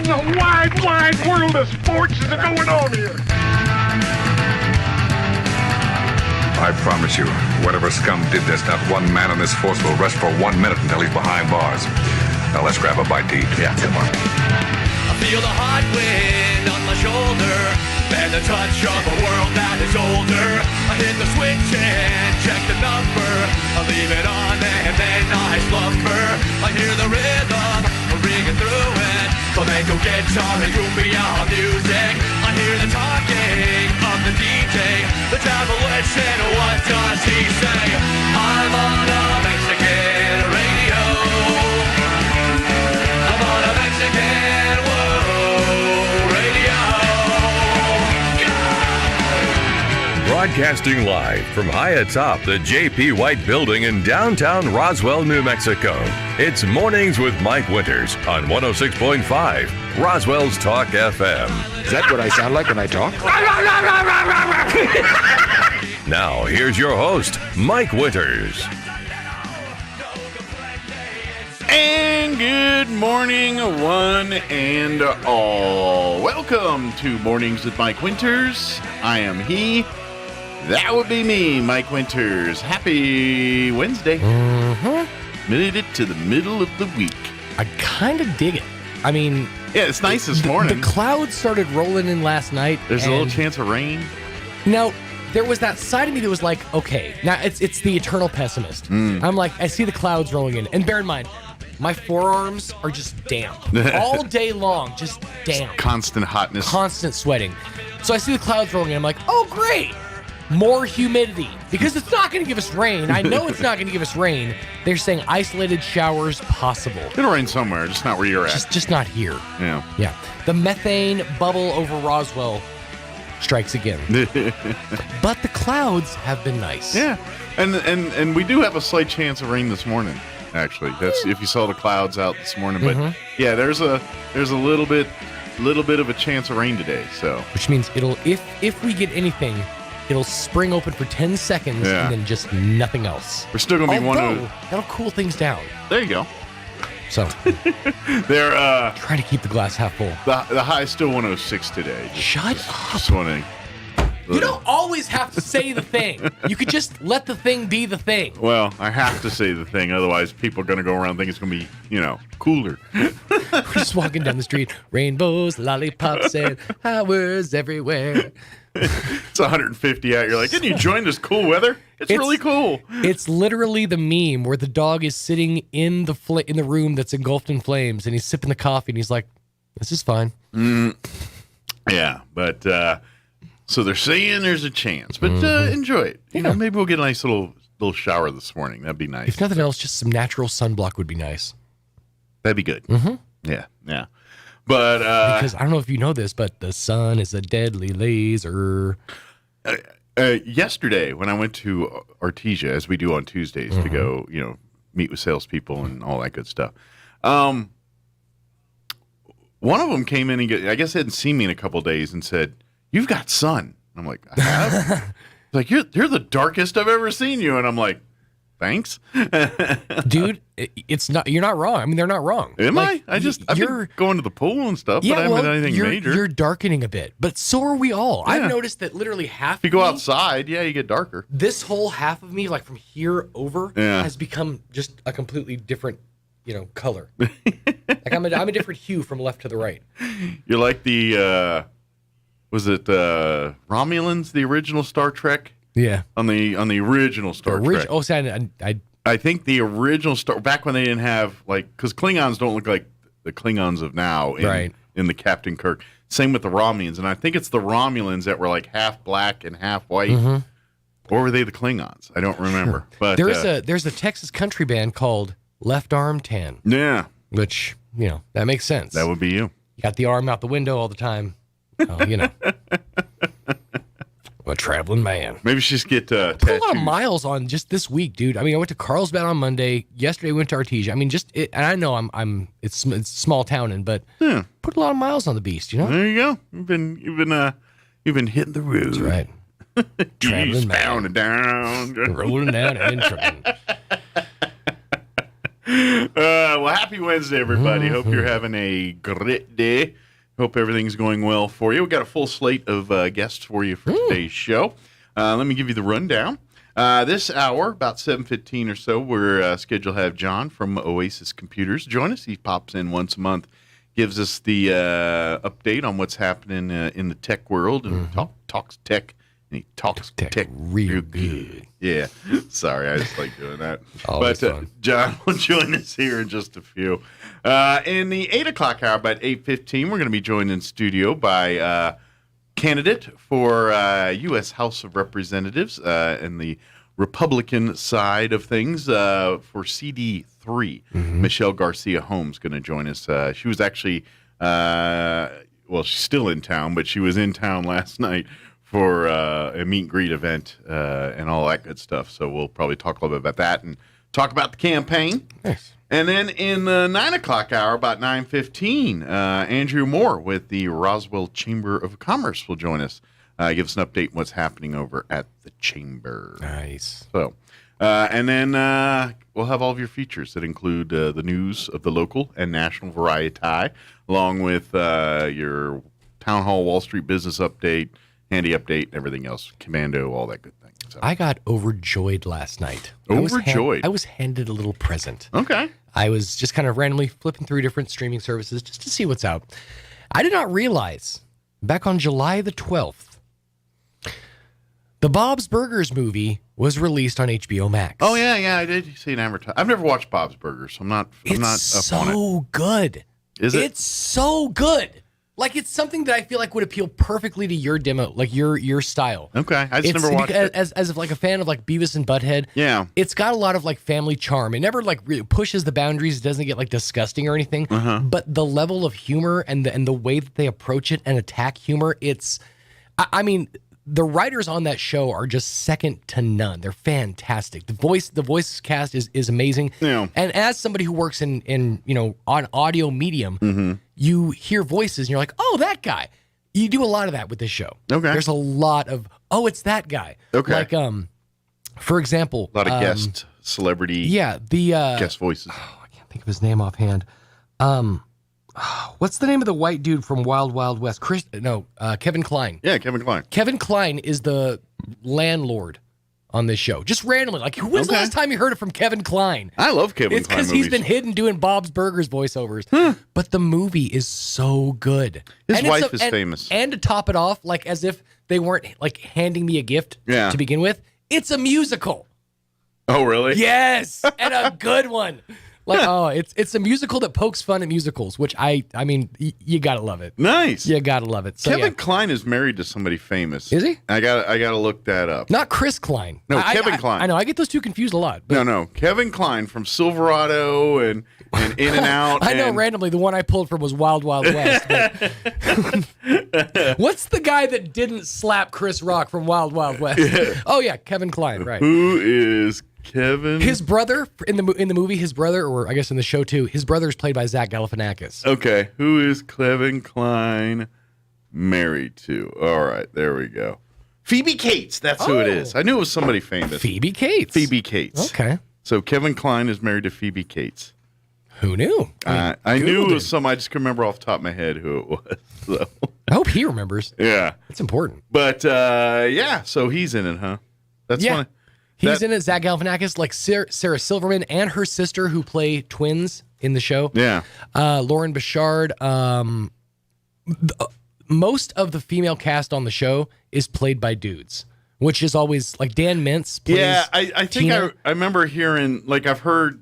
in the wide, wide world of sports is going on here? I promise you, whatever scum did this, not one man on this force will rest for 1 minute until he's behind bars. Now let's grab a bite to eat. Yeah, come on. I feel the hot wind on my shoulder and the touch of a world that is older. I hit the switch and check the number. I leave it on and then I slumber. I hear the rhythm ringing through it. Flamenco guitar and cumbia music. I hear the talking of the DJ. The devil listen, what does he say? I'm on a Mexican radio. I'm on a Mexican world radio. Broadcasting live from high atop the J.P. White Building in downtown Roswell, New Mexico. It's Mornings with Mike Winters on 106.5 Roswell's Talk FM. Is that what I sound like when I talk? Now, here's your host, Mike Winters. And good morning, one and all. Welcome to Mornings with Mike Winters. I am he. That would be me, Mike Winters. Happy Wednesday. Made it to the middle of the week. I kind of dig it. I mean... Yeah, it's nice this morning. The clouds started rolling in last night. There's a little chance of rain. Now, there was that side of me that was like, okay, now it's the eternal pessimist. I'm like, I see the clouds rolling in. And bear in mind, my forearms are just damp. All day long, just damp. Constant hotness. Constant sweating. So I see the clouds rolling in. I'm like, oh, great. More humidity. Because it's not going to give us rain. I know it's not going to give us rain. They're saying isolated showers possible. It'll rain somewhere, just not where you're at. Just not here. Yeah. The methane bubble over Roswell strikes again. But the clouds have been nice. Yeah. And we do have a slight chance of rain this morning, actually. That's if you saw the clouds out this morning. But yeah, there's a little bit of a chance of rain today. So which means it'll if we get anything, it'll spring open for 10 seconds and then just nothing else. We're still gonna be that'll cool things down. There you go. So they're trying to keep the glass half full. The high is still 106 today. Shut up. Just wanting. You don't always have to say the thing. You could just let the thing be the thing. Well, I have to say the thing, otherwise people are going to go around thinking it's going to be, cooler. We're just walking down the street, rainbows, lollipops, and flowers everywhere. It's 150 out. You're like, can you join this cool weather? It's really cool. It's literally the meme where the dog is sitting in the room that's engulfed in flames, and he's sipping the coffee, and he's like, "This is fine." Yeah, but so they're saying there's a chance, but enjoy it. Maybe we'll get a nice little shower this morning. That'd be nice. If nothing else, just some natural sunblock would be nice. That'd be good. Yeah. But because I don't know if you know this, but the sun is a deadly laser. Yesterday, when I went to Artesia, as we do on Tuesdays, to go, meet with salespeople and all that good stuff. One of them came in and I guess hadn't seen me in a couple of days and said, "You've got sun." I'm like, "I have." Like, you're the darkest I've ever seen you, and I'm like, "Thanks, dude." It's not. You're not wrong. I mean, they're not wrong. Am I? I've been going to the pool and stuff, but I haven't done anything major. You're darkening a bit, but so are we all. Yeah. I've noticed that literally half. If you go outside, you get darker. This whole half of me, like from here over, has become just a completely different, color. Like I'm a different hue from left to the right. You're like the, was it Romulans, the original Star Trek? Yeah. On the original Star Trek. Oh, see, I think the original back when they didn't have because Klingons don't look like the Klingons of now in the Captain Kirk. Same with the Romulans, and I think it's the Romulans that were like half black and half white. Or were they the Klingons? I don't remember. But there's a Texas country band called Left Arm Tan. Yeah, which that makes sense. That would be you. You got the arm out the window all the time. A traveling man. Maybe she's get put a lot of miles on just this week, dude. I mean, I went to Carlsbad on Monday. Yesterday, I went to Artesia. I mean, and I know it's small towning, but put a lot of miles on the beast. There you go. You've been hitting the road. That's right. Traveling man, down, rolling down and trucking. Well, happy Wednesday, everybody. Hope you're having a great day. Hope everything's going well for you. We've got a full slate of guests for you for today's show. Let me give you the rundown. This hour, about 7:15 or so, we're scheduled to have John from Oasis Computers join us. He pops in once a month, gives us the update on what's happening in the tech world, and talks tech. And he talks tech real good. Yeah. Sorry, I just like doing that. Always but fun. John will join us here in just a few. In the 8 o'clock hour, about 8:15, we're going to be joined in studio by candidate for U.S. House of Representatives and the Republican side of things for CD3. Michelle Garcia Holmes going to join us. She was actually, she's still in town, but she was in town last night for a meet and greet event and all that good stuff. So we'll probably talk a little bit about that and talk about the campaign. Nice. And then in the 9 o'clock hour, about 9:15, Andrew Moore with the Roswell Chamber of Commerce will join us. Give us an update on what's happening over at the Chamber. Nice. So, and then we'll have all of your features that include the news of the local and national variety, along with your Town Hall Wall Street business update, handy update, and everything else, commando, all that good thing. So. I got overjoyed last night. Overjoyed? I was handed a little present. Okay. I was just kind of randomly flipping through different streaming services just to see what's out. I did not realize, back on July the 12th, the Bob's Burgers movie was released on HBO Max. Oh, yeah, I did see an advertisement. I've never watched Bob's Burgers, so I'm not up on it. It's so good. Is it? It's so good. Like, it's something that I feel like would appeal perfectly to your demo, like your style. Okay, I just never watched it. As if like a fan of like Beavis and Butthead. Yeah. It's got a lot of like family charm. It never like really pushes the boundaries. It doesn't get like disgusting or anything. But the level of humor and the way that they approach it and attack humor, I mean, the writers on that show are just second to none. They're fantastic. The voice cast is amazing. Yeah. And as somebody who works in on audio medium, you hear voices and you're like, oh, that guy. You do a lot of that with this show. Okay. There's a lot of, oh, it's that guy. Okay. Like, for example, A lot of guest celebrity guest voices. I can't think of his name offhand. What's the name of the white dude from Wild Wild West? Kevin Kline. Yeah, Kevin Kline. Kevin Kline is the landlord on this show. Just randomly. Like, when's the last time you heard it from Kevin Kline? I love Kevin Kline. It's because he's been hidden doing Bob's Burgers voiceovers. But the movie is so good. His wife is famous. And to top it off, like as if they weren't like handing me a gift to begin with, it's a musical. Oh, really? Yes, and a good one. Like, it's a musical that pokes fun at musicals, which I mean, you gotta love it. Nice. You gotta love it. So, Kevin Kline is married to somebody famous. Is he? I gotta look that up. Not Chris Klein. No, Kevin Kline. I know. I get those two confused a lot. But No. Kevin Kline from Silverado and In and Out. I know randomly the one I pulled from was Wild Wild West. But what's the guy that didn't slap Chris Rock from Wild Wild West? Yeah. Oh yeah, Kevin Kline. Right. Who is Kevin? His brother in the movie, his brother, or I guess in the show too, his brother is played by Zach Galifianakis. Okay, who is Kevin Kline married to? All right, there we go. Phoebe Cates, that's who it is. I knew it was somebody famous. Phoebe Cates. Phoebe Cates. Okay. So Kevin Kline is married to Phoebe Cates. Who knew? I knew it was some. I just can remember off the top of my head who it was. So. I hope he remembers. Yeah, it's important. But so he's in it, huh? That's funny. He's in it. Zach Galifianakis, like Sarah Silverman and her sister, who play twins in the show. Yeah. Lauren Bouchard. Most of the female cast on the show is played by dudes, which is always like Dan Mintz plays I think I remember hearing, like I've heard,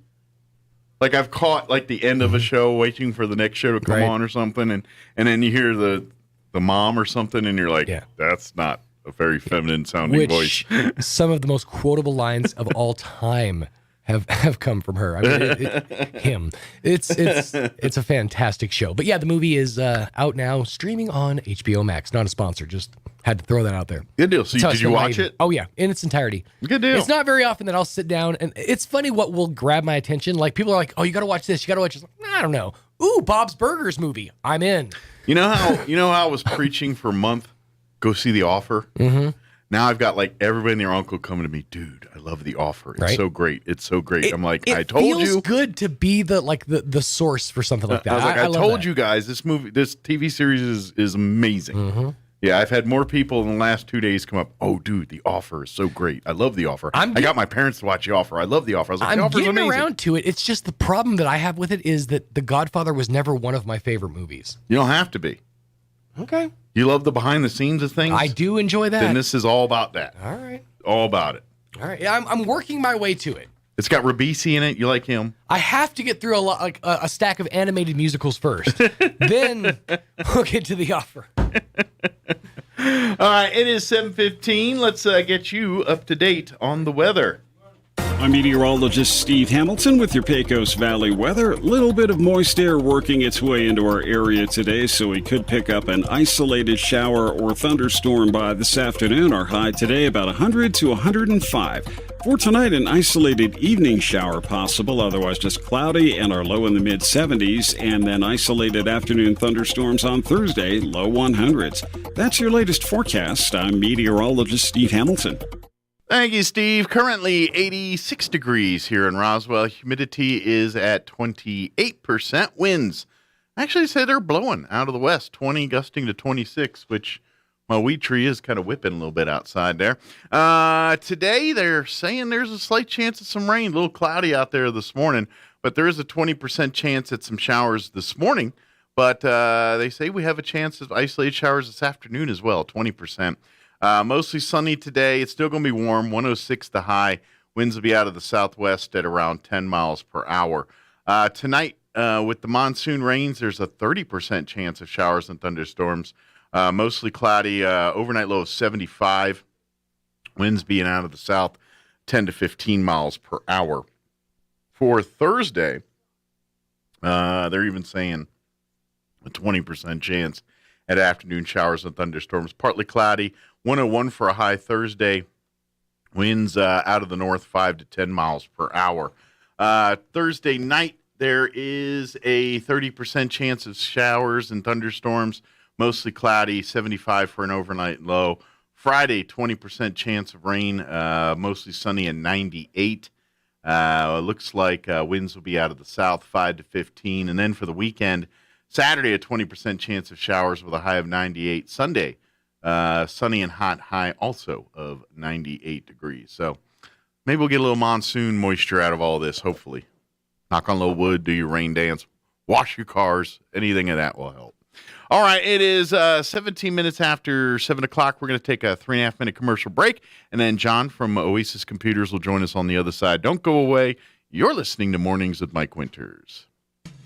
like I've caught like the end of a show waiting for the next show to come on or something, and then you hear the mom or something, and you're like, that's not a very feminine sounding voice. Some of the most quotable lines of all time have come from her. I mean, him. It's a fantastic show. But yeah, the movie is out now, streaming on HBO Max. Not a sponsor, just had to throw that out there. Good deal. So did you watch it? Oh yeah, in its entirety. Good deal. It's not very often that I'll sit down, and it's funny what will grab my attention. Like people are like, "Oh, you got to watch this. You got to watch this." I don't know. Ooh, Bob's Burgers movie. I'm in. You know how I was preaching for a month? Go see The Offer. Mm-hmm. Now I've got like everybody and their uncle coming to me, dude, I love The Offer. It's so great. It's so great. I'm like, I told you. It feels good to be the source for something like that. I was like, I told you guys, this TV series is amazing. Mm-hmm. Yeah, I've had more people in the last 2 days come up, oh, dude, The Offer is so great. I love The Offer. I got my parents to watch The Offer. I love The Offer. I was like, The Offer's amazing. I'm getting around to it. It's just the problem that I have with it is that The Godfather was never one of my favorite movies. You don't have to be. Okay. You love the behind the scenes of things? I do enjoy that. Then this is all about that. All right. All about it. All right. Yeah, I'm working my way to it. It's got Ribisi in it. You like him? I have to get through a stack of animated musicals first. Then we'll get to The Offer. All right, it is 7:15. Let's get you up to date on the weather. I'm meteorologist Steve Hamilton with your Pecos Valley weather. A little bit of moist air working its way into our area today, so we could pick up an isolated shower or thunderstorm by this afternoon. Our high today about 100 to 105. For tonight, an isolated evening shower possible, otherwise just cloudy, and our low in the mid-70s, and then isolated afternoon thunderstorms on Thursday, low 100s. That's your latest forecast. I'm meteorologist Steve Hamilton. Thank you, Steve. Currently 86 degrees here in Roswell. Humidity is at 28%. Winds actually say they're blowing out of the west, 20 gusting to 26, which my weed tree is kind of whipping a little bit outside there. Today, they're saying there's a slight chance of some rain. A little cloudy out there this morning, but there is a 20% chance at some showers this morning. But they say we have a chance of isolated showers this afternoon as well, 20%. Mostly sunny today. It's still going to be warm, 106 the high. Winds will be out of the southwest at around 10 miles per hour. Tonight, with the monsoon rains, there's a 30% chance of showers and thunderstorms. Mostly cloudy, overnight low of 75. Winds being out of the south, 10 to 15 miles per hour. For Thursday, they're even saying a 20% chance at afternoon showers and thunderstorms. Partly cloudy, 101 for a high Thursday. Winds out of the north, 5 to 10 miles per hour. Thursday night, there is a 30% chance of showers and thunderstorms. Mostly cloudy, 75 for an overnight low. Friday, 20% chance of rain, mostly sunny and 98. Looks like winds will be out of the south, 5 to 15. And then for the weekend, Saturday, a 20% chance of showers with a high of 98. Sunday, sunny and hot, high also of 98 degrees. So maybe we'll get a little monsoon moisture out of all this, hopefully. Knock on low wood, do your rain dance, wash your cars, anything of that will help. All right, it is 17 minutes after 7 o'clock. We're going to take a 3.5-minute commercial break, and then John from Oasis Computers will join us on the other side. Don't go away. You're listening to Mornings with Mike Winters.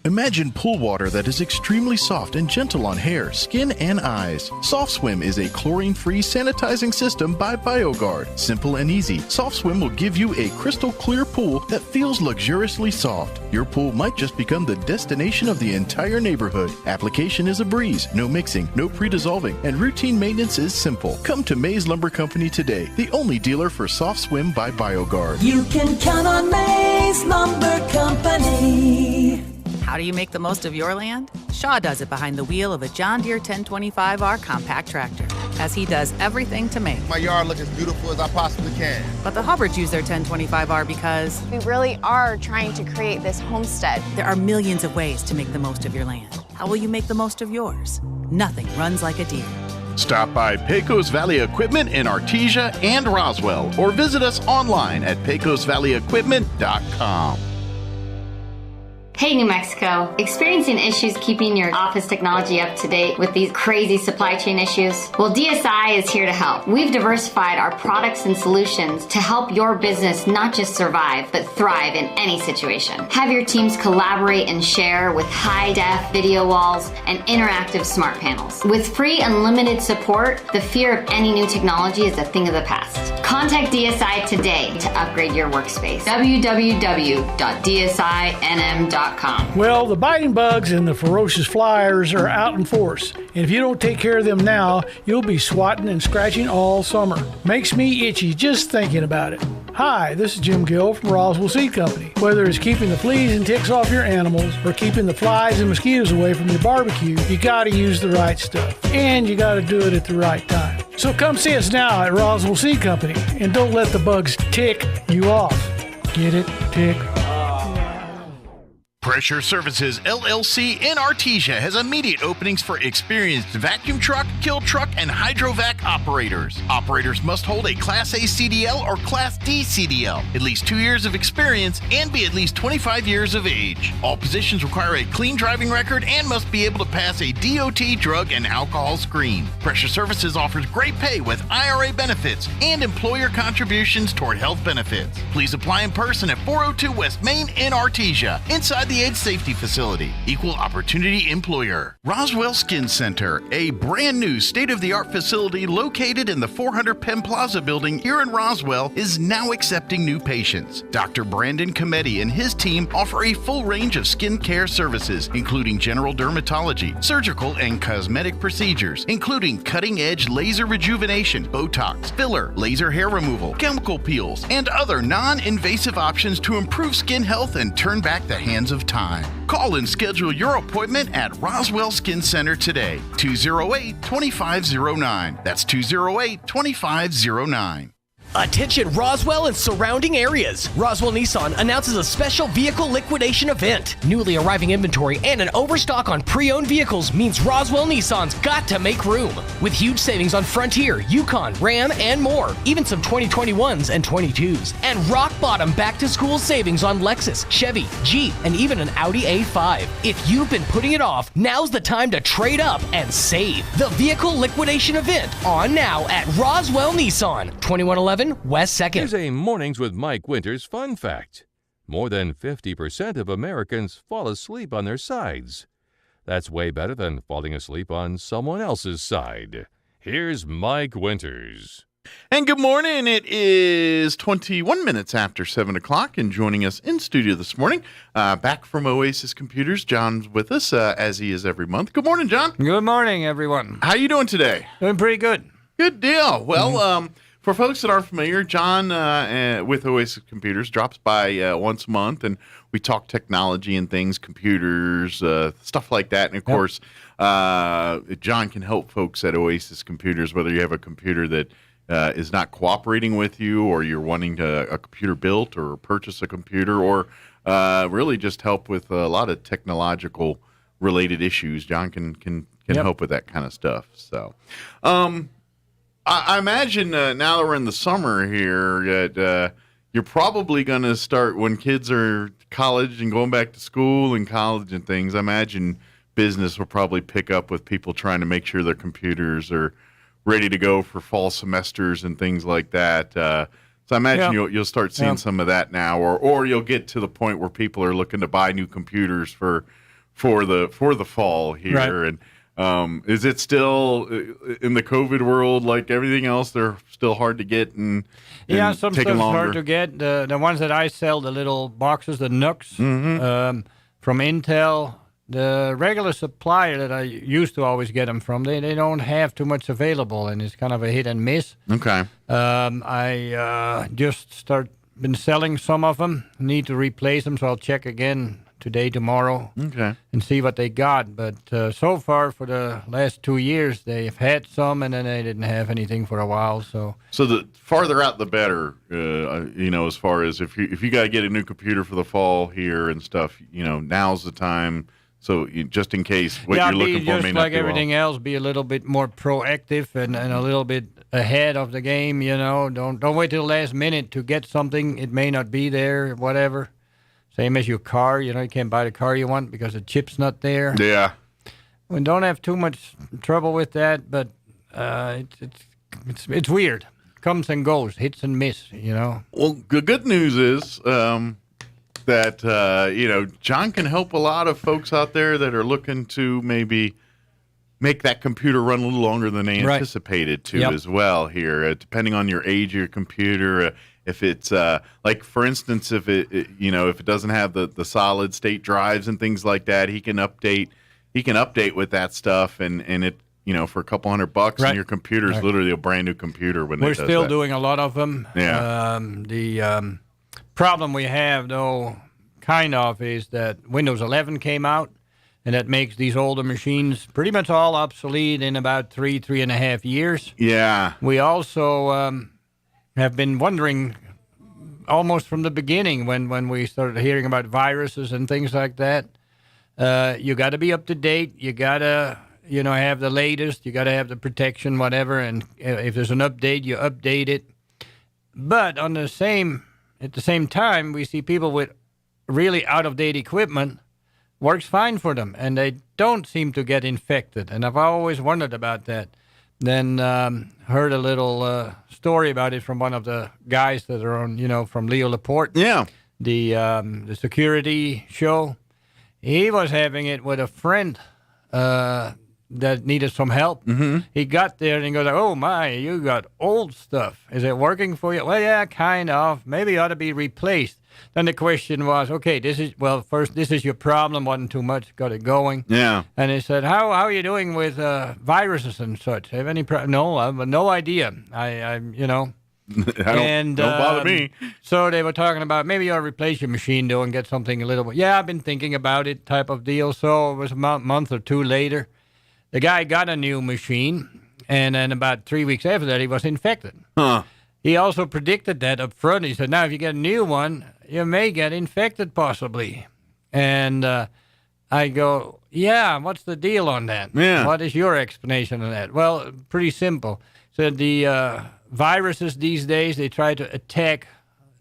Imagine pool water that is extremely soft and gentle on hair, skin, and eyes. Soft Swim is a chlorine-free sanitizing system by BioGuard. Simple and easy, Soft Swim will give you a crystal clear pool that feels luxuriously soft. Your pool might just become the destination of the entire neighborhood. Application is a breeze, no mixing, no pre-dissolving, and routine maintenance is simple. Come to Mays Lumber Company today, the only dealer for Soft Swim by BioGuard. You can count on Mays Lumber Company. How do you make the most of your land? Shaw does it behind the wheel of a John Deere 1025R compact tractor, as he does everything to make my yard look as beautiful as I possibly can. But the Hubbards use their 1025R because we really are trying to create this homestead. There are millions of ways to make the most of your land. How will you make the most of yours? Nothing runs like a Deere. Stop by Pecos Valley Equipment in Artesia and Roswell, or visit us online at pecosvalleyequipment.com. Hey, New Mexico. Experiencing issues keeping your office technology up to date with these crazy supply chain issues? Well, DSI is here to help. We've diversified our products and solutions to help your business not just survive, but thrive in any situation. Have your teams collaborate and share with high-def video walls and interactive smart panels. With free unlimited support, the fear of any new technology is a thing of the past. Contact DSI today to upgrade your workspace. www.dsinm.com. roswelltalkroswell.com. Well, the biting bugs and the ferocious flyers are out in force, and if you don't take care of them now, you'll be swatting and scratching all summer. Makes me itchy just thinking about it. Hi, this is Jim Gill from Roswell Seed Company. Whether it's keeping the fleas and ticks off your animals or keeping the flies and mosquitoes away from your barbecue, you gotta use the right stuff. And you gotta do it at the right time. So come see us now at Roswell Seed Company, and don't let the bugs tick you off. Get it? Tick. Pressure Services LLC in Artesia has immediate openings for experienced vacuum truck, kill truck, and hydrovac operators. Operators must hold a Class A CDL or Class D CDL, at least 2 years of experience, and be at least 25 years of age. All positions require a clean driving record and must be able to pass a DOT drug and alcohol screen. Pressure Services offers great pay with IRA benefits and employer contributions toward health benefits. Please apply in person at 402 West Main in Artesia, inside the AIDS Safety Facility. Equal Opportunity Employer. Roswell Skin Center, a brand new state-of-the-art facility located in the 400 Penn Plaza building here in Roswell, is now accepting new patients. Dr. Brandon Cometti and his team offer a full range of skin care services, including general dermatology, surgical and cosmetic procedures, including cutting-edge laser rejuvenation, Botox, filler, laser hair removal, chemical peels, and other non-invasive options to improve skin health and turn back the hands of time. Call and schedule your appointment at Roswell Skin Center today. 208-2509. That's 208-2509. Attention Roswell and surrounding areas. Roswell Nissan announces a special vehicle liquidation event. Newly arriving inventory and an overstock on pre-owned vehicles means Roswell Nissan's got to make room. With huge savings on Frontier, Yukon, Ram, and more. Even some 2021s and 22s. And rock bottom back to school savings on Lexus, Chevy, Jeep, and even an Audi A5. If you've been putting it off, now's the time to trade up and save. The vehicle liquidation event on now at Roswell Nissan, 2111 West 2nd. Here's a Mornings with Mike Winters fun fact. More than 50% of Americans fall asleep on their sides. That's way better than falling asleep on someone else's side. Here's Mike Winters. And good morning. It is 21 minutes after 7 o'clock, and joining us in studio this morning, back from Oasis Computers, John's with us, as he is every month. Good morning, John. Good morning, everyone. How you doing today? Doing pretty good. Good deal. Well, for folks that aren't familiar, John with Oasis Computers drops by once a month, and we talk technology and things, computers, stuff like that. And, of course, John can help folks at Oasis Computers, whether you have a computer that is not cooperating with you, or you're wanting a computer built or purchase a computer, or really just help with a lot of technological related issues. John can help with that kind of stuff. So I imagine now that we're in the summer here that you're probably going to start when kids are college and going back to school and college and things. I imagine business will probably pick up with people trying to make sure their computers are ready to go for fall semesters and things like that. So I imagine you'll start seeing some of that now, or you'll get to the point where people are looking to buy new computers for the fall here. Right. And is it still in the COVID world like everything else? They're still hard to get and some taking stuff's longer. hard to get. The ones that I sell, the little boxes, the Nooks from Intel. The regular supplier that I used to always get them from, they don't have too much available, and it's kind of a hit and miss. Okay. I just been selling some of them. Need to replace them, so I'll check again today, tomorrow, and see what they got. But so far, for the last 2 years, they've had some, and then they didn't have anything for a while. So the farther out, the better. As far as if you got to get a new computer for the fall here and stuff, now's the time. So just in case what you're looking for may not be like everything else, be a little bit more proactive and a little bit ahead of the game. Don't wait till the last minute to get something. It may not be there, whatever. Same as your car. You can't buy the car you want because the chip's not there. Yeah. We don't have too much trouble with that, but it's weird. Comes and goes, hits and miss. Well, the good news is that John can help a lot of folks out there that are looking to maybe make that computer run a little longer than they anticipated to as well here. Depending on your age of your computer, If it's like, for instance, if if it doesn't have the solid state drives and things like that, he can update with that stuff, and it for a couple $100, and your computer is literally a brand new computer when we're it does still that. doing a lot of them. Yeah. The problem we have, though, kind of, is that Windows 11 came out, and that makes these older machines pretty much all obsolete in about 3.5 years. Yeah. We also have been wondering almost from the beginning when we started hearing about viruses and things like that. You got to be up to date. You got to have the latest. You got to have the protection, whatever. And if there's an update, you update it. But at the same time, we see people with really out-of-date equipment works fine for them, and they don't seem to get infected. And I've always wondered about that. Then heard a little story about it from one of the guys that are on, from Leo Laporte. Yeah. The security show. He was having it with a friend that needed some help. Mm-hmm. He got there and he goes, "Oh my, you got old stuff. Is it working for you?" "Well, yeah, kind of. Maybe it ought to be replaced." Then the question was, "Okay, this is your problem. Wasn't too much. Got it going." Yeah. And he said, "How are you doing with viruses and such? Have any No, I have no idea. Don't bother me." So they were talking about maybe you ought to replace your machine, though, and get something a little bit. Yeah, I've been thinking about it, type of deal. So it was a month or two later. The guy got a new machine, and then about 3 weeks after that, he was infected. Huh. He also predicted that up front. He said, "Now, if you get a new one, you may get infected possibly." And I go, "Yeah, what's the deal on that? Yeah. What is your explanation of that?" "Well, pretty simple." So the viruses these days, they try to attack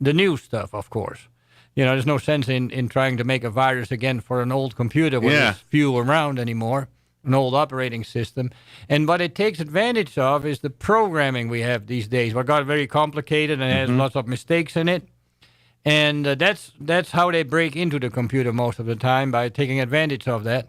the new stuff, of course. There's no sense in trying to make a virus again for an old computer when there's few around anymore. An old operating system. And what it takes advantage of is the programming we have these days. What got very complicated and has lots of mistakes in it. And that's how they break into the computer most of the time, by taking advantage of that.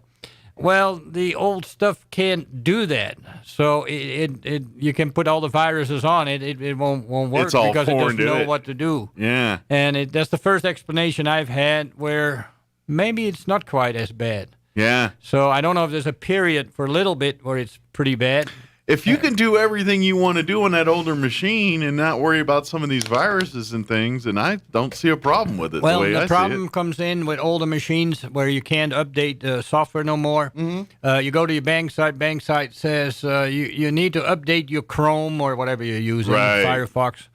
Well, the old stuff can't do that. So you can put all the viruses on it. It won't work It's all because it foreign doesn't to know it. what to do. Yeah. And that's the first explanation I've had where maybe it's not quite as bad. Yeah. So I don't know if there's a period for a little bit where it's pretty bad. If you can do everything you want to do on that older machine and not worry about some of these viruses and things, and I don't see a problem with it. Well, the way the problem comes in with older machines where you can't update the software no more. Mm-hmm. You go to your bank site says you need to update your Chrome or whatever you're using, Right. Firefox.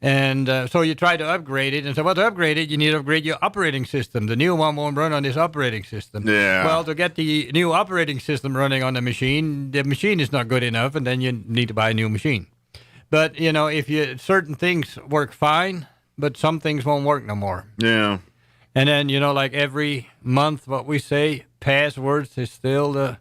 And so you try to upgrade it, and so to upgrade it, you need to upgrade your operating system. The new one won't run on this operating system. Yeah. Well, to get the new operating system running on the machine is not good enough, and then you need to buy a new machine. But, if certain things work fine, but some things won't work no more. Yeah. And then, like every month, what we say, passwords is still the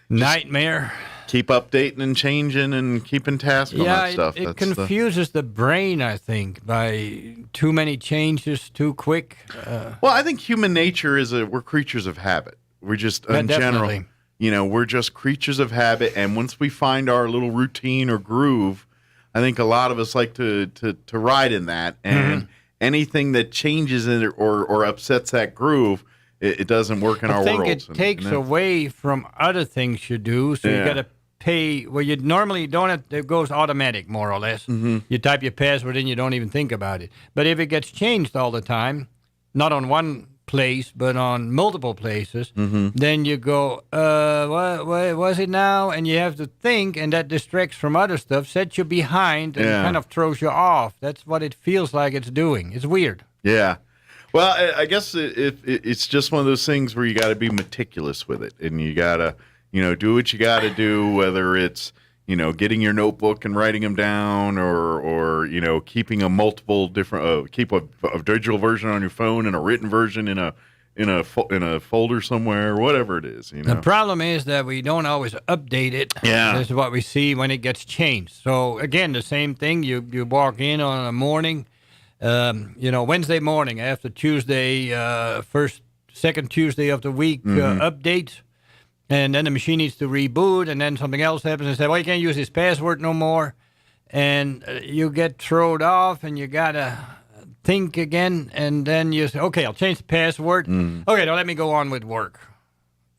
nightmare. Keep updating and changing and keeping tasks on that stuff. It confuses the brain, I think, by too many changes too quick. Well, I think human nature is we're creatures of habit. We're just, in general, we're just creatures of habit. And once we find our little routine or groove, I think a lot of us like to ride in that. And anything that changes it or upsets that groove, it doesn't work in our world. I think it takes away from other things you do, so you got to pay where you normally don't have. It goes automatic, more or less. Mm-hmm. You type your password in, you don't even think about it. But if it gets changed all the time, not on one place but on multiple places, then you go, what was it now? And you have to think, and that distracts from other stuff, sets you behind, and kind of throws you off. That's what it feels like it's doing. It's weird. Yeah. Well, I guess it's just one of those things where you got to be meticulous with it, and you got to, do what you got to do, whether it's, getting your notebook and writing them down, or keeping a multiple different, keep a digital version on your phone and a written version in a folder somewhere, whatever it is. The problem is that we don't always update it. Yeah. This is what we see when it gets changed. So again, the same thing. You walk in on a morning. Wednesday morning after Tuesday, second Tuesday of the week update, and then the machine needs to reboot, and then something else happens and say, well, you can't use this password no more. and you get thrown off, and you gotta think again, and then you say, okay, I'll change the password. Okay, now let me go on with work.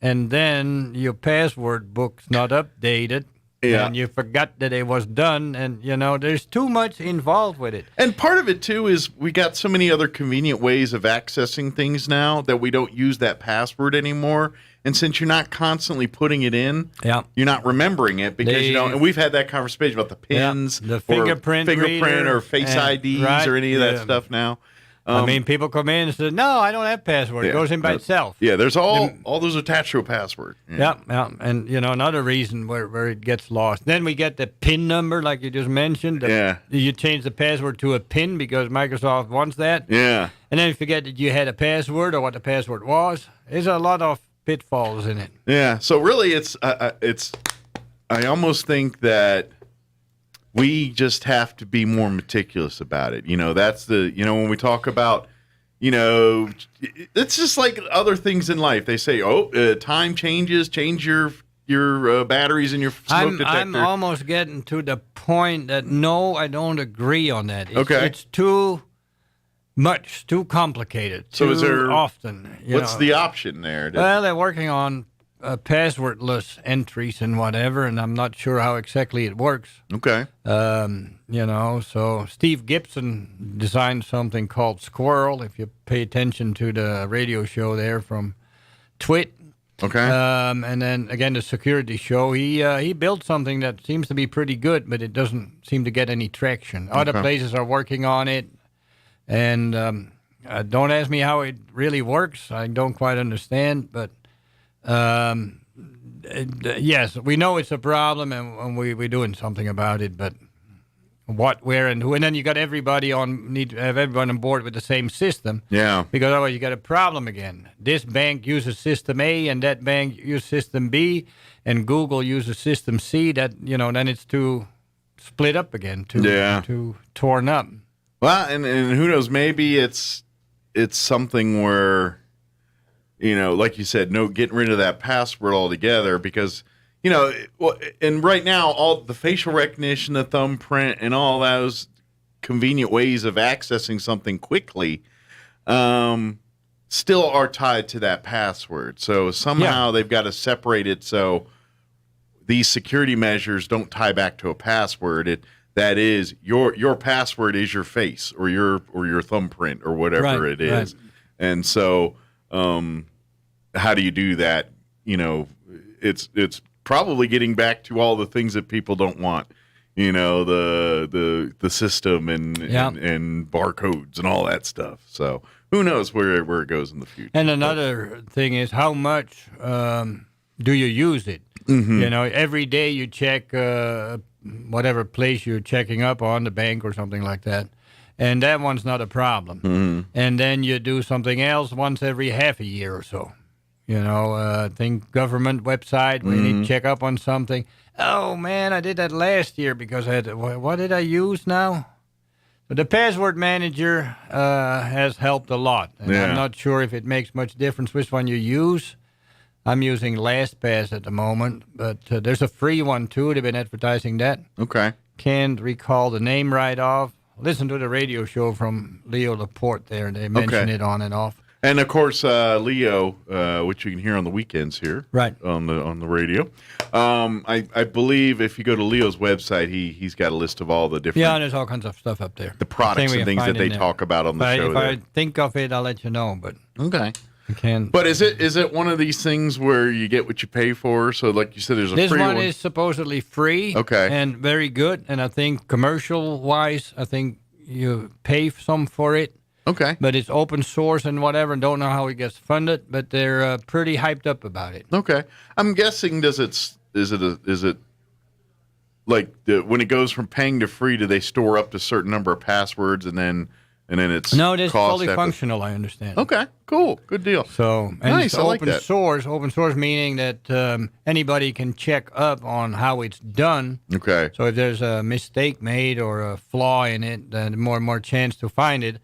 And then your password book's not updated. Yeah. And you forgot that it was done, and, there's too much involved with it. And part of it, too, is we got so many other convenient ways of accessing things now that we don't use that password anymore. And since you're not constantly putting it in, you're not remembering it because and we've had that conversation about the pins, the fingerprint or Face IDs or any of that stuff now. People come in and say, "No, I don't have password." It goes in by itself. Yeah, there's all those attached to a password. Yeah. And another reason where it gets lost. Then we get the PIN number, like you just mentioned. You change the password to a PIN because Microsoft wants that. Yeah. And then you forget that you had a password or what the password was. There's a lot of pitfalls in it. Yeah. So really, it's. I almost think that we just have to be more meticulous about it. That's when we talk about, it's just like other things in life. They say, time changes, change your batteries in your smoke detector. I'm almost getting to the point that, no, I don't agree on that. It's too much, too complicated, too is there, often. What's the option there? Well, they're working on passwordless entries and whatever, and I'm not sure how exactly it works. Okay. So Steve Gibson designed something called Squirrel, if you pay attention to the radio show there from Twit. Okay. And then, again, the security show, he built something that seems to be pretty good, but it doesn't seem to get any traction. Other places are working on it, and don't ask me how it really works. I don't quite understand, but yes, we know it's a problem, and we're doing something about it. But what, where, and who, and then you got need to have everyone on board with the same system. Yeah. Because otherwise you got a problem again. This bank uses system A, and that bank uses system B, and Google uses system C. That then it's too split up again, too torn up. Well, and who knows? Maybe it's something where, like you said, getting rid of that password altogether because, and right now, all the facial recognition, the thumbprint, and all those convenient ways of accessing something quickly still are tied to that password. So somehow they've got to separate it so these security measures don't tie back to a password. That is, your password is your face or your thumbprint or whatever it is. Right. And so how do you do that? It's probably getting back to all the things that people don't want. The system and barcodes and all that stuff. So who knows where it goes in the future. And another thing is, how much do you use it? Mm-hmm. Every day you check whatever place you're checking up on, the bank or something like that. And that one's not a problem. Mm-hmm. And then you do something else once every half a year or so. Think government website where you need to check up on something. Oh, man, I did that last year because I had what did I use now? So the password manager has helped a lot. And I'm not sure if it makes much difference which one you use. I'm using LastPass at the moment, but there's a free one, too. They've been advertising that. Okay. Can't recall the name right off. Listen to the radio show from Leo Laporte there. They mention it on and off. And of course, Leo, which you can hear on the weekends here, right on the radio. I believe if you go to Leo's website, he's got a list of all the different. Yeah, there's all kinds of stuff up there. The products and things that they talk about on the show. If I think of it, I'll let you know. But okay, I can. But is it one of these things where you get what you pay for? So, like you said, there's a free one. This one is supposedly free. Okay, and very good. And I think commercial wise, I think you pay some for it. Okay. But it's open source and whatever, and don't know how it gets funded, but they're pretty hyped up about it. Okay. I'm guessing is it like when it goes from paying to free, do they store up to a certain number of passwords and then it's no, it is fully functional, I understand. Okay, cool. Good deal. So and nice, it's I like that. Open source meaning that anybody can check up on how it's done. Okay. So if there's a mistake made or a flaw in it, then more and more chance to find it.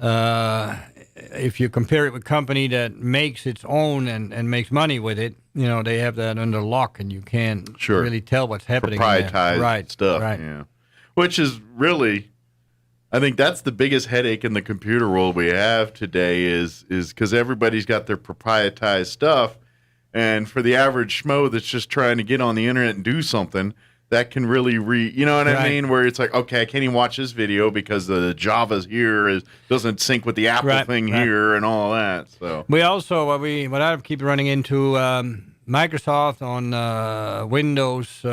If you compare it with a company that makes its own and makes money with it, they have that under lock and you can't really tell what's happening. Proprietized right, stuff. Right. Yeah. Which is really, I think that's the biggest headache in the computer world we have today is because everybody's got their proprietized stuff. And for the average schmo that's just trying to get on the internet and do something, that can really you know what I mean? Where it's like, okay, I can't even watch this video because the Java's here doesn't sync with the Apple thing here and all that. So we also, what I keep running into, Microsoft on Windows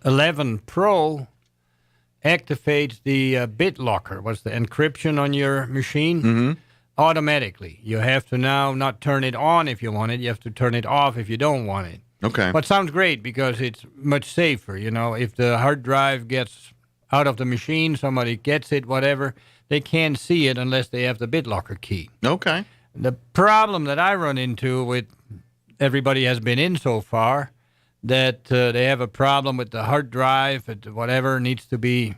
11 Pro activates the BitLocker, what's the encryption on your machine, automatically. You have to now not turn it on if you want it. You have to turn it off if you don't want it. Okay. But sounds great because it's much safer. You know, if the hard drive gets out of the machine, somebody gets it, whatever, they can't see it unless they have the BitLocker key. Okay. The problem that I run into with everybody has been in so far, that they have a problem with the hard drive, whatever needs to be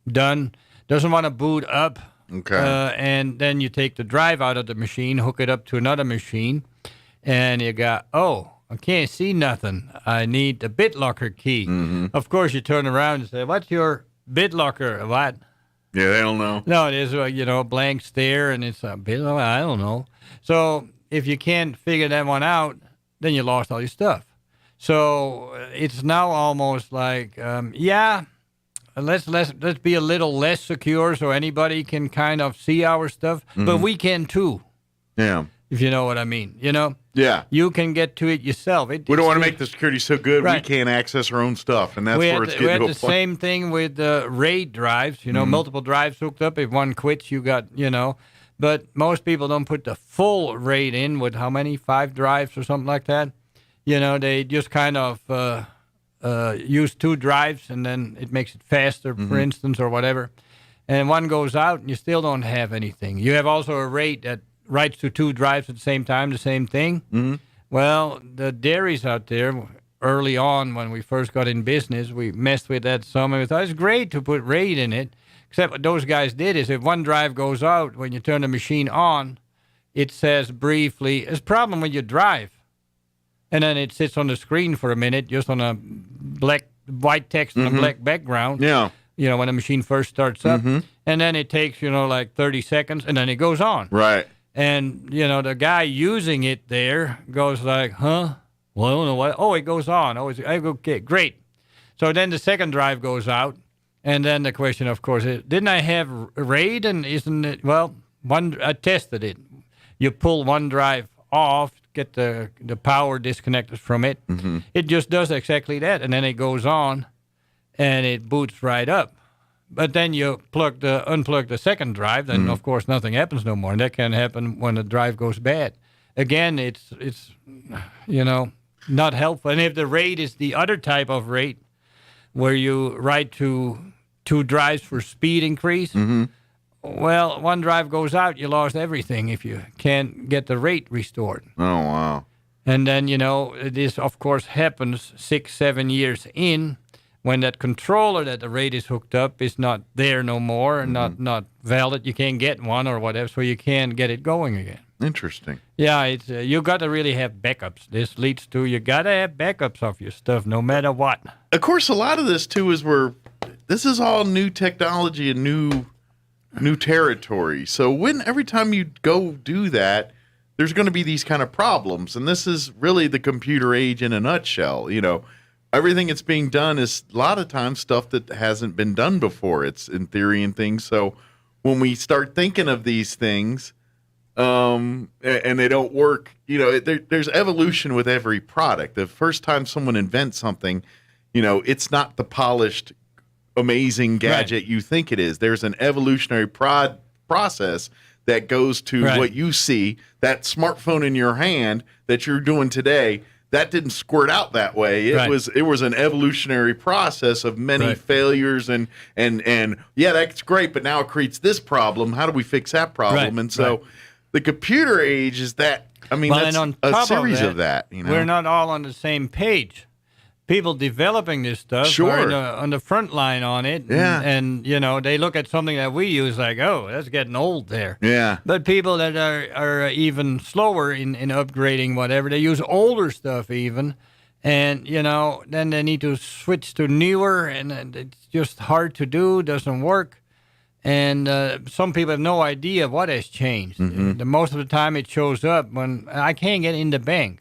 done, doesn't want to boot up. Okay. And then you take the drive out of the machine, hook it up to another machine, and you got, I can't see nothing. I need the BitLocker key. Of course, you turn around and say, what's your BitLocker? What? Yeah, they don't know. No, it is a blank stare, and it's a bit. I don't know. So if you can't figure that one out, then you lost all your stuff. So it's now almost like, let's be a little less secure so anybody can kind of see our stuff, but we can too. Yeah. If you know what I mean, Yeah. You can get to it yourself. We don't want to make the security so good we can't access our own stuff, and that's where it's getting to a point. We had the same thing with RAID drives, multiple drives hooked up. If one quits, you got, But most people don't put the full RAID in with how many? 5 drives or something like that. They just kind of use 2 drives, and then it makes it faster, for instance, or whatever. And one goes out, and you still don't have anything. You have also a RAID that writes to 2 drives at the same time, the same thing. Well, the dairies out there, early on when we first got in business, we messed with that some, and we thought it's great to put RAID in it, except what those guys did is if one drive goes out, when you turn the machine on, it says briefly, there's a problem with your drive. And then it sits on the screen for a minute, just on a white text on a black background. Yeah. When the machine first starts up. And then it takes, like 30 seconds, and then it goes on. Right. And, the guy using it there goes like, huh? Well, I don't know what. Oh, it goes on. Oh, okay, great. So then the second drive goes out. And then the question, of course, is, didn't I have RAID? And isn't it, I tested it. You pull one drive off, get the power disconnected from it. It just does exactly that. And then it goes on, and it boots right up. But then you unplug the second drive, then of course nothing happens no more. And that can happen when the drive goes bad. Again, it's not helpful. And if the RAID is the other type of RAID, where you write to 2 drives for speed increase, well, one drive goes out, you lost everything if you can't get the RAID restored. Oh, wow. And then, this, of course, happens 6-7 years in, when that controller that the RAID is hooked up is not there no more and not valid. You can't get one or whatever, so you can't get it going again. Interesting. Yeah, it's you got to really have backups. This leads to you got to have backups of your stuff no matter what. Of course, a lot of this, too, is this is all new technology and new territory. So every time you go do that, there's going to be these kind of problems. And this is really the computer age in a nutshell, Everything that's being done is a lot of times stuff that hasn't been done before. It's in theory and things. So when we start thinking of these things and they don't work, there's evolution with every product. The first time someone invents something, it's not the polished, amazing gadget you think it is. There's an evolutionary process that goes to what you see, that smartphone in your hand that you're doing today. That didn't squirt out that way. It was an evolutionary process of many failures and that's great, but now it creates this problem. How do we fix that problem? And so the computer age is that. I mean, that's a series of that. We're not all on the same page. People developing this stuff are on the front line on it. Yeah. And they look at something that we use like, oh, that's getting old there. Yeah. But people that are even slower in upgrading whatever, they use older stuff even, And, then they need to switch to newer, and it's just hard to do, doesn't work. And some people have no idea what has changed. Most of the time it shows up when I can't get in the bank.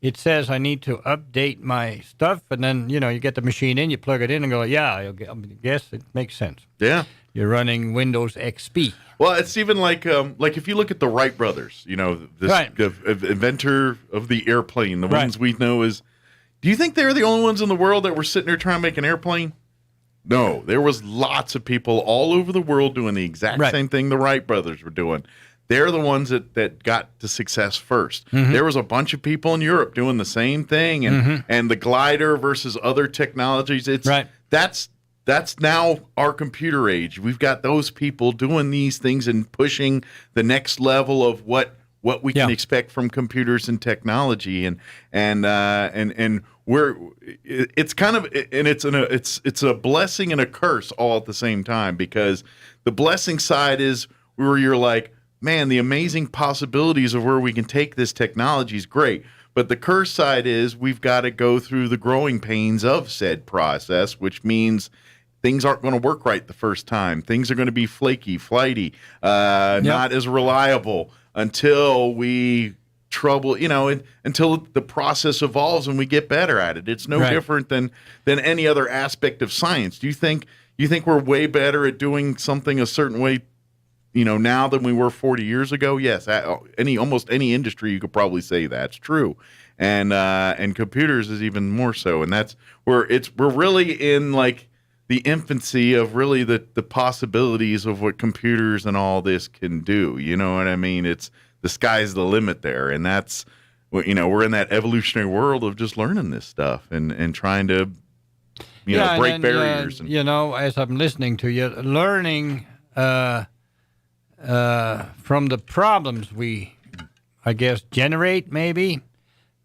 It says I need to update my stuff, and then, you get the machine in, you plug it in and go, I guess it makes sense. Yeah. You're running Windows XP. Well, it's even like if you look at the Wright brothers, this inventor of the airplane, the ones we know is, do you think they're the only ones in the world that were sitting there trying to make an airplane? No, there was lots of people all over the world doing the exact same thing the Wright brothers were doing. They're the ones that got to success first. There was a bunch of people in Europe doing the same thing, and the glider versus other technologies. That's now our computer age. We've got those people doing these things and pushing the next level of what we can expect from computers and technology, and it's kind of, and it's a blessing and a curse all at the same time, because the blessing side is where you're like, man, the amazing possibilities of where we can take this technology is great. But the curse side is we've got to go through the growing pains of said process, which means things aren't going to work right the first time. Things are going to be flaky, flighty, not as reliable until we until the process evolves and we get better at it. It's no different than any other aspect of science. Do you think we're way better at doing something a certain way, now than we were 40 years ago? Yes, almost any industry you could probably say that's true, and computers is even more so. And that's where we're really in like the infancy of really the possibilities of what computers and all this can do. You know what I mean? It's the sky's the limit there, and that's we're in that evolutionary world of just learning this stuff and trying to break barriers. As I'm listening to you, learning. From the problems we, I guess, generate, maybe.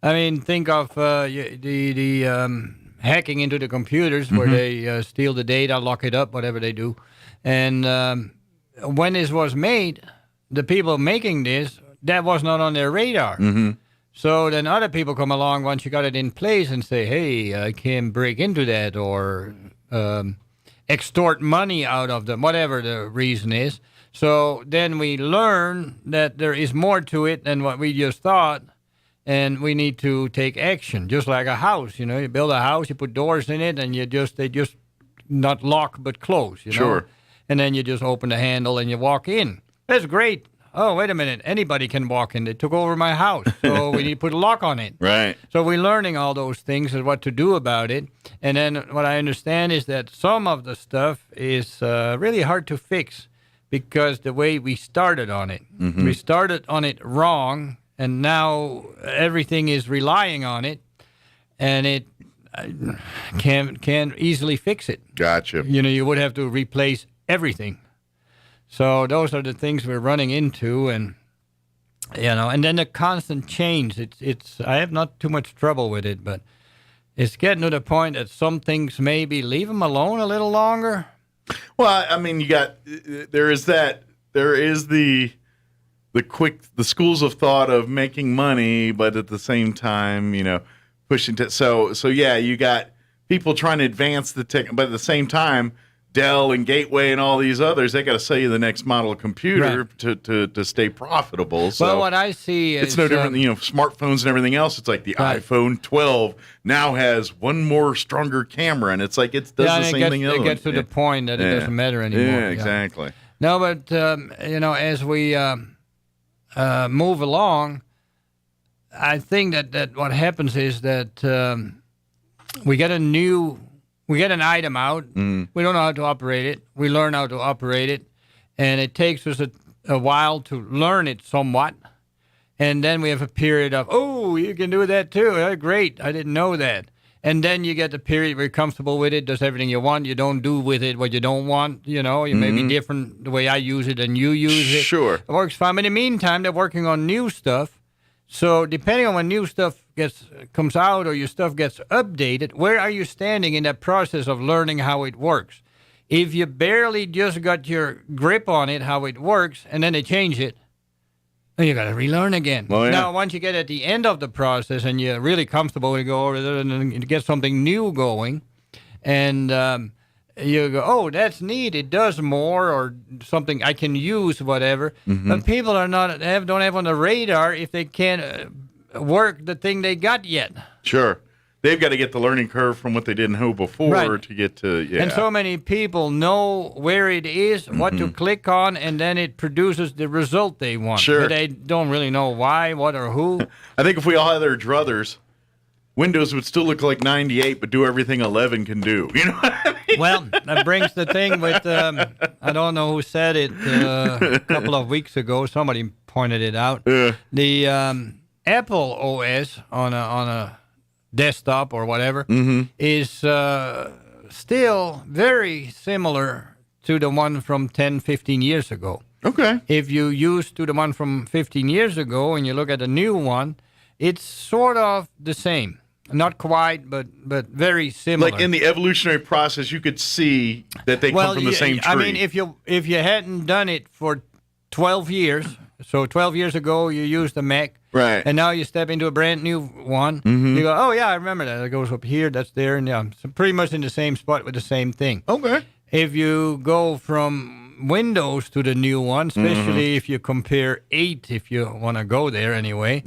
I mean, think of the hacking into the computers where they steal the data, lock it up, whatever they do. And when this was made, the people making this, that was not on their radar. So then other people come along once you got it in place and say, hey, I can break into that or extort money out of them, whatever the reason is. So then we learn that there is more to it than what we just thought, and we need to take action, just like a house. You build a house, you put doors in it, and they just not lock but close. Sure. And then you just open the handle and you walk in. That's great. Oh, wait a minute. Anybody can walk in. They took over my house, so we need to put a lock on it. Right. So we're learning all those things and what to do about it. And then what I understand is that some of the stuff is really hard to fix, because the way we started on it. We started on it wrong, and now everything is relying on it, and it can't easily fix it. Gotcha. You would have to replace everything. So those are the things we're running into, and and then the constant change. It's I have not too much trouble with it, but it's getting to the point that some things maybe leave them alone a little longer. Well, I mean, there is the schools of thought of making money, but at the same time, pushing to, so yeah, you got people trying to advance the tech, but at the same time, Dell and Gateway and all these others, they got to sell you the next model of computer to stay profitable. So well, what I see is it's no different than smartphones and everything else. It's like the iPhone 12 now has one more stronger camera, and it's like it does the same thing. It gets to the point that it doesn't matter anymore. Yeah, exactly. No, but as we move along, I think that what happens is that we get an item out. We don't know how to operate it. We learn how to operate it, and it takes us a while to learn it somewhat. And then we have a period of, oh, you can do that too. Oh, great, I didn't know that. And then you get the period where you're comfortable with it, does everything you want. You don't do with it what you don't want. You may be different the way I use it than you use it. Sure. It works fine. But in the meantime, they're working on new stuff. So depending on when new stuff comes out or your stuff gets updated, where are you standing in that process of learning how it works? If you barely just got your grip on it, how it works, and then they change it, You got to relearn again. Well, yeah. Now, once you get at the end of the process and you're really comfortable, you go over there and get something new going, and you go, oh, that's neat. It does more, or something I can use, whatever. But people are don't have on the radar if they can't work the thing they got yet. Sure. They've got to get the learning curve from what they didn't know before to get to, And so many people know where it is, what to click on, and then it produces the result they want. Sure. But they don't really know why, what, or who. I think if we all had their druthers, Windows would still look like 98, but do everything 11 can do. You know what I mean? Well, that brings the thing with, I don't know who said it a couple of weeks ago. Somebody pointed it out. The Apple OS on a desktop or whatever is still very similar to the one from 10, 15 years ago. Okay. If you use to the one from 15 years ago and you look at the new one, it's sort of the same. Not quite, but very similar. Like in the evolutionary process, you could see that they come from the same tree. I mean, if you hadn't done it for 12 years, so 12 years ago you used a Mac, right, and now you step into a brand new one, you go, oh yeah, I remember that. It goes up here, that's there, and yeah, so pretty much in the same spot with the same thing. Okay. If you go from Windows to the new one, especially if you compare 8, if you want to go there anyway,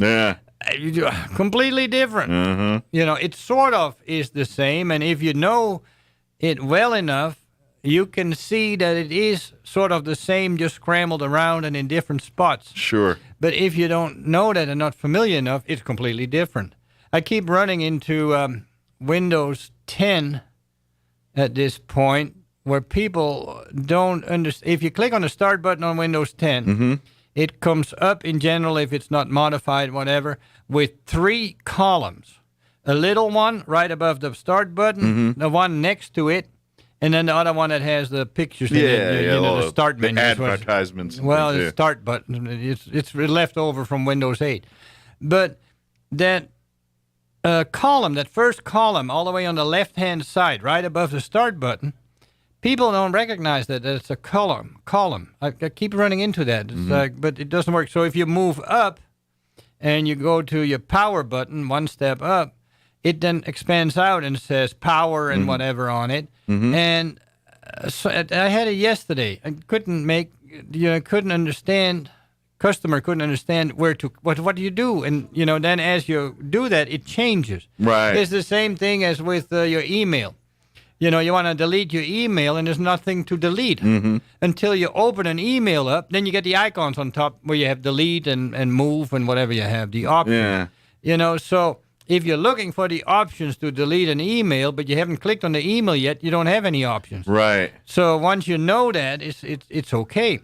completely different. You know, it sort of is the same, and if you know it well enough, you can see that it is sort of the same, just scrambled around and in different spots. Sure. But if you don't know that and not familiar enough, it's completely different. I keep running into Windows 10 at this point, where people don't understand. If you click on the Start button on Windows 10, it comes up in general, if it's not modified, whatever, with 3 columns. A little one right above the Start button, the one next to it, and then the other one that has the pictures in it, the Start menu. The advertisements. Well, the Start button, it's left over from Windows 8. But that column, that first column, all the way on the left-hand side, right above the Start button, people don't recognize that it's a column. I keep running into that, but it doesn't work. So if you move up and you go to your power button, one step up, it then expands out and says power and whatever on it. And so I had it yesterday. I couldn't understand. Customer couldn't understand what do you do, and then as you do that, it changes. Right. It's the same thing as with your email. You want to delete your email, and there's nothing to delete until you open an email up. Then you get the icons on top where you have delete and move and whatever you have, the options. Yeah. So if you're looking for the options to delete an email, but you haven't clicked on the email yet, you don't have any options. Right. So once you know that, it's okay.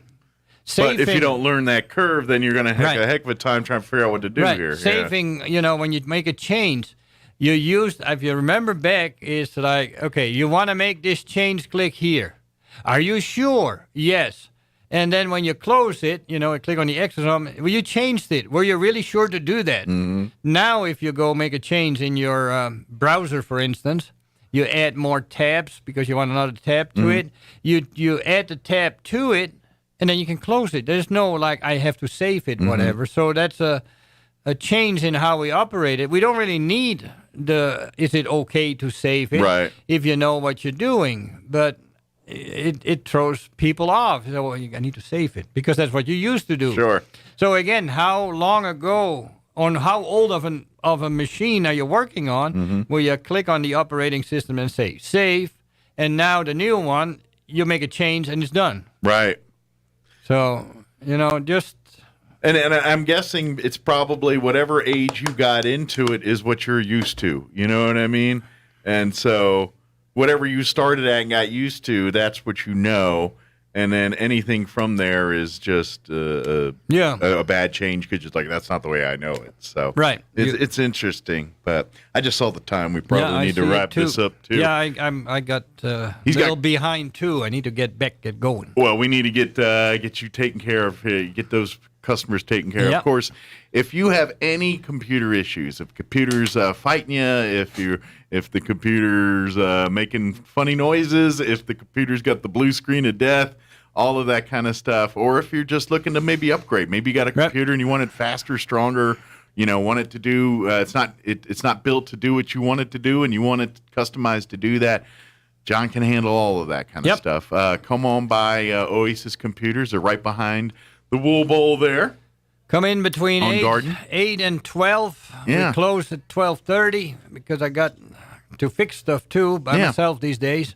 But if you don't learn that curve, then you're going to have a heck of a time trying to figure out what to do here. Saving, when you make a change, if you remember back, it's like, okay, you want to make this change, click here. Are you sure? Yes. And then when you close it, click on the X or something, well, you changed it. Were you really sure to do that? Now, if you go make a change in your browser, for instance, you add more tabs because you want another tab to it. You add the tab to it, and then you can close it. There's no, I have to save it, whatever. So that's a change in how we operate it. We don't really need is it okay to save it if you know what you're doing. But it throws people off. So, I need to save it because that's what you used to do. Sure. So again, how long ago, on how old of a machine are you working on where you click on the operating system and say save, and now the new one, you make a change and it's done. Right. So, just... And I'm guessing it's probably whatever age you got into it is what you're used to. You know what I mean? And so whatever you started at and got used to, that's what you know. And then anything from there is just a bad change because it's like, that's not the way I know it. So it's interesting. But I just saw the time. We probably need to wrap this up, too. Yeah, I got a little behind, too. I need to get going. Well, we need to get you taken care of, get those customers taken care of. Of course, if you have any computer issues, if computer's fighting you, if the computer's making funny noises, if the computer's got the blue screen of death, all of that kind of stuff. Or if you're just looking to maybe upgrade, maybe you got a computer and you want it faster, stronger, want it to do, it's not built to do what you want it to do, and you want it customized to do that. John can handle all of that kind of stuff. Come on by Oasis Computers. They're right behind the Wool Bowl there. Come in between on 8 and 12. Yeah. We close at 12:30 because I got to fix stuff too by myself these days.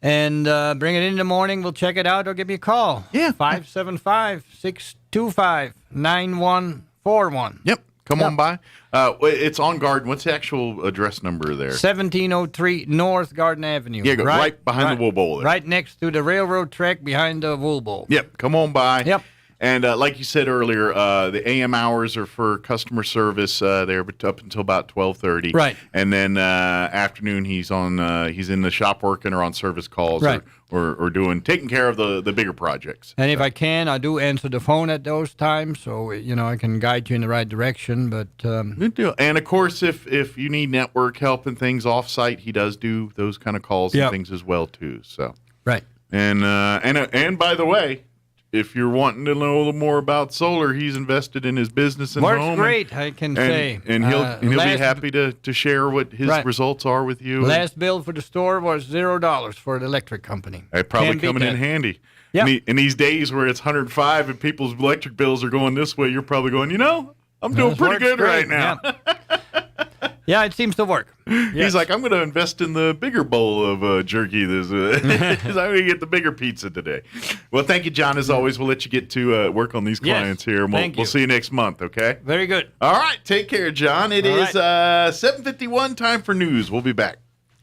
And bring it in the morning. We'll check it out. I'll give you a call. Yeah. 575-625-9141. Yep. Come on by. It's on Garden. What's the actual address number there? 1703 North Garden Avenue. Yeah, right behind the Wool Bowl there. Right next to the railroad track behind the Wool Bowl. Yep. Come on by. Yep. And like you said earlier, the AM hours are for customer service. They're up until about 12:30. Right. And then afternoon, he's in the shop working or on service calls, right, or taking care of the bigger projects. And if I can, I do answer the phone at those times, so I can guide you in the right direction. But good deal. And of course, if you need network help and things off site, he does do those kind of calls and things as well too. So right. And by the way, if you're wanting to know a little more about solar, he's invested in his business and works home. Great, I can say. And he'll be happy to share what his results are with you. Last bill for the store was $0 for the electric company. It probably coming in handy. Yeah. In these days where it's 105 and people's electric bills are going this way, you're probably going, I'm doing pretty good right now. Yeah. Yeah, it seems to work. Yes. He's like, I'm going to invest in the bigger bowl of jerky. I'm going to get the bigger pizza today. Well, thank you, John. As always, we'll let you get to work on these clients here. And we'll see you next month, okay? Very good. All right. Take care, John. It is 7:51, time for news. We'll be back.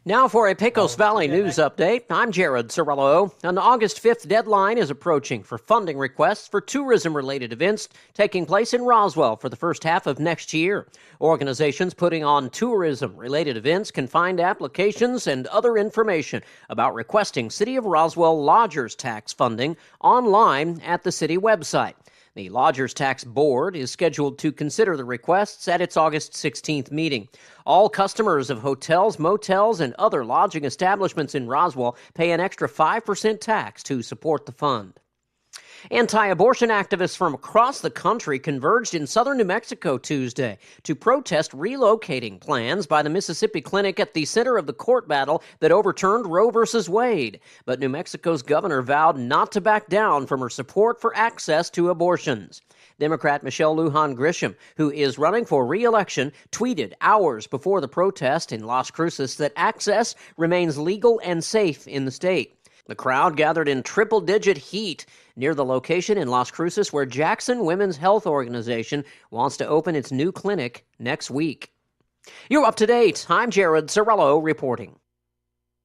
Now for a Pecos Valley news update. I'm Jared Cirillo. An August 5th deadline is approaching for funding requests for tourism-related events taking place in Roswell for the first half of next year. Organizations putting on tourism-related events can find applications and other information about requesting City of Roswell Lodgers Tax funding online at the city website. The Lodgers Tax Board is scheduled to consider the requests at its August 16th meeting. All customers of hotels, motels, and other lodging establishments in Roswell pay an extra 5% tax to support the fund. Anti-abortion activists from across the country converged in southern New Mexico Tuesday to protest relocating plans by the Mississippi Clinic at the center of the court battle that overturned Roe v. Wade. But New Mexico's governor vowed not to back down from her support for access to abortions. Democrat Michelle Lujan Grisham, who is running for re-election, tweeted hours before the protest in Las Cruces that access remains legal and safe in the state. The crowd gathered in triple-digit heat near the location in Las Cruces where Jackson Women's Health Organization wants to open its new clinic next week. You're up to date. I'm Jared Cirillo reporting.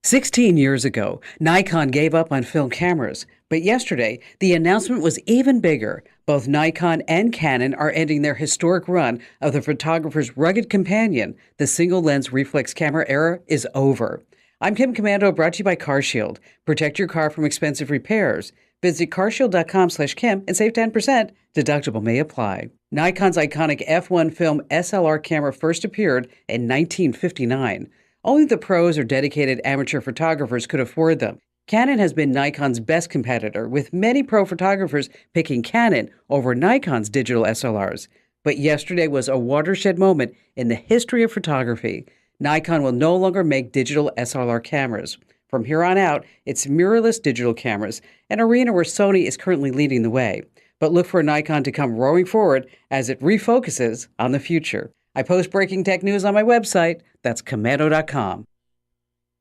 16 years ago, Nikon gave up on film cameras, but yesterday, the announcement was even bigger. Both Nikon and Canon are ending their historic run of the photographer's rugged companion. The single-lens reflex camera era is over. I'm Kim Commando, brought to you by CarShield. Protect your car from expensive repairs. Visit carshield.com/Kim and save 10%. Deductible may apply. Nikon's iconic F1 film SLR camera first appeared in 1959. Only the pros or dedicated amateur photographers could afford them. Canon has been Nikon's best competitor, with many pro photographers picking Canon over Nikon's digital SLRs. But yesterday was a watershed moment in the history of photography. Nikon will no longer make digital SLR cameras. From here on out, it's mirrorless digital cameras, an arena where Sony is currently leading the way. But look for Nikon to come roaring forward as it refocuses on the future. I post breaking tech news on my website. That's commando.com.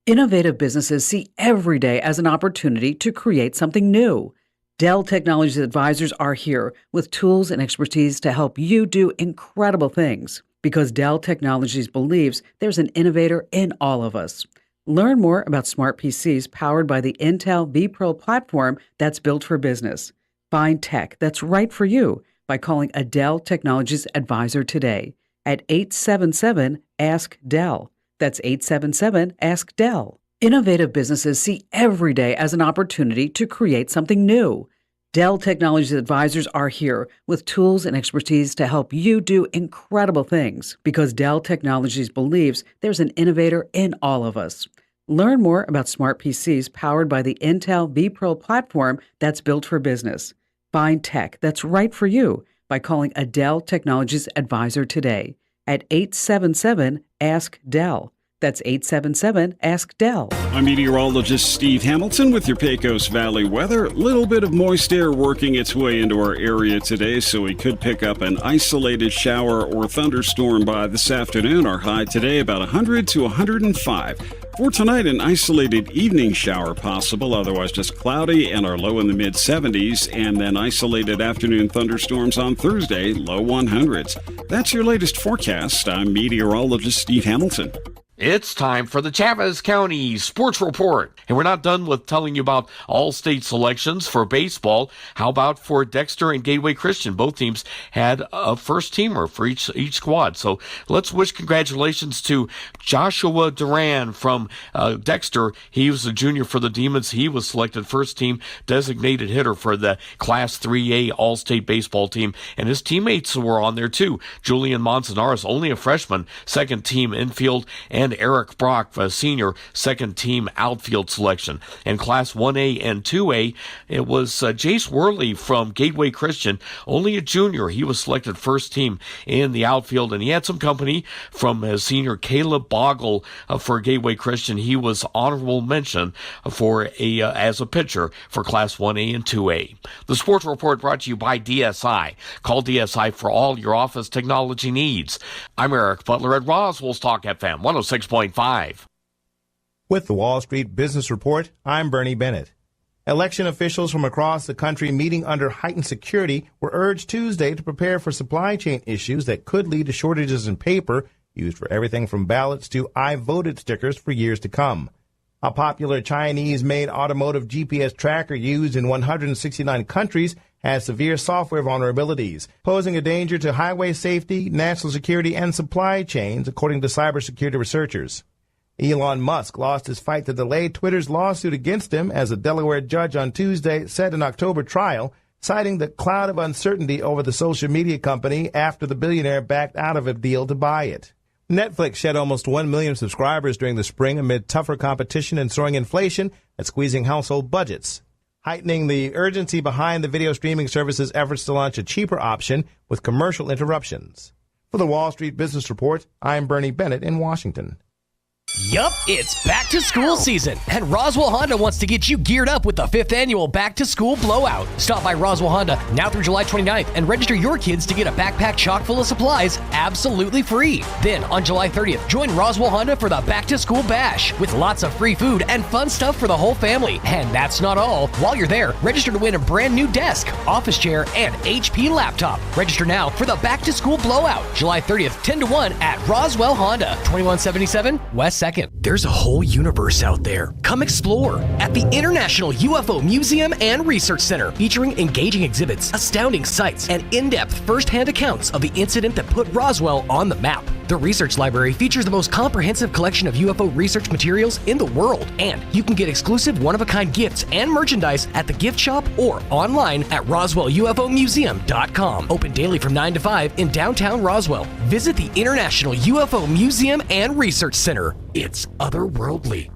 Innovative businesses see every day as an opportunity to create something new. Dell Technologies advisors are here with tools and expertise to help you do incredible things. Because Dell Technologies believes there's an innovator in all of us. Learn more about smart PCs powered by the Intel vPro platform that's built for business. Find tech that's right for you by calling a Dell Technologies advisor today at 877-ASK-DELL. That's 877-ASK-DELL. Innovative businesses see every day as an opportunity to create something new. Dell Technologies advisors are here with tools and expertise to help you do incredible things because Dell Technologies believes there's an innovator in all of us. Learn more about smart PCs powered by the Intel vPro platform that's built for business. Find tech that's right for you by calling a Dell Technologies advisor today at 877-ASK-DELL. That's 877-ASK-DELL. I'm meteorologist Steve Hamilton with your Pecos Valley weather. A little bit of moist air working its way into our area today, so we could pick up an isolated shower or thunderstorm by this afternoon. Our high today about 100 to 105. For tonight, an isolated evening shower possible, otherwise just cloudy, and our low in the mid-70s, and then isolated afternoon thunderstorms on Thursday, low 100s. That's your latest forecast. I'm meteorologist Steve Hamilton. It's time for the Chavez County Sports Report. And we're not done with telling you about all-state selections for baseball. How about for Dexter and Gateway Christian? Both teams had a first-teamer for each squad. So let's wish congratulations to Joshua Duran from Dexter. He was a junior for the Demons. He was selected first-team designated hitter for the Class 3A All-State baseball team. And his teammates were on there, too. Julian Manzanares, only a freshman, second-team infield, and Eric Brock, a senior, second-team outfield selection. In Class 1A and 2A, it was Jace Worley from Gateway Christian, only a junior. He was selected first team in the outfield, and he had some company from his senior Caleb Boggle for Gateway Christian. He was honorable mention for as a pitcher for Class 1A and 2A. The Sports Report brought to you by DSI. Call DSI for all your office technology needs. I'm Eric Butler at Roswell Talk FM 106.5. With the Wall Street Business Report, I'm Bernie Bennett. Election officials from across the country meeting under heightened security were urged Tuesday to prepare for supply chain issues that could lead to shortages in paper used for everything from ballots to I voted stickers for years to come. A popular Chinese-made automotive GPS tracker used in 169 countries has severe software vulnerabilities, posing a danger to highway safety, national security, and supply chains, according to cybersecurity researchers. Elon Musk lost his fight to delay Twitter's lawsuit against him, as a Delaware judge on Tuesday said in October trial, citing the cloud of uncertainty over the social media company after the billionaire backed out of a deal to buy it. Netflix shed almost 1 million subscribers during the spring amid tougher competition and soaring inflation that's squeezing household budgets, heightening the urgency behind the video streaming service's efforts to launch a cheaper option with commercial interruptions. For the Wall Street Business Report, I'm Bernie Bennett in Washington. Yup, it's back to school season, and Roswell Honda wants to get you geared up with the 5th annual Back to School Blowout. Stop by Roswell Honda now through July 29th and register your kids to get a backpack chock full of supplies absolutely free. Then on July 30th, join Roswell Honda for the Back to School Bash with lots of free food and fun stuff for the whole family. And that's not all. While you're there, register to win a brand new desk, office chair, and HP laptop. Register now for the Back to School Blowout, July 30th, 10 to 1 at Roswell Honda, 2177 West 2nd. There's a whole universe out there. Come explore at the International UFO Museum and Research Center, featuring engaging exhibits, astounding sights, and in-depth first-hand accounts of the incident that put Roswell on the map. The research library features the most comprehensive collection of UFO research materials in the world, and you can get exclusive one-of-a-kind gifts and merchandise at the gift shop or online at RoswellUFOmuseum.com. Open daily from 9 to 5 in downtown Roswell. Visit the International UFO Museum and Research Center. It's otherworldly.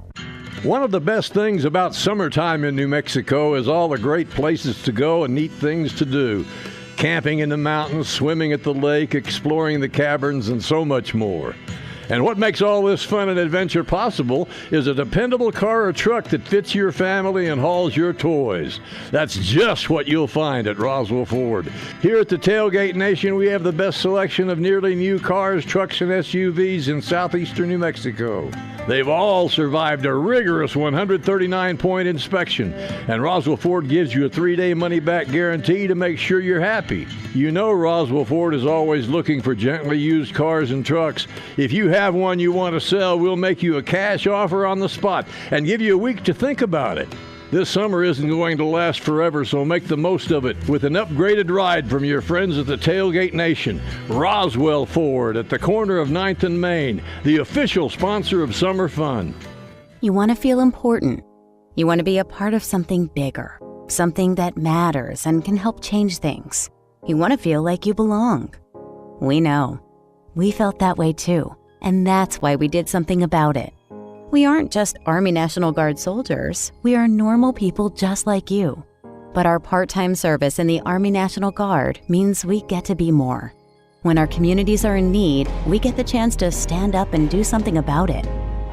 One of the best things about summertime in New Mexico is all the great places to go and neat things to do. Camping in the mountains, swimming at the lake, exploring the caverns, and so much more. And what makes all this fun and adventure possible is a dependable car or truck that fits your family and hauls your toys. That's just what you'll find at Roswell Ford. Here at the Tailgate Nation, we have the best selection of nearly new cars, trucks, and SUVs in southeastern New Mexico. They've all survived a rigorous 139-point inspection, and Roswell Ford gives you a 3-day money-back guarantee to make sure you're happy. You know Roswell Ford is always looking for gently used cars and trucks. If you have one you want to sell, we'll make you a cash offer on the spot and give you a week to think about it. This summer isn't going to last forever, so make the most of it with an upgraded ride from your friends at the Tailgate Nation. Roswell Ford at the corner of 9th and Main, the official sponsor of summer fun. You want to feel important. You want to be a part of something bigger, something that matters and can help change things. You want to feel like you belong. We know. We felt that way too, and that's why we did something about it. We aren't just Army National Guard soldiers. We are normal people just like you. But our part-time service in the Army National Guard means we get to be more. When our communities are in need, we get the chance to stand up and do something about it.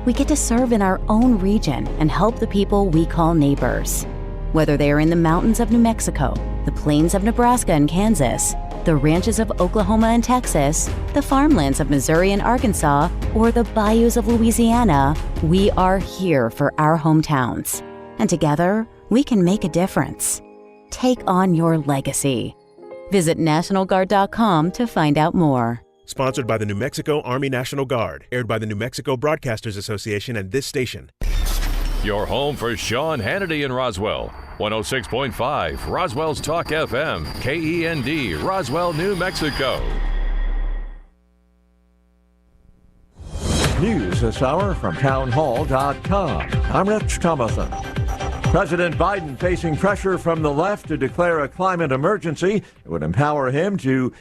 We get to serve in our own region and help the people we call neighbors. Whether they are in the mountains of New Mexico, the plains of Nebraska and Kansas, the ranches of Oklahoma and Texas, the farmlands of Missouri and Arkansas, or the bayous of Louisiana, we are here for our hometowns. And together, we can make a difference. Take on your legacy. Visit NationalGuard.com to find out more. Sponsored by the New Mexico Army National Guard. Aired by the New Mexico Broadcasters Association and this station. Your home for Sean Hannity in Roswell. 106.5 Roswell's Talk FM. KEND, Roswell, New Mexico. News this hour from townhall.com. I'm Rich Thomason. President Biden facing pressure from the left to declare a climate emergency. It would empower him to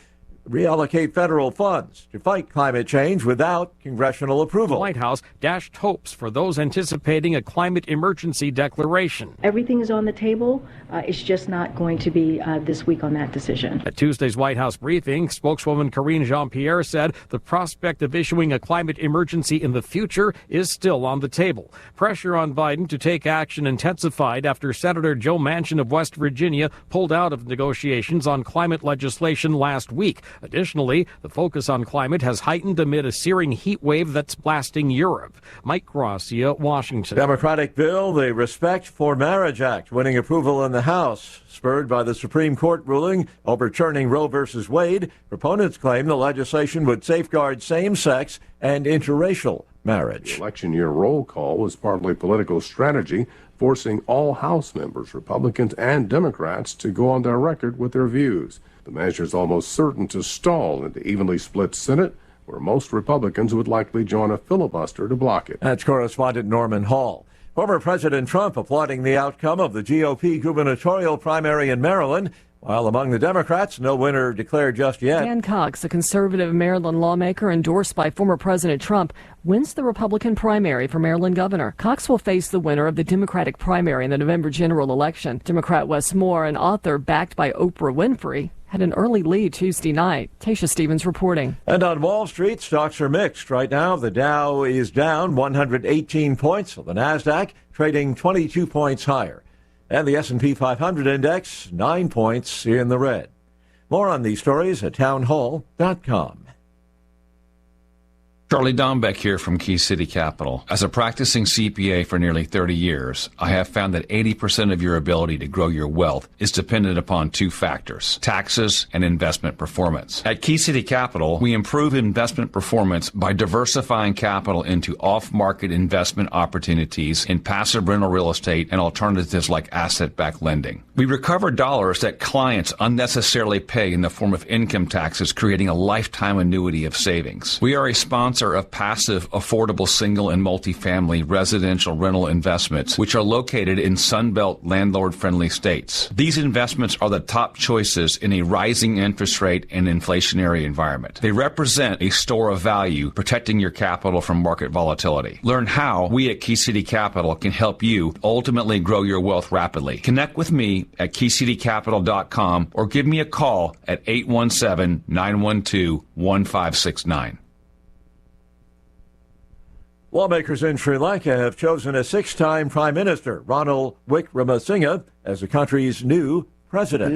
reallocate federal funds to fight climate change without congressional approval. The White House dashed hopes for those anticipating a climate emergency declaration. Everything is on the table. It's just not going to be this week on that decision. At Tuesday's White House briefing, spokeswoman Karine Jean-Pierre said the prospect of issuing a climate emergency in the future is still on the table. Pressure on Biden to take action intensified after Senator Joe Manchin of West Virginia pulled out of negotiations on climate legislation last week. Additionally, the focus on climate has heightened amid a searing heat wave that's blasting Europe. Mike Gracia, Washington. Democratic bill, the Respect for Marriage Act, winning approval in the House, spurred by the Supreme Court ruling overturning Roe v. Wade. Proponents claim the legislation would safeguard same-sex and interracial marriage. The election year roll call was partly political strategy, forcing all House members, Republicans and Democrats, to go on their record with their views. The measure is almost certain to stall in the evenly split Senate, where most Republicans would likely join a filibuster to block it. That's correspondent Norman Hall. Former President Trump applauding the outcome of the GOP gubernatorial primary in Maryland, while among the Democrats, no winner declared just yet. Dan Cox, a conservative Maryland lawmaker endorsed by former President Trump, wins the Republican primary for Maryland governor. Cox will face the winner of the Democratic primary in the November general election. Democrat Wes Moore, an author backed by Oprah Winfrey, had an early lead Tuesday night. Tasha Stevens reporting. And on Wall Street, stocks are mixed. Right now, the Dow is down 118 points, while the NASDAQ trading 22 points higher. And the S&P 500 index, 9 points in the red. More on these stories at townhall.com. Charlie Dombeck here from Key City Capital. As a practicing CPA for nearly 30 years, I have found that 80% of your ability to grow your wealth is dependent upon two factors: taxes and investment performance. At Key City Capital, we improve investment performance by diversifying capital into off-market investment opportunities in passive rental real estate and alternatives like asset-backed lending. We recover dollars that clients unnecessarily pay in the form of income taxes, creating a lifetime annuity of savings. We are a sponsor of passive, affordable single and multifamily residential rental investments, which are located in Sunbelt landlord-friendly states. These investments are the top choices in a rising interest rate and inflationary environment. They represent a store of value, protecting your capital from market volatility. Learn how we at Key City Capital can help you ultimately grow your wealth rapidly. Connect with me at keycitycapital.com or give me a call at 817-912-1569. Lawmakers in Sri Lanka have chosen a six-time Prime Minister, Ranil Wickremesinghe, as the country's new president.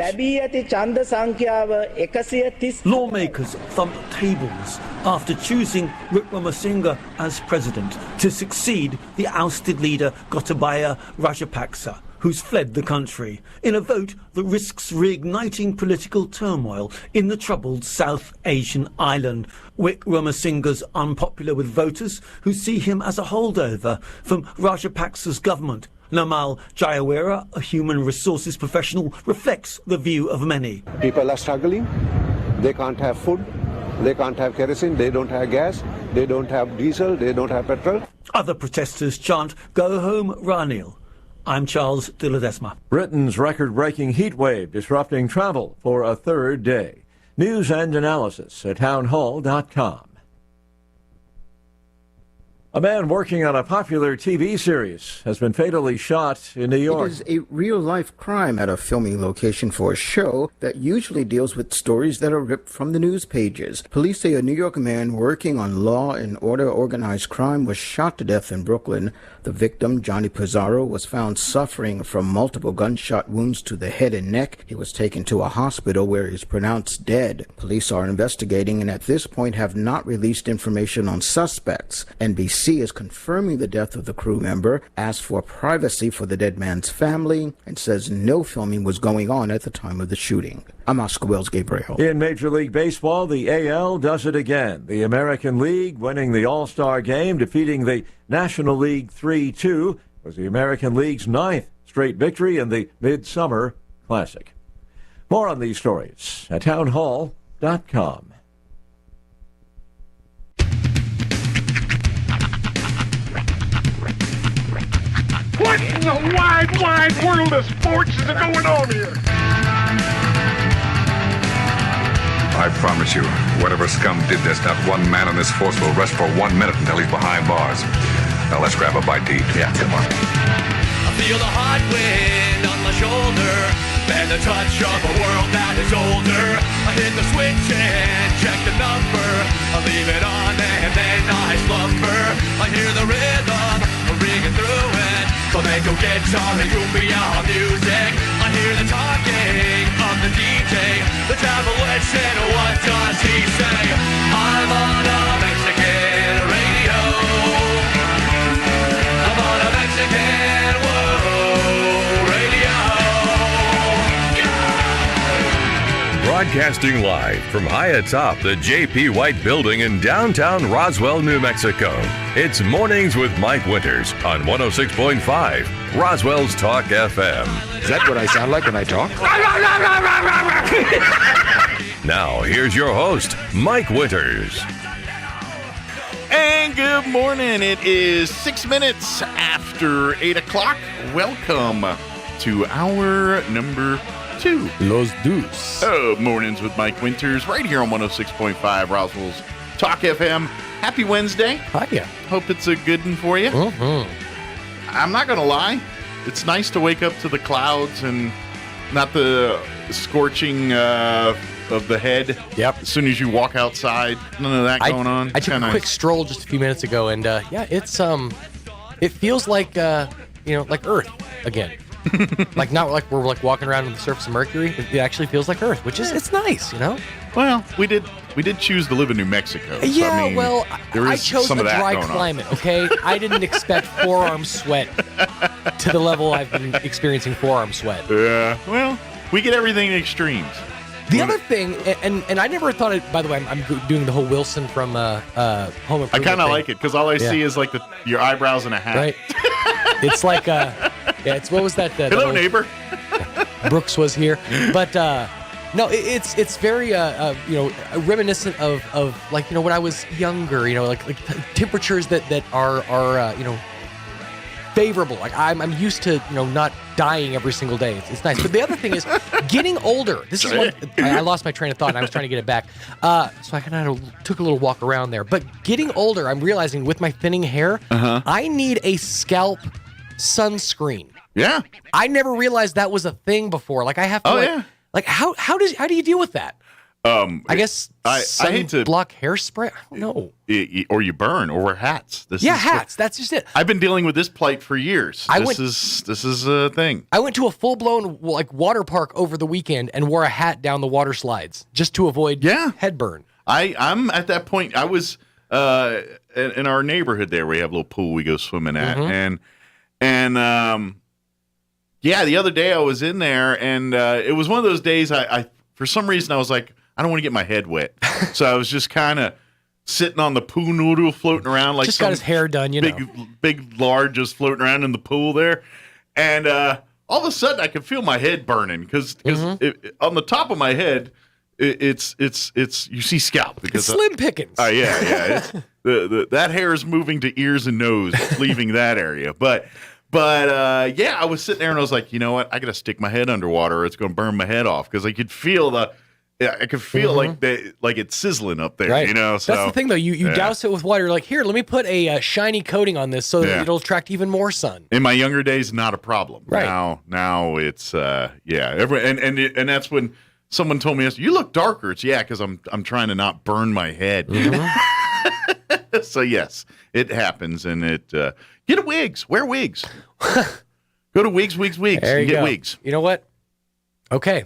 Lawmakers thumped tables after choosing Wickremesinghe as president to succeed the ousted leader Gotabaya Rajapaksa, who's fled the country, in a vote that risks reigniting political turmoil in the troubled South Asian island. Wickremesinghe's unpopular with voters who see him as a holdover from Rajapaksa's government. Namal Jayawira, a human resources professional, reflects the view of many. People are struggling. They can't have food. They can't have kerosene. They don't have gas. They don't have diesel. They don't have petrol. Other protesters chant, "Go home, Ranil." I'm Charles de Ledesma. Britain's record-breaking heat wave disrupting travel for a third day. News and analysis at townhall.com. A man working on a popular TV series has been fatally shot in New York. It is a real-life crime at a filming location for a show that usually deals with stories that are ripped from the news pages. Police say a New York man working on Law and Order organized crime was shot to death in Brooklyn. The victim, Johnny Pizarro, was found suffering from multiple gunshot wounds to the head and neck. He was taken to a hospital where he is pronounced dead. Police are investigating and at this point have not released information on suspects. NBC is confirming the death of the crew member, asked for privacy for the dead man's family, and says no filming was going on at the time of the shooting. I'm Oscar Wells Gabriel. In Major League Baseball, the AL does it again. The American League winning the All-Star game, defeating the National League 3-2, was the American League's 9th straight victory in the Midsummer Classic. More on these stories at townhall.com. What in the wide, wide world of sports is going on here? I promise you, whatever scum did this, not one man on this force will rest for 1 minute until he's behind bars. Now let's grab a bite to eat. Yeah, come on. I feel the hot wind on my shoulder and the touch of a world that is older. I hit the switch and check the number. I leave it on and then I slumber. I hear the rhythm ringing through it. Flamenco guitar and cumbia music. I hear the talking of the DJ. The demolition, what does he say? I'm on a Mexican radio. I'm on a Mexican radio. Broadcasting live from high atop the J.P. White Building in downtown Roswell, New Mexico. It's Mornings with Mike Winters on 106.5 Roswell's Talk FM. Is that what I sound like when I talk? Now, here's your host, Mike Winters. And good morning. It is 6 minutes after 8 o'clock. Welcome to hour number 2. Los Dos. Oh, Mornings with Mike Winters, right here on 106.5 Roswell's Talk FM. Happy Wednesday. Hiya. Hope it's a good one for you. I'm not going to lie. It's nice to wake up to the clouds and not the scorching of the head. Yep. As soon as you walk outside, none of that going on. I took a quick stroll just a few minutes ago, and yeah, it's it feels like like Earth again. Like not like we're like walking around on the surface of Mercury. It actually feels like Earth, which is it's nice, Well, we did choose to live in New Mexico. Yeah, so, I mean, well, there is I chose some a of that dry going climate. Okay, I didn't expect forearm sweat to the level I've been experiencing forearm sweat. Yeah, well, we get everything in extremes. The other thing, and I never thought it. By the way, I'm doing the whole Wilson from Home Improvement. I kind of thing. like it because all I see is like your eyebrows and a hat. Right. It's like it's what was that? Hello, neighbor. Brooks was here, but no, it's very reminiscent of like when I was younger. Like temperatures that are favorable. Like I'm used to not dying every single day. It's nice. But the other thing is getting older. This is one I lost my train of thought and I was trying to get it back. So I kind of took a little walk around there. But getting older, I'm realizing with my thinning hair, I need a scalp sunscreen. Yeah. I never realized that was a thing before. Like I have to like how do you deal with that? I guess I hate to block hairspray. I don't know. Or you burn or wear hats. Hats. That's just it. I've been dealing with this plight for years. This is a thing. I went to a full-blown water park over the weekend and wore a hat down the water slides just to avoid head burn. I'm at that point. I was in our neighborhood there. We have a little pool we go swimming at, and the other day I was in there and it was one of those days. I for some reason I was like, I don't want to get my head wet, so I was just kind of sitting on the pool noodle, floating around like just got his hair done, big lard just floating around in the pool there, and all of a sudden I could feel my head burning because on the top of my head it's you see scalp because it's slim pickings. It's, that hair is moving to ears and nose, leaving that area, but I was sitting there and I was like, you know what? I got to stick my head underwater or it's going to burn my head off because I could feel Yeah, I can feel like it's sizzling up there, Right. you know. So that's the thing, though. You douse it with water. Like, here, let me put a shiny coating on this so that it'll attract even more sun. In my younger days, not a problem. Right. Now it's and that's when someone told me, "You look darker." It's because I'm trying to not burn my head. So yes, it happens, and it get a wigs, wear wigs, go to wigs, There and you get go. wigs. You know what? Okay,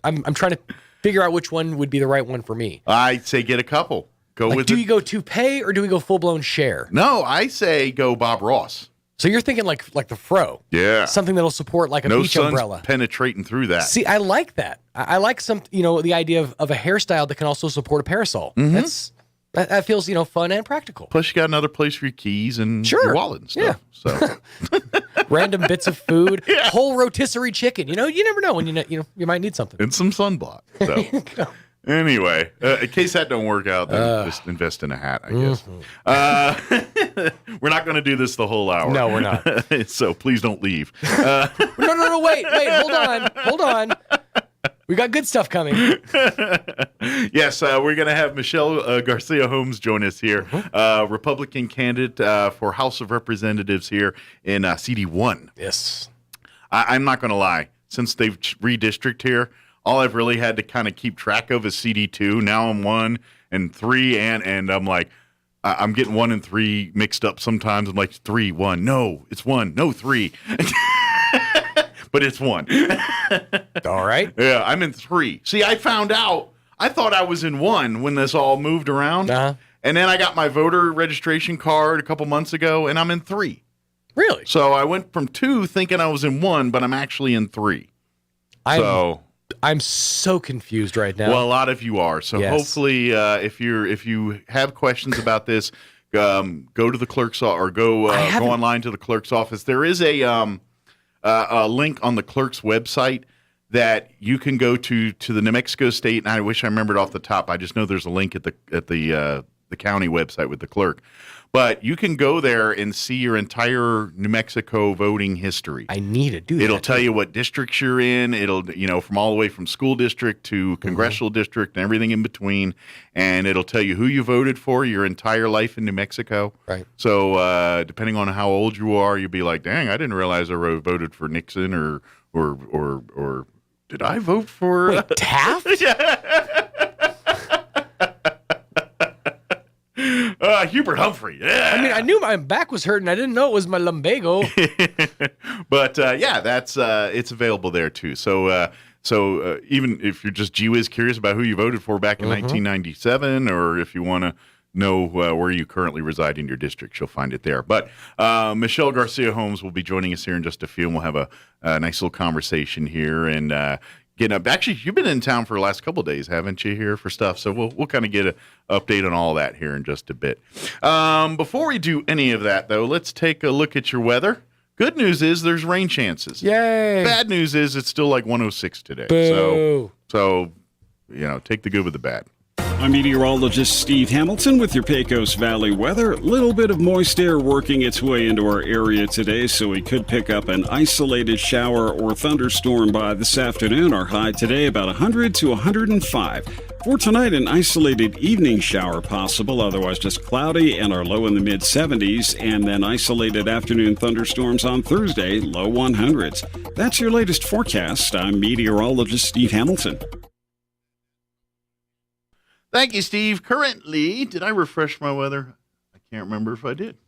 I'm trying to figure out which one would be the right one for me. I say get a couple. Do you go toupee or do we go full blown share? No, I say go Bob Ross. So you're thinking like the fro. Yeah. Something that'll support like a no beach sun's umbrella. Penetrating through that. See, I like that. I like the idea of a hairstyle that can also support a parasol. That feels, fun and practical. Plus, you got another place for your keys and your wallet and stuff. So random bits of food, whole rotisserie chicken. You never know when you might need something. And some sunblock. So anyway, in case that don't work out, then just invest in a hat, I guess. We're not going to do this the whole hour. No, we're not. So please don't leave. No, wait, hold on. We got good stuff coming. Yes, we're going to have Michelle Garcia Holmes join us here, Republican candidate for House of Representatives here in CD1. Yes. I'm not going to lie. Since they've redistricted here, all I've really had to kind of keep track of is CD2. Now I'm 1 and 3, and I'm like, I'm getting 1 and 3 mixed up sometimes. I'm like, 3, 1. No, it's 1. No, 3. But it's 1. All right. Yeah, I'm in 3. See, I found out. I thought I was in 1 when this all moved around. And then I got my voter registration card a couple months ago, and I'm in 3. Really? So I went from 2 thinking I was in 1, but I'm actually in 3. I'm so confused right now. Well, a lot of you are. So hopefully, if you have questions about this, go to the clerk's or go online to the clerk's office. There is a link on the clerk's website that you can go to the New Mexico State, and I wish I remembered off the top. I just know there's a link at the county website with the clerk. But you can go there and see your entire New Mexico voting history. I need to do that. It'll tell you what districts you're in. It'll, from all the way from school district to congressional district and everything in between. And it'll tell you who you voted for your entire life in New Mexico. Right. So depending on how old you are, you'll be like, dang, I didn't realize I voted for Nixon or did I vote for Taft? Hubert Humphrey. Yeah. I mean, I knew my back was hurting. I didn't know it was my lumbago. But that's it's available there too. So even if you're just gee whiz curious about who you voted for back in 1997, or if you want to know where you currently reside in your district, you'll find it there. But Michelle Garcia Holmes will be joining us here in just a few, and we'll have a nice little conversation here and. Actually, you've been in town for the last couple of days, haven't you, here for stuff? So we'll kind of get an update on all that here in just a bit. Before we do any of that, though, let's take a look at your weather. Good news is there's rain chances. Yay! Bad news is it's still like 106 today. Boo. So take the good with the bad. I'm meteorologist Steve Hamilton with your Pecos Valley weather. A little bit of moist air working its way into our area today, so we could pick up an isolated shower or thunderstorm by this afternoon. Our high today about 100 to 105. For tonight, an isolated evening shower possible, otherwise just cloudy, and our low in the mid-70s, and then isolated afternoon thunderstorms on Thursday, low 100s. That's your latest forecast. I'm meteorologist Steve Hamilton. Thank you, Steve. Currently, did I refresh my weather? I can't remember if I did.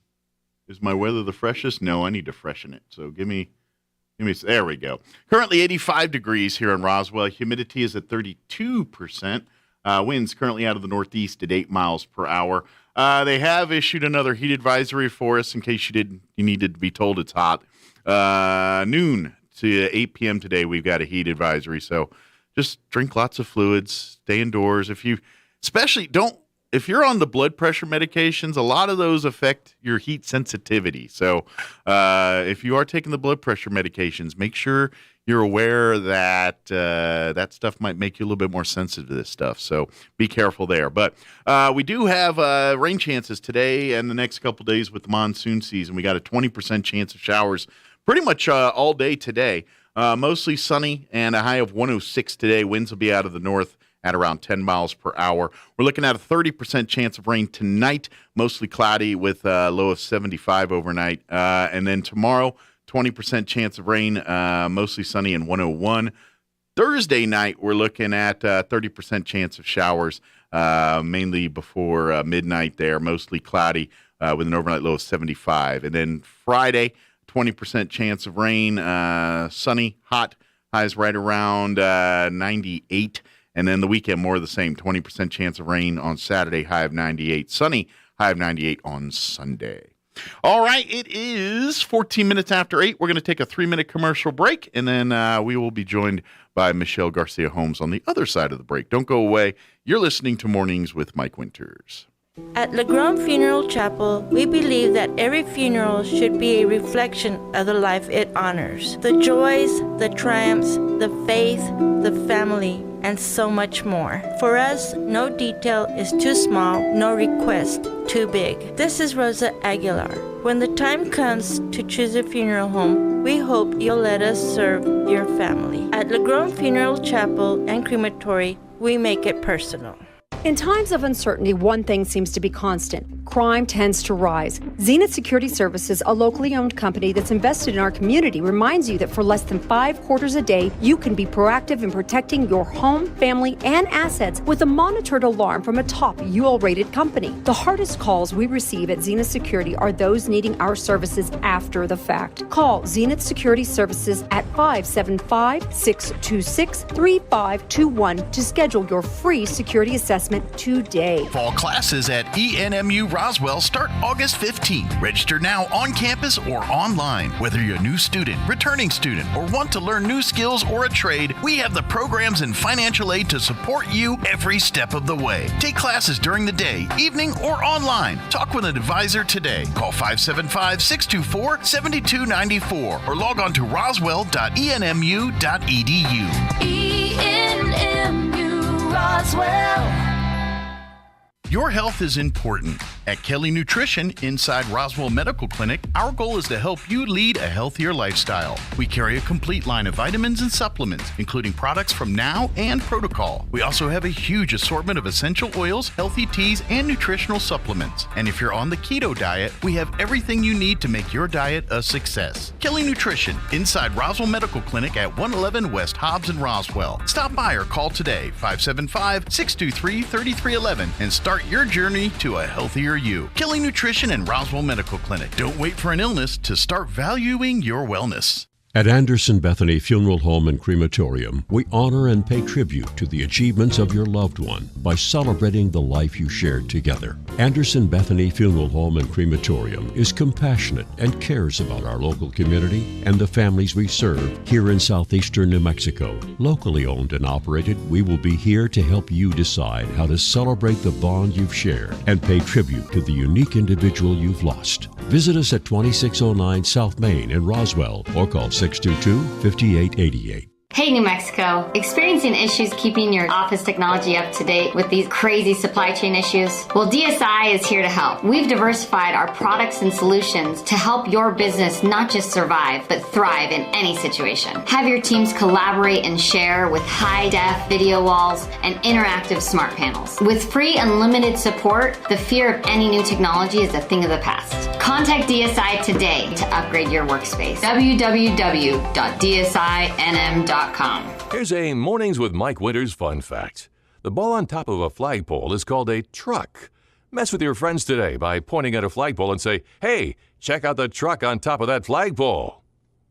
Is my weather the freshest? No, I need to freshen it. So give me. There we go. Currently 85 degrees here in Roswell. Humidity is at 32%. Winds currently out of the northeast at 8 miles per hour. They have issued another heat advisory for us in case you needed to be told it's hot. Noon to 8 p.m. today, we've got a heat advisory. So just drink lots of fluids, stay indoors. If you're on the blood pressure medications, a lot of those affect your heat sensitivity. So if you are taking the blood pressure medications, make sure you're aware that that stuff might make you a little bit more sensitive to this stuff. So be careful there. But we do have rain chances today and the next couple days with the monsoon season. We got a 20% chance of showers pretty much all day today. Mostly sunny and a high of 106 today. Winds will be out of the north at around 10 miles per hour. We're looking at a 30% chance of rain tonight, mostly cloudy with a low of 75 overnight. And then tomorrow, 20% chance of rain, mostly sunny and 101. Thursday night, we're looking at 30% chance of showers, mainly before midnight there, mostly cloudy with an overnight low of 75. And then Friday, 20% chance of rain, sunny, hot, highs right around 98. And then the weekend, more of the same, 20% chance of rain on Saturday, high of 98. Sunny, high of 98 on Sunday. All right, it is 14 minutes after 8. We're going to take a 3-minute commercial break, and then we will be joined by Michelle Garcia Holmes on the other side of the break. Don't go away. You're listening to Mornings with Mike Winters. At LeGrand Funeral Chapel, we believe that every funeral should be a reflection of the life it honors. The joys, the triumphs, the faith, the family, and so much more. For us, no detail is too small, no request too big. This is Rosa Aguilar. When the time comes to choose a funeral home, we hope you'll let us serve your family. At LeGrand Funeral Chapel and Crematory, we make it personal. In times of uncertainty, one thing seems to be constant. Crime tends to rise. Zenith Security Services, a locally owned company that's invested in our community, reminds you that for less than 5 quarters a day, you can be proactive in protecting your home, family, and assets with a monitored alarm from a top UL-rated company. The hardest calls we receive at Zenith Security are those needing our services after the fact. Call Zenith Security Services at 575-626-3521 to schedule your free security assessment today. Fall classes at ENMU Roswell start August 15th. Register now on campus or online. Whether you're a new student, returning student, or want to learn new skills or a trade, we have the programs and financial aid to support you every step of the way. Take classes during the day, evening, or online. Talk with an advisor today. Call 575-624-7294 or log on to roswell.enmu.edu. ENMU Roswell. Your health is important. At Kelly Nutrition inside Roswell Medical Clinic, our goal is to help you lead a healthier lifestyle. We carry a complete line of vitamins and supplements, including products from Now and Protocol. We also have a huge assortment of essential oils, healthy teas, and nutritional supplements. And if you're on the keto diet, we have everything you need to make your diet a success. Kelly Nutrition inside Roswell Medical Clinic at 111 West Hobbs in Roswell. Stop by or call today, 575-623-3311, and start your journey to a healthier you. Kelly Nutrition and Roswell Medical Clinic. Don't wait for an illness to start valuing your wellness. At Anderson Bethany Funeral Home and Crematorium, we honor and pay tribute to the achievements of your loved one by celebrating the life you shared together. Anderson Bethany Funeral Home and Crematorium is compassionate and cares about our local community and the families we serve here in southeastern New Mexico. Locally owned and operated, we will be here to help you decide how to celebrate the bond you've shared and pay tribute to the unique individual you've lost. Visit us at 2609 South Main in Roswell or call 622-5888. Hey New Mexico, experiencing issues keeping your office technology up to date with these crazy supply chain issues? Well, DSI is here to help. We've diversified our products and solutions to help your business not just survive, but thrive in any situation. Have your teams collaborate and share with high-def video walls and interactive smart panels. With free unlimited support, the fear of any new technology is a thing of the past. Contact DSI today to upgrade your workspace. www.dsinm.com. Here's a Mornings with Mike Winters fun fact. The ball on top of a flagpole is called a truck. Mess with your friends today by pointing at a flagpole and say, "Hey, check out the truck on top of that flagpole."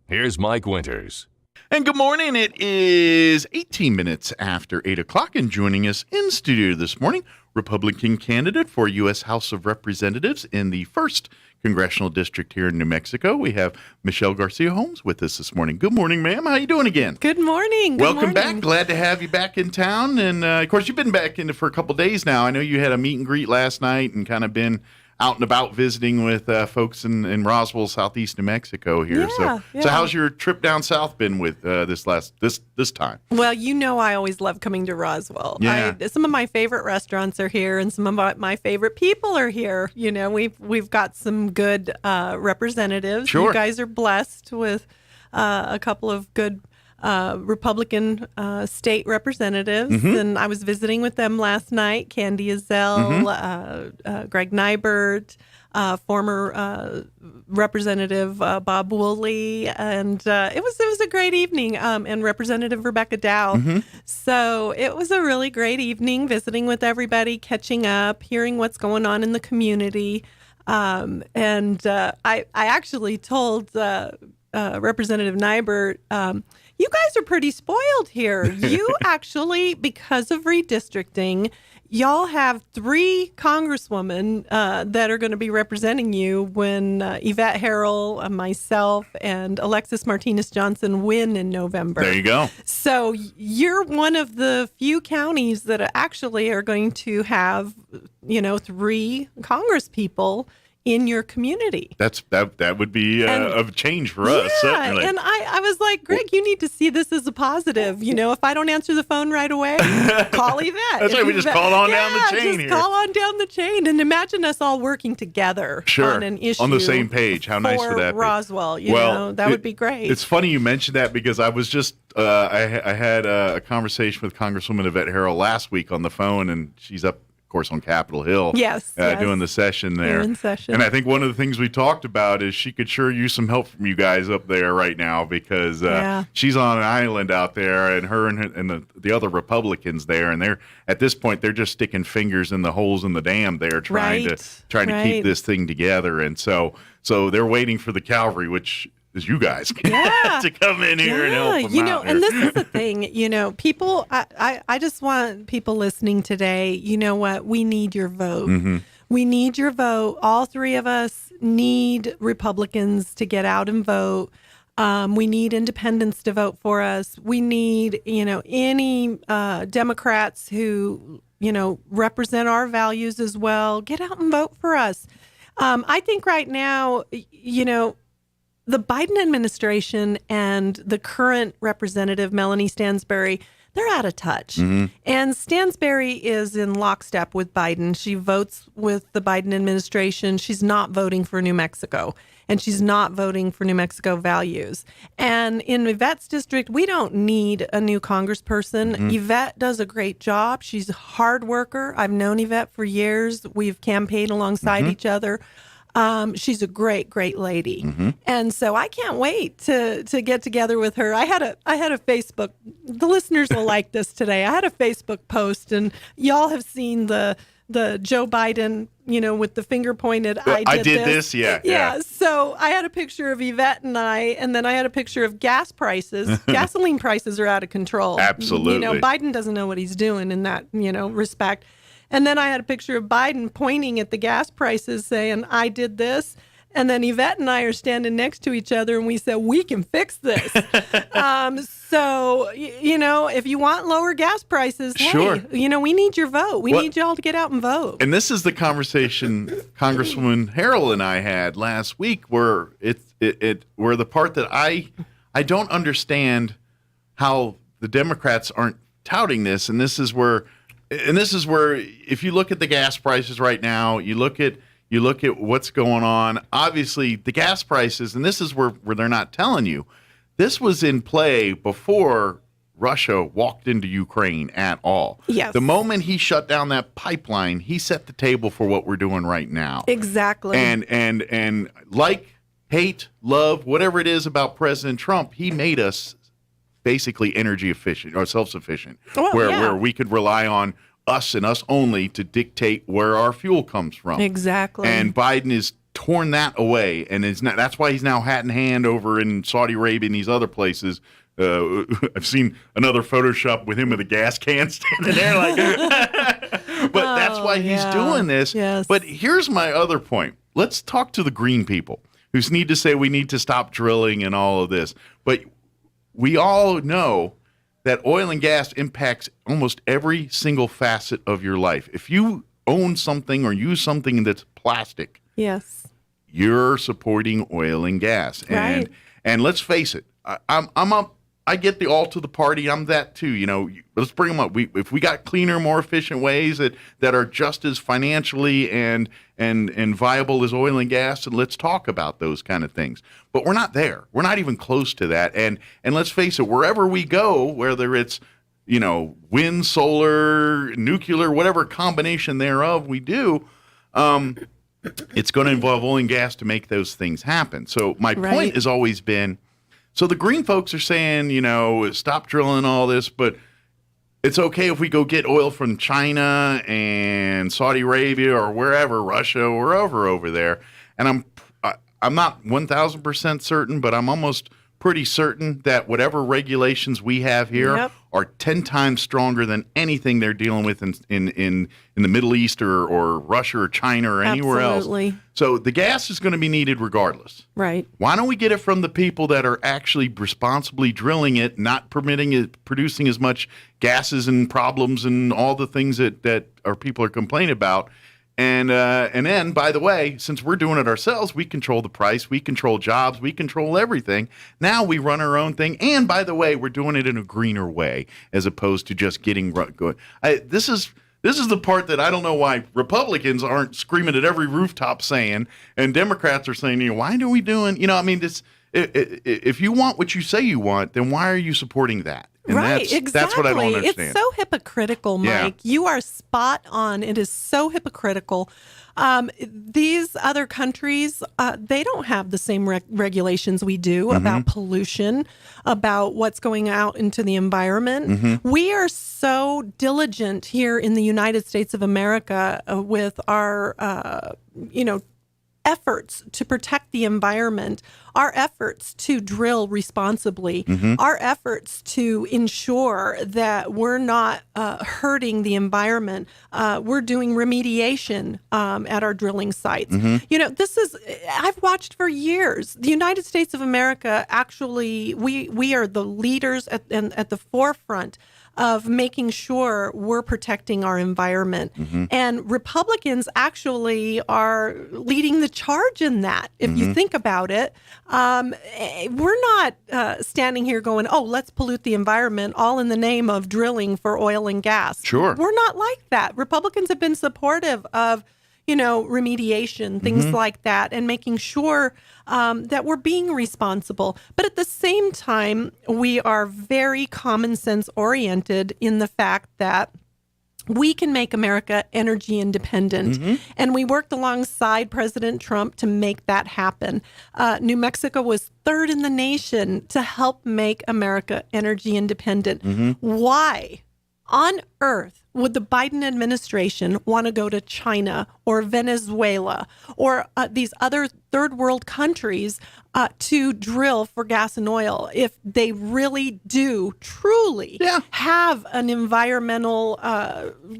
Here's Mike Winters. And good morning. It is 18 minutes after 8 o'clock, and joining us in studio this morning, Republican candidate for U.S. House of Representatives in the 1st Congressional District here in New Mexico. We have Michelle Garcia Holmes with us this morning. Good morning, ma'am. How you doing again? Good morning. Welcome back. Glad to have you back in town. And, of course, you've been back in for a couple days now. I know you had a meet and greet last night and kind of been out and about visiting with folks in Roswell, southeast New Mexico here. So how's your trip down south been with this time? Well, you know I always love coming to Roswell. Yeah. Some of my favorite restaurants are here, and some of my favorite people are here. You know, we've got some good representatives. Sure. You guys are blessed with a couple of good Republican state representatives, Mm-hmm. and I was visiting with them last night. Candy Ezell, Greg Nybert, former Representative Bob Woolley, and it was a great evening. And Representative Rebecca Dow. Mm-hmm. So it was a really great evening, visiting with everybody, catching up, hearing what's going on in the community. I actually told Representative Nybert, you guys are pretty spoiled here. You actually, because of redistricting, y'all have 3 congresswomen that are going to be representing you when Yvette Harrell, myself, and Alexis Martinez-Johnson win in November. There you go. So you're one of the few counties that actually are going to have, 3 congresspeople in your community. That would be a change for us. Certainly. And I was like, Greg, you need to see this as a positive. If I don't answer the phone right away, call Yvette. That's right. We just call on down the chain here. Call on down the chain, and imagine us all working together on an issue on the same page. How nice would that be? Roswell, that would be great. It's funny you mentioned that because I was just I had a conversation with Congresswoman Yvette Harrell last week on the phone, and she's up, of course, on Capitol Hill. Yes. Doing the session there. We're in session. And I think one of the things we talked about is she could sure use some help from you guys up there right now because she's on an island out there, and her and the other Republicans there, and they're at this point they're just sticking fingers in the holes in the dam there, trying to keep this thing together. And so they're waiting for the cavalry, which is you guys to come in here and help them out. And this is the thing, people, I just want people listening today, you know what? We need your vote. Mm-hmm. We need your vote. All 3 of us need Republicans to get out and vote. We need independents to vote for us. We need, any Democrats who, represent our values as well. Get out and vote for us. I think right now, the Biden administration and the current representative, Melanie Stansbury, they're out of touch. Mm-hmm. And Stansbury is in lockstep with Biden. She votes with the Biden administration. She's not voting for New Mexico, and she's not voting for New Mexico values. And in Yvette's district, we don't need a new congressperson. Mm-hmm. Yvette does a great job. She's a hard worker. I've known Yvette for years. We've campaigned alongside each other. She's a great, great lady. Mm-hmm. And so I can't wait to get together with her. I had a Facebook, the listeners will like this today. I had a Facebook post, and y'all have seen the Joe Biden, with the finger pointed, I did this. Yeah. So I had a picture of Yvette and then I had a picture of gas prices. Gasoline prices are out of control. Absolutely. Biden doesn't know what he's doing in that, respect. And then I had a picture of Biden pointing at the gas prices saying, I did this. And then Yvette and I are standing next to each other, and we said, we can fix this. So, if you want lower gas prices, sure. Hey, we need your vote. We need y'all to get out and vote. And this is the conversation Congresswoman Harrell and I had last week, where where the part that I don't understand how the Democrats aren't touting this, and this is where if you look at the gas prices right now, you look at what's going on. Obviously, the gas prices, and this is where they're not telling you, this was in play before Russia walked into Ukraine at all. Yes. The moment he shut down that pipeline, he set the table for what we're doing right now. Exactly. And like, hate, love, whatever it is about President Trump, he made us basically energy efficient or self-sufficient, where we could rely on us and us only to dictate where our fuel comes from. Exactly. And Biden is torn that away, and that's why he's now hat in hand over in Saudi Arabia and these other places. I've seen another Photoshop with him with a gas can standing there, but that's why he's doing this. Yes. But here's my other point. Let's talk to the green people who need to say we need to stop drilling and all of this. But we all know that oil and gas impacts almost every single facet of your life. If you own something or use something that's plastic, yes, you're supporting oil and gas. Right. And let's face it, I I get the all to the party. I'm that too. You know, let's bring them up. If we got cleaner, more efficient ways that are just as financially and viable as oil and gas, and let's talk about those kind of things. But we're not there. We're not even close to that. And let's face it, wherever we go, whether it's, you know, wind, solar, nuclear, whatever combination thereof we do, it's going to involve oil and gas to make those things happen. So my point has always been, so the green folks are saying, you know, stop drilling all this, but it's okay if we go get oil from China and Saudi Arabia or wherever, Russia or wherever over there. And I'm not 1,000% certain, but I'm almost pretty certain that whatever regulations we have here are 10 times stronger than anything they're dealing with in the Middle East or Russia or China or anywhere else. So the gas is going to be needed regardless. Right. Why don't we get it from the people that are actually responsibly drilling it, not permitting it, producing as much gases and problems and all the things that our people are complaining about? And then, by the way, since we're doing it ourselves, we control the price, we control jobs, we control everything. Now we run our own thing. And by the way, we're doing it in a greener way as opposed to just getting good. This is the part that I don't know why Republicans aren't screaming at every rooftop saying, and Democrats are saying, you know, why are we doing, you know, I mean, this. If you want what you say you want, then why are you supporting that? And exactly. That's what I don't understand. It's so hypocritical, Mike. Yeah. You are spot on. It is so hypocritical. These other countries, they don't have the same regulations we do about pollution, about what's going out into the environment. We are so diligent here in the United States of America with our, efforts to protect the environment, our efforts to drill responsibly, our efforts to ensure that we're not hurting the environment. We're doing remediation at our drilling sites. You know, I've watched for years. The United States of America, actually, we are the leaders at the forefront of making sure we're protecting our environment. And Republicans actually are leading the charge in that. If you think about it, we're not standing here going, oh, let's pollute the environment all in the name of drilling for oil and gas. Sure. We're not like that. Republicans have been supportive of, you know, remediation, things like that, and making sure that we're being responsible. But at the same time, we are very common sense oriented in the fact that we can make America energy independent. And we worked alongside President Trump to make that happen. New Mexico was third in the nation to help make America energy independent. Why on earth would the Biden administration want to go to China or Venezuela or these other third world countries to drill for gas and oil if they really do truly have an environmental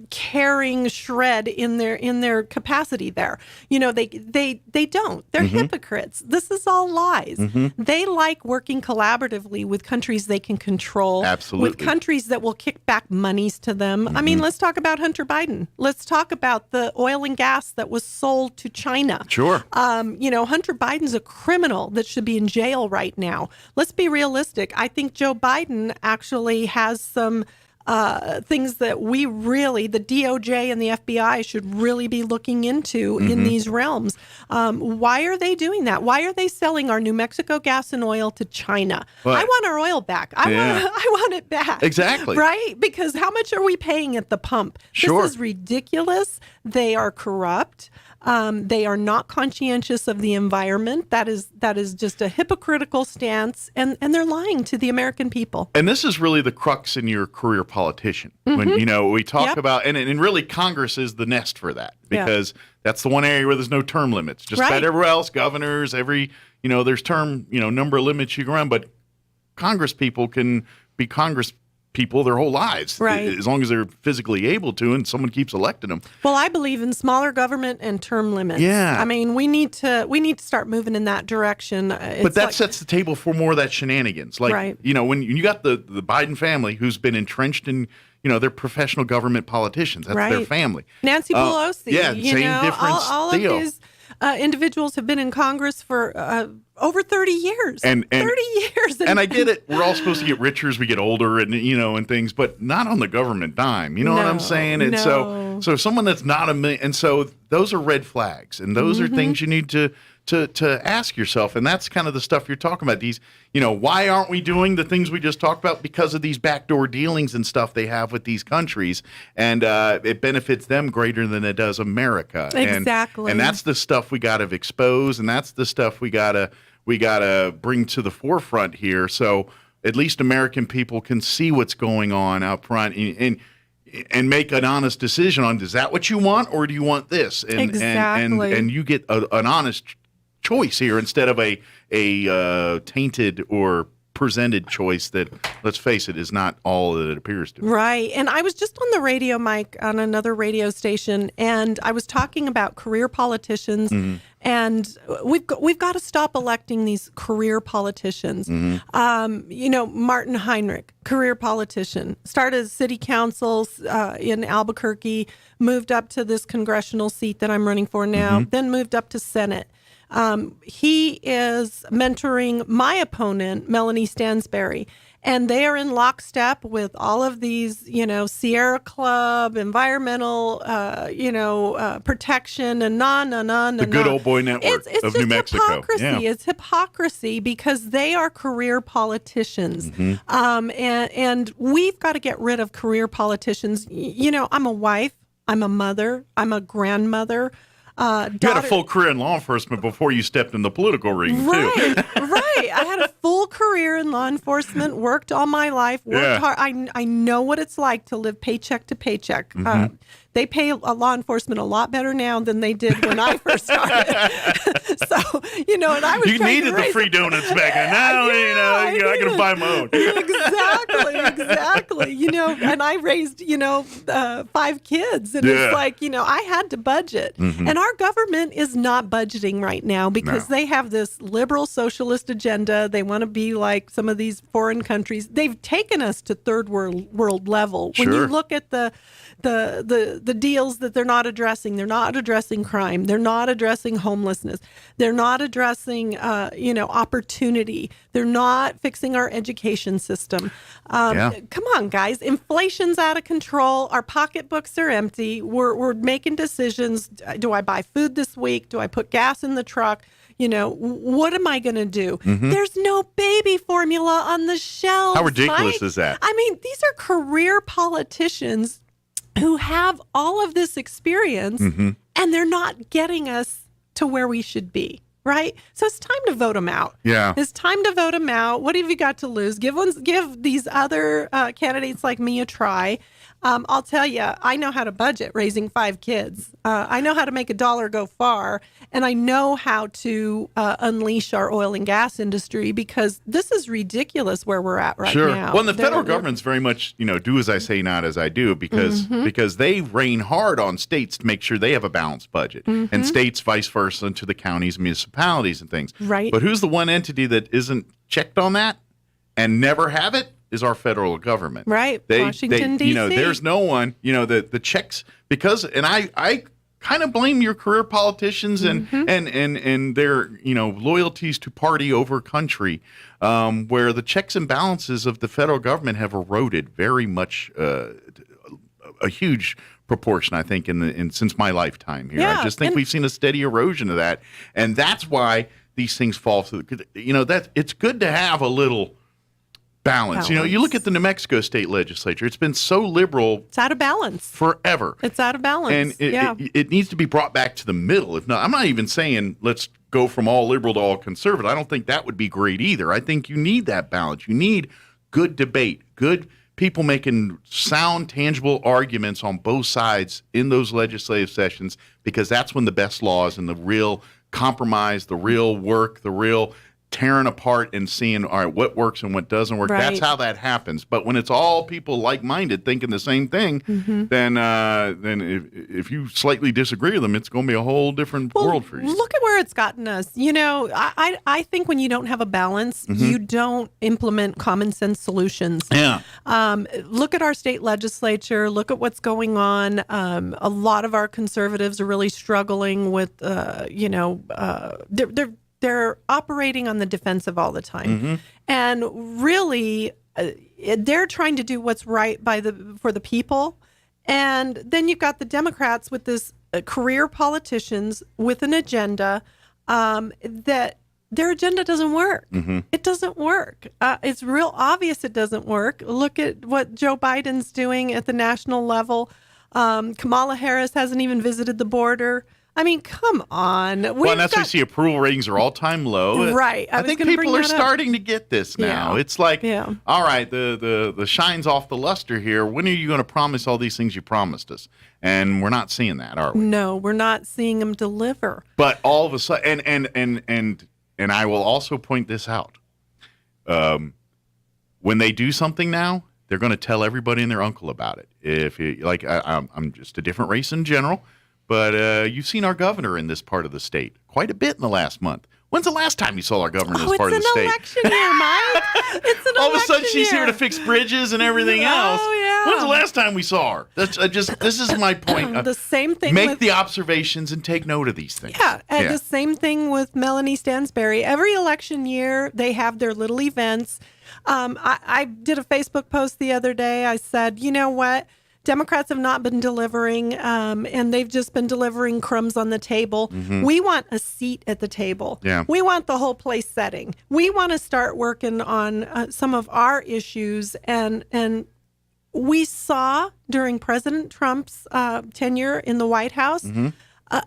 caring shred in their capacity there? You know, they don't. They're hypocrites. This is all lies. They like working collaboratively with countries they can control. Absolutely. With countries that will kick back monies to them. I mean, let's talk about Hunter Biden. Let's talk about the oil and gas that was sold to China. Sure. You know, Hunter Biden's a criminal that should be in jail right now. Let's be realistic. I think Joe Biden actually has some things that we really, the DOJ and the FBI should really be looking into in these realms. Why are they doing that? Why are they selling our New Mexico gas and oil to China? But, I want our oil back. I want it back. Exactly. Right? Because how much are we paying at the pump? Sure. This is ridiculous. They are corrupt. They are not conscientious of the environment. That is just a hypocritical stance, and they're lying to the American people. And this is really the crux in your career politician. When, you know, we talk about, and really Congress is the nest for that, because that's the one area where there's no term limits. Just about everywhere else, governors, there's term, number of limits you can run, but Congress people can be Congress people their whole lives, as long as they're physically able to, and someone keeps electing them. Well, I believe in smaller government and term limits. Yeah, I mean, we need to start moving in that direction. But that sets the table for more of that shenanigans. Like, when you got the Biden family who's been entrenched in, they're professional government politicians. That's their family. Nancy Pelosi. Same difference. All of these individuals have been in Congress for over 30 years. And 30 years. And I get it. We're all supposed to get richer as we get older and, and things, but not on the government dime. You know what I'm saying? And so someone that's not a million, and so those are red flags, and those are things you need to ask yourself. And that's kind of the stuff you're talking about. These, why aren't we doing the things we just talked about? Because of these backdoor dealings and stuff they have with these countries. And it benefits them greater than it does America. Exactly. And that's the stuff we got to expose. And that's the stuff we got to bring to the forefront here. So at least American people can see what's going on out front and make an honest decision on, is that what you want, or do you want this? And, exactly. And you get an honest choice here instead of a tainted or presented choice that, let's face it, is not all that it appears to be. Right. And I was just on the radio mic on another radio station, and I was talking about career politicians. And we've got to stop electing these career politicians. Martin Heinrich, career politician, started city councils in Albuquerque, moved up to this congressional seat that I'm running for now, then moved up to Senate. He is mentoring my opponent, Melanie Stansberry, and they are in lockstep with all of these, Sierra Club, environmental, protection, and the good old boy network of New Mexico. Hypocrisy. Yeah. It's hypocrisy because they are career politicians, and we've got to get rid of career politicians. I'm a wife, I'm a mother, I'm a grandmother. You had a full career in law enforcement before you stepped in the political ring, too. Right. I had a full career in law enforcement, worked all my life, worked hard. I know what it's like to live paycheck to paycheck. They pay law enforcement a lot better now than they did when I first started. So, and I was You needed the free donuts back then. Now, I can buy my own. Exactly. And I raised, 5 kids. And it's like, I had to budget. And our government is not budgeting right now because they have this liberal socialist agenda. They want to be like some of these foreign countries. They've taken us to third world level. When you look at the deals that they're not addressing crime. They're not addressing homelessness. They're not addressing, opportunity. They're not fixing our education system. Come on, guys. Inflation's out of control. Our pocketbooks are empty. We're making decisions. Do I buy food this week? Do I put gas in the truck? What am I going to do? There's no baby formula on the shelves. How ridiculous is that? I mean, these are career politicians who have all of this experience, and they're not getting us to where we should be, right? So it's time to vote them out. Yeah. It's time to vote them out. What have you got to lose? Give these other candidates like me a try. I'll tell you, I know how to budget raising 5 kids. I know how to make a dollar go far, and I know how to unleash our oil and gas industry because this is ridiculous where we're at right now. Well, and the federal government's very much, do as I say, not as I do, because they reign hard on states to make sure they have a balanced budget, and states vice versa to the counties and municipalities and things. Right. But who's the one entity that isn't checked on that and never have it? Is our federal government. Right. Washington, D.C. There's no one, the checks, because, and I kind of blame your career politicians and their, loyalties to party over country, where the checks and balances of the federal government have eroded very much, a huge proportion, I think, since my lifetime here. Yeah, I just think we've seen a steady erosion of that. And that's why these things fall through. It's good to have a little balance. You look at the New Mexico state legislature. It's been so liberal. It's out of balance. Forever. It's out of balance. And it needs to be brought back to the middle. If not, I'm not even saying let's go from all liberal to all conservative. I don't think that would be great either. I think you need that balance. You need good debate, good people making sound, tangible arguments on both sides in those legislative sessions, because that's when the best laws and the real compromise, the real work, the real tearing apart and seeing, all right, what works and what doesn't work. Right. That's how that happens. But when it's all people like-minded thinking the same thing, then if you slightly disagree with them, it's going to be a whole different world for you. Look at where it's gotten us. You know, I think when you don't have a balance, you don't implement common sense solutions. Yeah. Look at our state legislature. Look at what's going on. A lot of our conservatives are really struggling with, they're operating on the defensive all the time. And really, they're trying to do what's right for the people. And then you've got the Democrats with this career politicians with an agenda that their agenda doesn't work. It doesn't work. It's real obvious it doesn't work. Look at what Joe Biden's doing at the national level. Kamala Harris hasn't even visited the border. I mean, come on. Well, and that's why you see approval ratings are all-time low. Right. I think people are starting to get this now. Yeah. It's like, all right, the shine's off the luster here. When are you going to promise all these things you promised us? And we're not seeing that, are we? No, we're not seeing them deliver. But all of a sudden, and I will also point this out. When they do something now, they're going to tell everybody and their uncle about it. If you, like, I'm just a different race in general. But you've seen our governor in this part of the state quite a bit in the last month. When's the last time you saw our governor in this part of the state? It's an election year, Mike. It's an All of a sudden, election she's year. here to fix bridges and everything else. Oh, yeah. When's the last time we saw her? This is my point. The same thing Make with the observations and take note of these things. Yeah, and the same thing with Melanie Stansberry. Every election year, they have their little events. I did a Facebook post the other day. I said, you know what? Democrats have not been delivering, and they've just been delivering crumbs on the table. We want a seat at the table. Yeah. We want the whole place setting. We want to start working on some of our issues. And we saw during President Trump's tenure in the White House,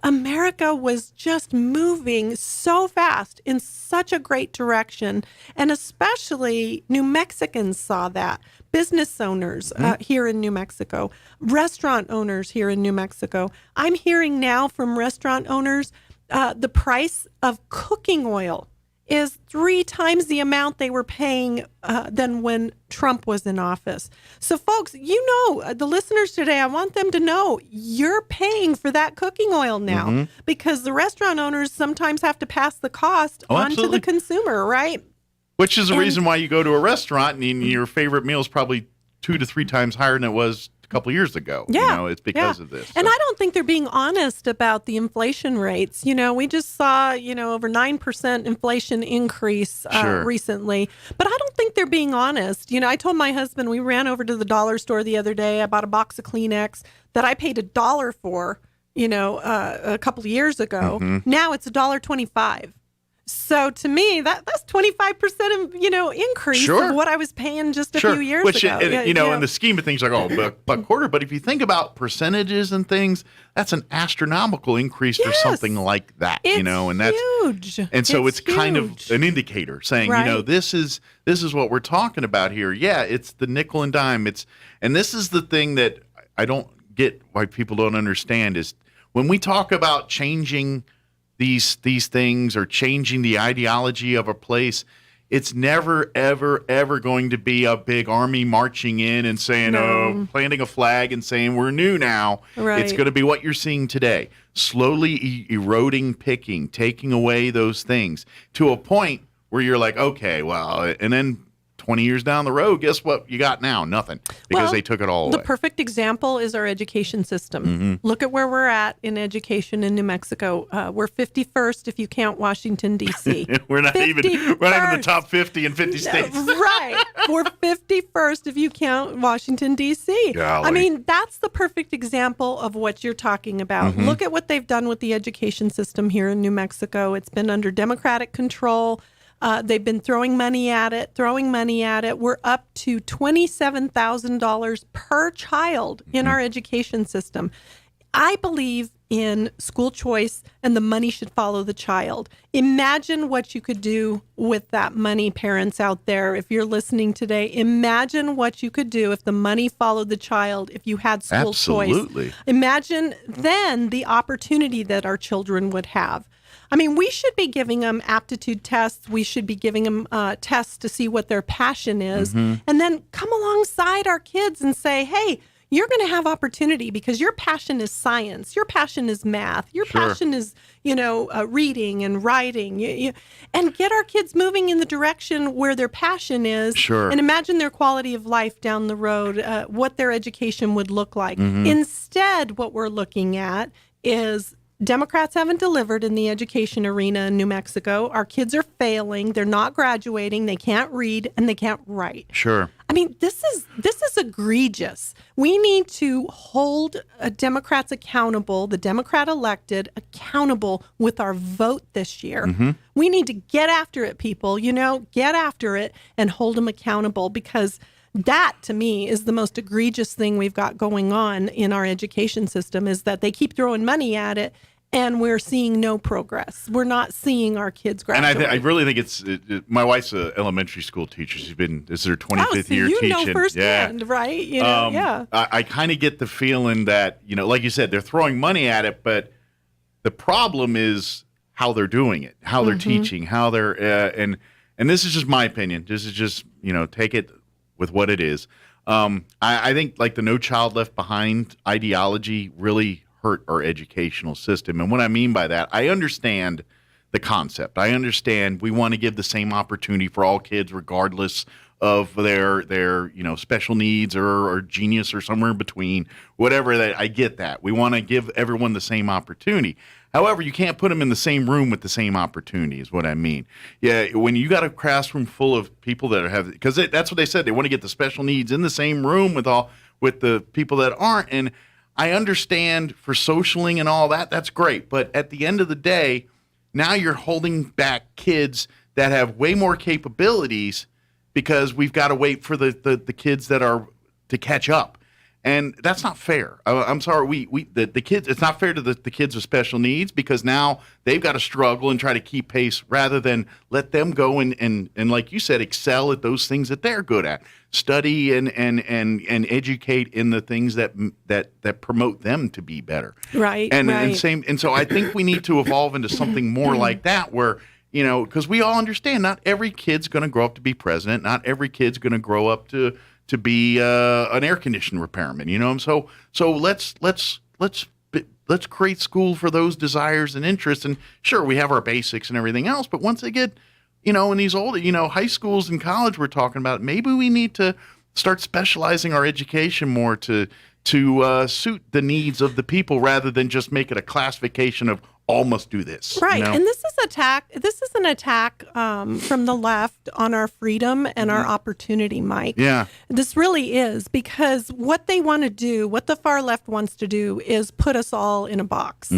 America was just moving so fast in such a great direction. And especially New Mexicans saw that. Business owners here in New Mexico, restaurant owners here in New Mexico. I'm hearing now from restaurant owners the price of cooking oil is 3 times the amount they were paying than when Trump was in office. So, folks, you know, the listeners today, I want them to know you're paying for that cooking oil now because the restaurant owners sometimes have to pass the cost on to the consumer, right? Which is the reason why you go to a restaurant and your favorite meal is probably 2 to 3 times higher than it was a couple of years ago. Yeah. You know, it's because of this. And I don't think they're being honest about the inflation rates. You know, we just saw, over 9% inflation increase recently. But I don't think they're being honest. I told my husband, we ran over to the dollar store the other day. I bought a box of Kleenex that I paid $1 for, a couple of years ago. Now it's $1.25. So to me, that's 25%, increase of what I was paying just a few years ago. In the scheme of things, like, buck quarter. But if you think about percentages and things, that's an astronomical increase for something like that. And that's huge. And so it's kind of an indicator saying, this is what we're talking about here. Yeah, it's the nickel and dime. And this is the thing that I don't get why people don't understand is when we talk about changing these things or changing the ideology of a place, it's never, ever, ever going to be a big army marching in and saying, planting a flag and saying we're new now. Right. It's going to be what you're seeing today. Slowly eroding, picking, taking away those things to a point where you're like, okay, well, and then 20 years down the road, guess what you got now? Nothing, because they took it all away. The perfect example is our education system. Look at where we're at in education in New Mexico. We're 51st if you count Washington, D.C. We're not even in the top 50 in 50 states. Right. We're 51st if you count Washington, D.C. Golly. I mean, that's the perfect example of what you're talking about. Look at what they've done with the education system here in New Mexico. It's been under Democratic control. They've been throwing money at it. We're up to $27,000 per child in our education system. I believe in school choice, and the money should follow the child. Imagine what you could do with that money, parents out there. If you're listening today, imagine what you could do if the money followed the child, if you had school choice. Absolutely. Imagine then the opportunity that our children would have. I mean, we should be giving them aptitude tests. We should be giving them tests to see what their passion is. And then come alongside our kids and say, hey, you're going to have opportunity because your passion is science. Your passion is math. Your passion is, reading and writing. And get our kids moving in the direction where their passion is. Sure. And imagine their quality of life down the road, what their education would look like. Instead, what we're looking at is Democrats haven't delivered in the education arena in New Mexico. Our kids are failing. They're not graduating. They can't read and they can't write. Sure. I mean, this is egregious. We need to hold Democrats accountable, the Democrat elected accountable with our vote this year. We need to get after it, people, get after it and hold them accountable, because that, to me, is the most egregious thing we've got going on in our education system, is that they keep throwing money at it and we're seeing no progress. We're not seeing our kids graduate. And I really think it's my wife's an elementary school teacher. This is her 25th year teaching. You know firsthand, right? Yeah. I kind of get the feeling that, like you said, they're throwing money at it, but the problem is how they're doing it, how they're teaching, how they're and this is just my opinion. This is just, take it with what it is. I think like the No Child Left Behind ideology really hurt our educational system. And what I mean by that, I understand the concept. I understand we want to give the same opportunity for all kids, regardless of their special needs or genius or somewhere in between, whatever. That I get that. We want to give everyone the same opportunity. However, you can't put them in the same room with the same opportunity is what I mean. Yeah, when you got a classroom full of people that have, because that's what they said, they want to get the special needs in the same room with the people that aren't. And I understand for socialing and all that, that's great. But at the end of the day, now you're holding back kids that have way more capabilities because we've got to wait for the kids that are to catch up. And that's not fair. I'm sorry. The kids. It's not fair to the kids with special needs, because now they've got to struggle and try to keep pace rather than let them go and like you said, excel at those things that they're good at. Study and educate in the things that promote them to be better. Right. And so I think we need to evolve into something more like that, where because we all understand not every kid's going to grow up to be president. Not every kid's going to grow up to be an air conditioner repairman, So let's create school for those desires and interests. And sure, we have our basics and everything else, but once they get, in these older, high schools and college we're talking about, maybe we need to start specializing our education more to suit the needs of the people rather than just make it a classification of all must do this. Right. And this is an attack from the left on our freedom and our opportunity, Mike. Yeah. This really is, because what they want to do, what the far left wants to do, is put us all in a box.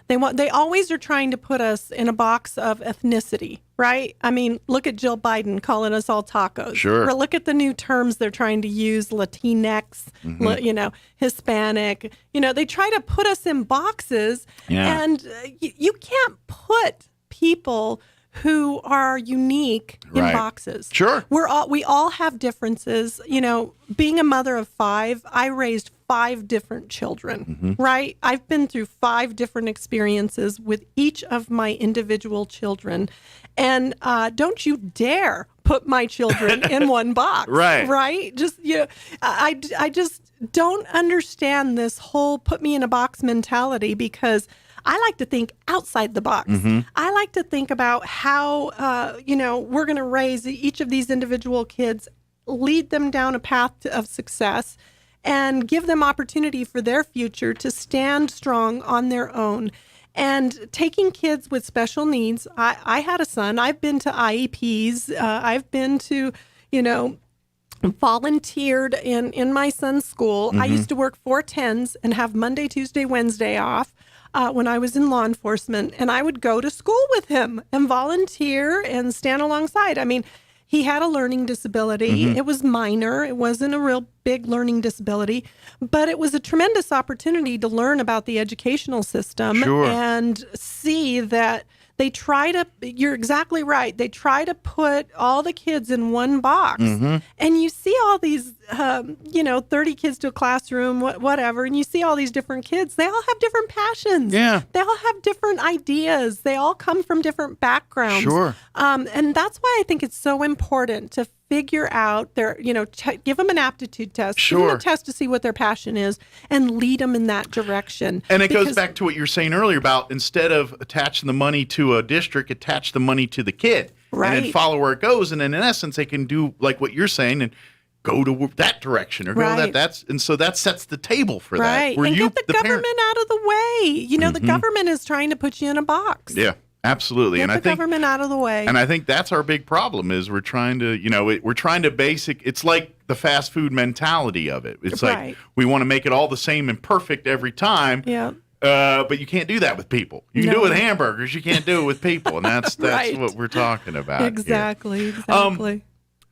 They always are trying to put us in a box of ethnicity, right? I mean, look at Jill Biden calling us all tacos. Sure. Or look at the new terms they're trying to use, Latinx, Hispanic. They try to put us in boxes, and you can't put people who are unique in boxes. Sure. We all have differences. Being a mother of 5, I raised 5 different children, right? I've been through 5 different experiences with each of my individual children. And don't you dare put my children in one box. Right? Just, I just don't understand this whole put me in a box mentality, because I like to think outside the box. I like to think about how, we're going to raise each of these individual kids, lead them down a path of success, and give them opportunity for their future to stand strong on their own. And taking kids with special needs, I had a son. I've been to IEPs. I've been to, volunteered in my son's school. I used to work 4/10s and have Monday, Tuesday, Wednesday off when I was in law enforcement. And I would go to school with him and volunteer and stand alongside. I mean, he had a learning disability. It was minor. It wasn't a real big learning disability, but it was a tremendous opportunity to learn about the educational system and see that they try to, you're exactly right. They try to put all the kids in one box. Mm-hmm. And you see all these, 30 kids to a classroom, whatever. And you see all these different kids. They all have different passions. Yeah. They all have different ideas. They all come from different backgrounds. Sure. And that's why I think it's so important to figure out give them an aptitude test, give them a test to see what their passion is, and lead them in that direction. And it goes back to what you were saying earlier about instead of attaching the money to a district, attach the money to the kid. Right. And then follow where it goes. And then in essence, they can do like what you're saying and go to that direction or go that. And so that sets the table for that. Right. And get the government out of the way. The government is trying to put you in a box. Yeah. Absolutely. Get the government out of the way. And I think that's our big problem is we're trying to, it's like the fast food mentality of it. It's like we want to make it all the same and perfect every time. Yeah. But you can't do that with people. You can do it with hamburgers. You can't do it with people. And that's what we're talking about. Exactly. Here. Exactly.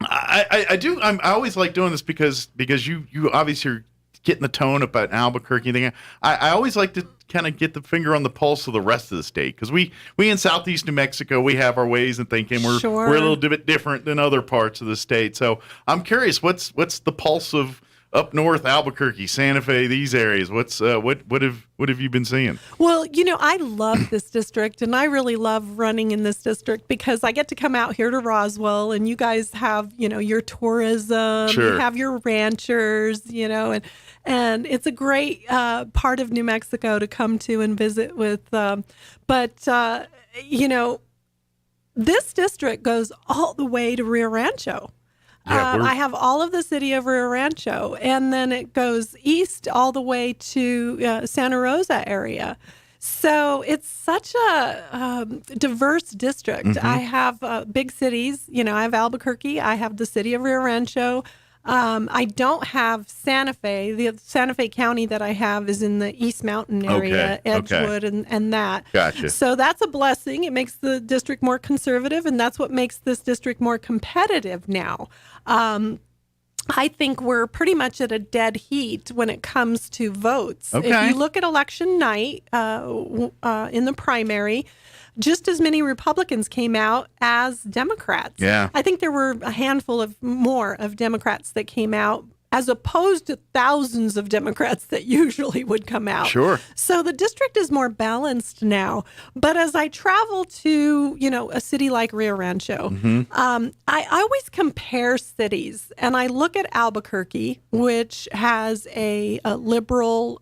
I always like doing this because you obviously are getting the tone about Albuquerque thing. I always like to kind of get the finger on the pulse of the rest of the state because we in Southeast New Mexico, we have our ways of thinking. We're a little bit different than other parts of the state. So I'm curious, what's the pulse of up north, Albuquerque, Santa Fe, these areas? What's what have you been seeing? Well, I love this district, and I really love running in this district because I get to come out here to Roswell, and you guys have your tourism, you have your ranchers, and it's a great part of New Mexico to come to and visit with. But this district goes all the way to Rio Rancho. I have all of the city of Rio Rancho, and then it goes east all the way to Santa Rosa area. So it's such a diverse district. Mm-hmm. I have big cities. I have Albuquerque. I have the city of Rio Rancho. I don't have Santa Fe. The Santa Fe County that I have is in the East Mountain area, Edgewood, and that. Gotcha. So that's a blessing. It makes the district more conservative, and that's what makes this district more competitive now. I think we're pretty much at a dead heat when it comes to votes. Okay. If you look at election night in the primary, just as many Republicans came out as Democrats. Yeah. I think there were a handful of more of Democrats that came out as opposed to thousands of Democrats that usually would come out. Sure. So the district is more balanced now. But as I travel to, a city like Rio Rancho, I always compare cities. And I look at Albuquerque, which has a liberal,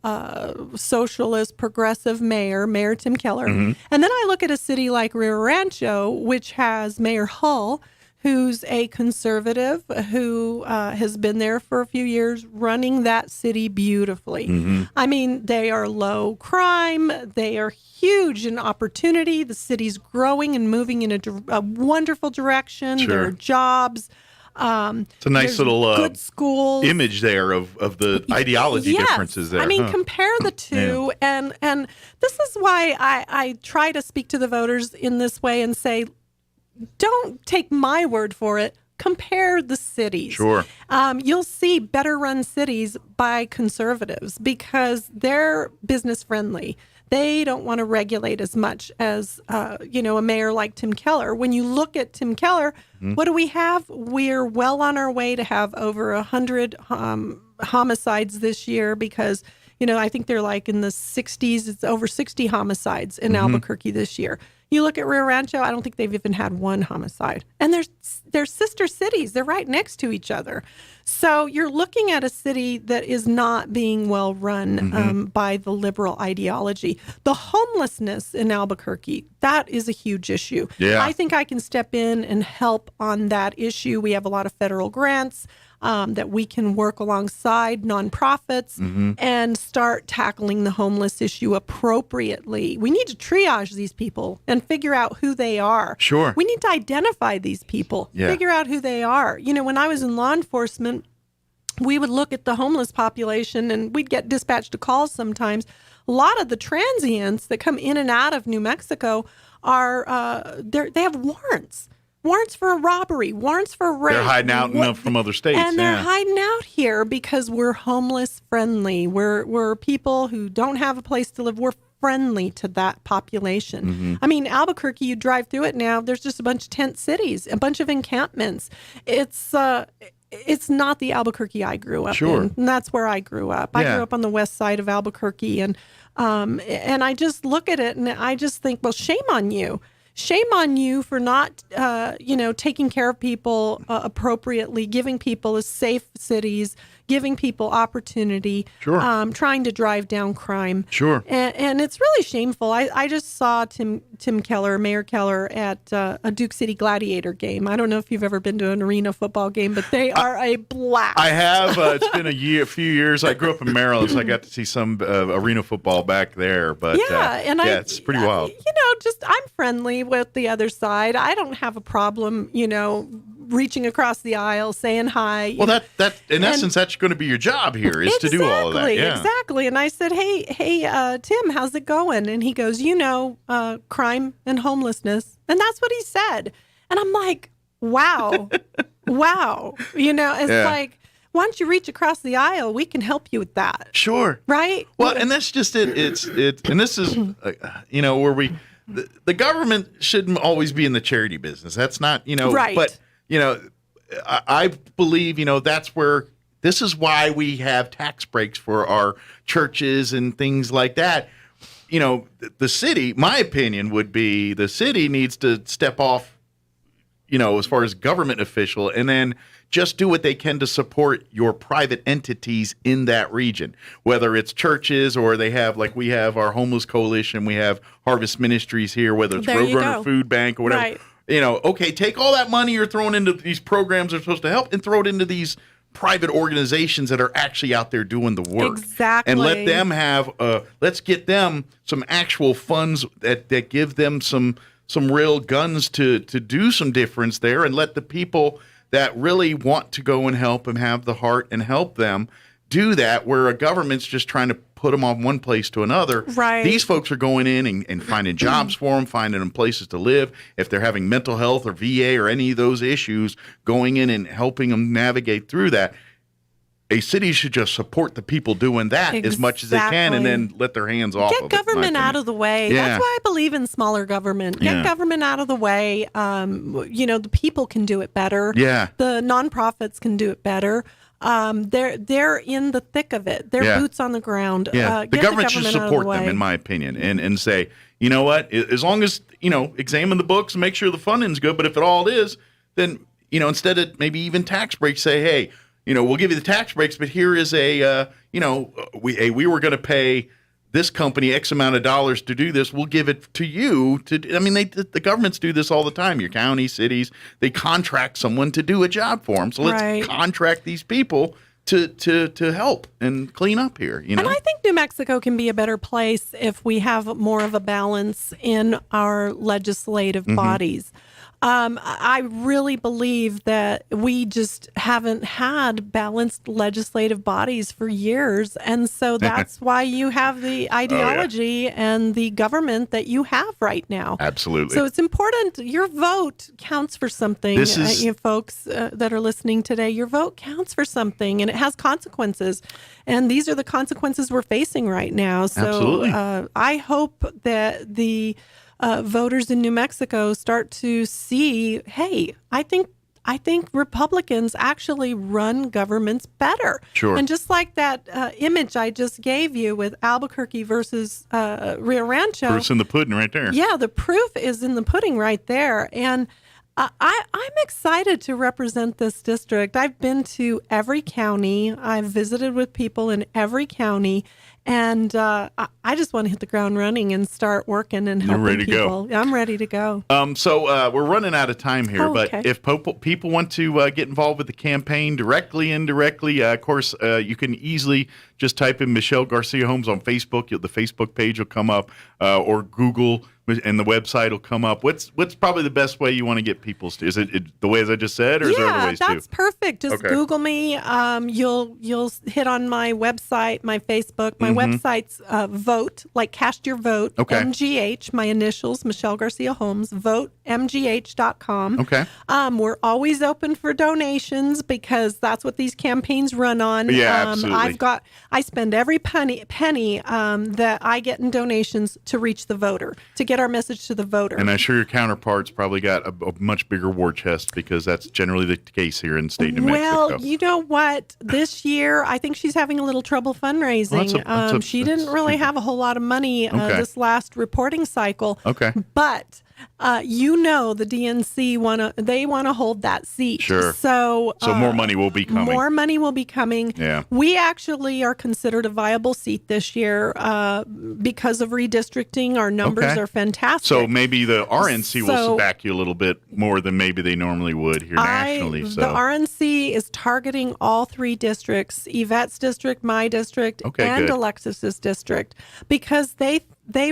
socialist, progressive Mayor Tim Keller. Mm-hmm. And then I look at a city like Rio Rancho, which has Mayor Hull, who's a conservative who has been there for a few years, running that city beautifully. Mm-hmm. I mean, they are low crime. They are huge in opportunity. The city's growing and moving in a wonderful direction. Sure. There are jobs. It's a nice little good schools. image there of the ideology differences there. I mean, compare the two. And this is why I try to speak to the voters in this way and say, don't take my word for it. Compare the cities. Sure. You'll see better run cities by conservatives because they're business friendly. They don't want to regulate as much as, a mayor like Tim Keller. When you look at Tim Keller, what do we have? We're well on our way to have over 100 homicides this year because, I think they're like in the 60s. It's over 60 homicides in Albuquerque this year. You look at Rio Rancho, I don't think they've even had one homicide. And they're sister cities. They're right next to each other. So you're looking at a city that is not being well run by the liberal ideology. The homelessness in Albuquerque, that is a huge issue. Yeah. I think I can step in and help on that issue. We have a lot of federal grants that we can work alongside nonprofits and start tackling the homeless issue appropriately. We need to triage these people and figure out who they are. Sure. We need to identify these people, figure out who they are. When I was in law enforcement, we would look at the homeless population and we'd get dispatched to calls sometimes. A lot of the transients that come in and out of New Mexico are, they have warrants. Warrants for a robbery, warrants for rape. They're hiding out from other states. And they're hiding out here because we're homeless friendly. We're people who don't have a place to live. We're friendly to that population. Mm-hmm. I mean, Albuquerque, you drive through it now, there's just a bunch of tent cities, a bunch of encampments. It's not the Albuquerque I grew up Sure. in. And that's where I grew up. I Yeah. grew up on the west side of Albuquerque, and I just look at it and I just think, well, shame on you. Shame on you for not, taking care of people appropriately, giving people safe cities, giving people opportunity, Sure. Trying to drive down crime. Sure. And it's really shameful. I just saw Tim Keller, Mayor Keller, at a Duke City Gladiator game. I don't know if you've ever been to an arena football game, but they are a blast. I have. It's been a few years. I grew up in Maryland, so I got to see some arena football back there. But it's pretty wild. I'm friendly with the other side. I don't have a problem, reaching across the aisle, saying hi. Well, that in essence, that's going to be your job here is to do all of that. Yeah. Exactly. And I said, hey, Tim, how's it going? And he goes, crime and homelessness. And that's what he said. And I'm like, wow, wow. It's like, why don't you reach across the aisle? We can help you with that. Sure. Right? Well, and that's just it. And this is, where the government shouldn't always be in the charity business. That's not, right. But, I believe, this is why we have tax breaks for our churches and things like that. The city, my opinion would be the city needs to step off, as far as government official, and then just do what they can to support your private entities in that region, whether it's churches or they have, like we have our homeless coalition, we have Harvest Ministries here, whether it's Roadrunner Food Bank or whatever. Right. Okay, take all that money you're throwing into these programs that are supposed to help and throw it into these private organizations that are actually out there doing the work. Exactly. And let them have, let's get them some actual funds that give them some real guns to do some difference there, and let the people that really want to go and help and have the heart and help them do that, where a government's just trying to put them on one place to another. Right. These folks are going in and finding jobs for them, finding them places to live. If they're having mental health or VA or any of those issues, going in and helping them navigate through that. A city should just support the people doing that as much as they can, and then let their hands off of it. Get government out of the way. Yeah. That's why I believe in smaller government. Get government out of the way. The people can do it better. Yeah. The nonprofits can do it better. They're in the thick of it. They're boots on the ground. Yeah. The government should support them, in my opinion, and say, you know what, as long as, examine the books and make sure the funding's good, but if it all is, then, instead of maybe even tax breaks, say, hey, we'll give you the tax breaks, but here is we were going to pay this company X amount of dollars to do this. We'll give it to you the governments do this all the time. Your county, cities, they contract someone to do a job for them. So let's contract these people to help and clean up here. And I think New Mexico can be a better place if we have more of a balance in our legislative bodies. I really believe that we just haven't had balanced legislative bodies for years. And so that's why you have the ideology and the government that you have right now. Absolutely. So it's important. Your vote counts for something. You folks that are listening today, your vote counts for something, and it has consequences. And these are the consequences we're facing right now. So Absolutely. I hope that the voters in New Mexico start to see, hey, I think Republicans actually run governments better. Sure. And just like that image I just gave you with Albuquerque versus Rio Rancho. Proof's in the pudding right there. Yeah, the proof is in the pudding right there. And I'm excited to represent this district. I've been to every county. I've visited with people in every county. And I just want to hit the ground running and start working and helping ready to people. go. I'm ready to go. So we're running out of time here, okay. But if people want to get involved with the campaign directly, indirectly, of course, you can easily just type in Michelle Garcia Holmes on Facebook. The Facebook page will come up, or Google, and the website will come up. What's probably the best way you want to get people? Is it the way as I just said, or is there other ways too? Yeah, that's perfect. Just Google me. You'll hit on my website, my Facebook, my website's vote, like cast your vote, Okay. MGH, my initials, Michelle Garcia Holmes, votemgh.com. Okay. We're always open for donations because that's what these campaigns run on. Yeah, absolutely. I spend every penny that I get in donations to reach the voter, to get our message to the voter. And I'm sure your counterparts probably got a much bigger war chest because that's generally the case here in the state of New Mexico. Well, you know what? This year, I think she's having a little trouble fundraising. She didn't really have a whole lot of money this last reporting cycle. Okay. But the DNC want to hold that seat. Sure. So more money will be coming. More money will be coming. Yeah. We actually are considered a viable seat this year because of redistricting. Our numbers are fantastic. So maybe the RNC will back you a little bit more than maybe they normally would here nationally. So the RNC is targeting all 3 districts: Yvette's district, my district, and good. Alexis's district, because they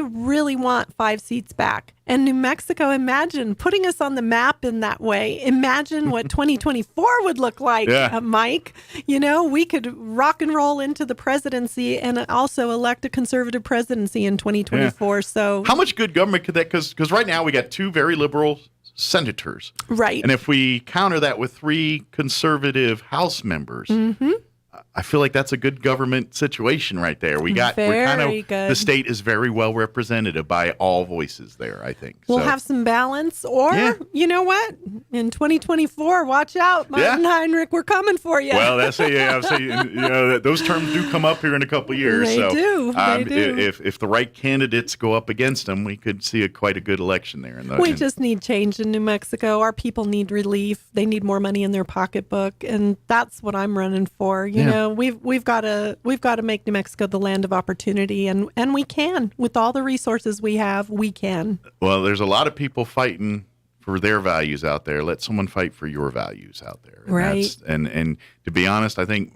really want 5 seats back. And New Mexico, imagine putting us on the map in that way. Imagine what 2024 would look like, Mike. We could rock and roll into the presidency and also elect a conservative presidency in 2024. Yeah. So how much good government could that, because right now we got 2 very liberal senators. Right. And if we counter that with 3 conservative House members, I feel like that's a good government situation right there. The state is very well represented by all voices there, I think. We'll have some balance, or you know what? In 2024, watch out, Martin Heinrich, we're coming for you. Well, those terms do come up here in a couple of years. They do. If the right candidates go up against them, we could see quite a good election there. We just need change in New Mexico. Our people need relief. They need more money in their pocketbook, and that's what I'm running for. We've got to make New Mexico the land of opportunity, and we can. With all the resources we have, we can. Well, there's a lot of people fighting for their values out there. Let someone fight for your values out there. And right. And to be honest, I think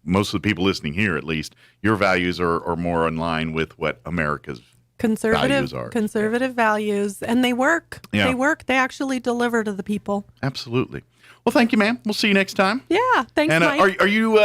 most of the people listening here, at least, your values are more in line with what America's values are. Conservative values, and they work. Yeah. They work. They actually deliver to the people. Absolutely. Well, thank you, ma'am. We'll see you next time. Yeah, thanks, and, Mike. Are you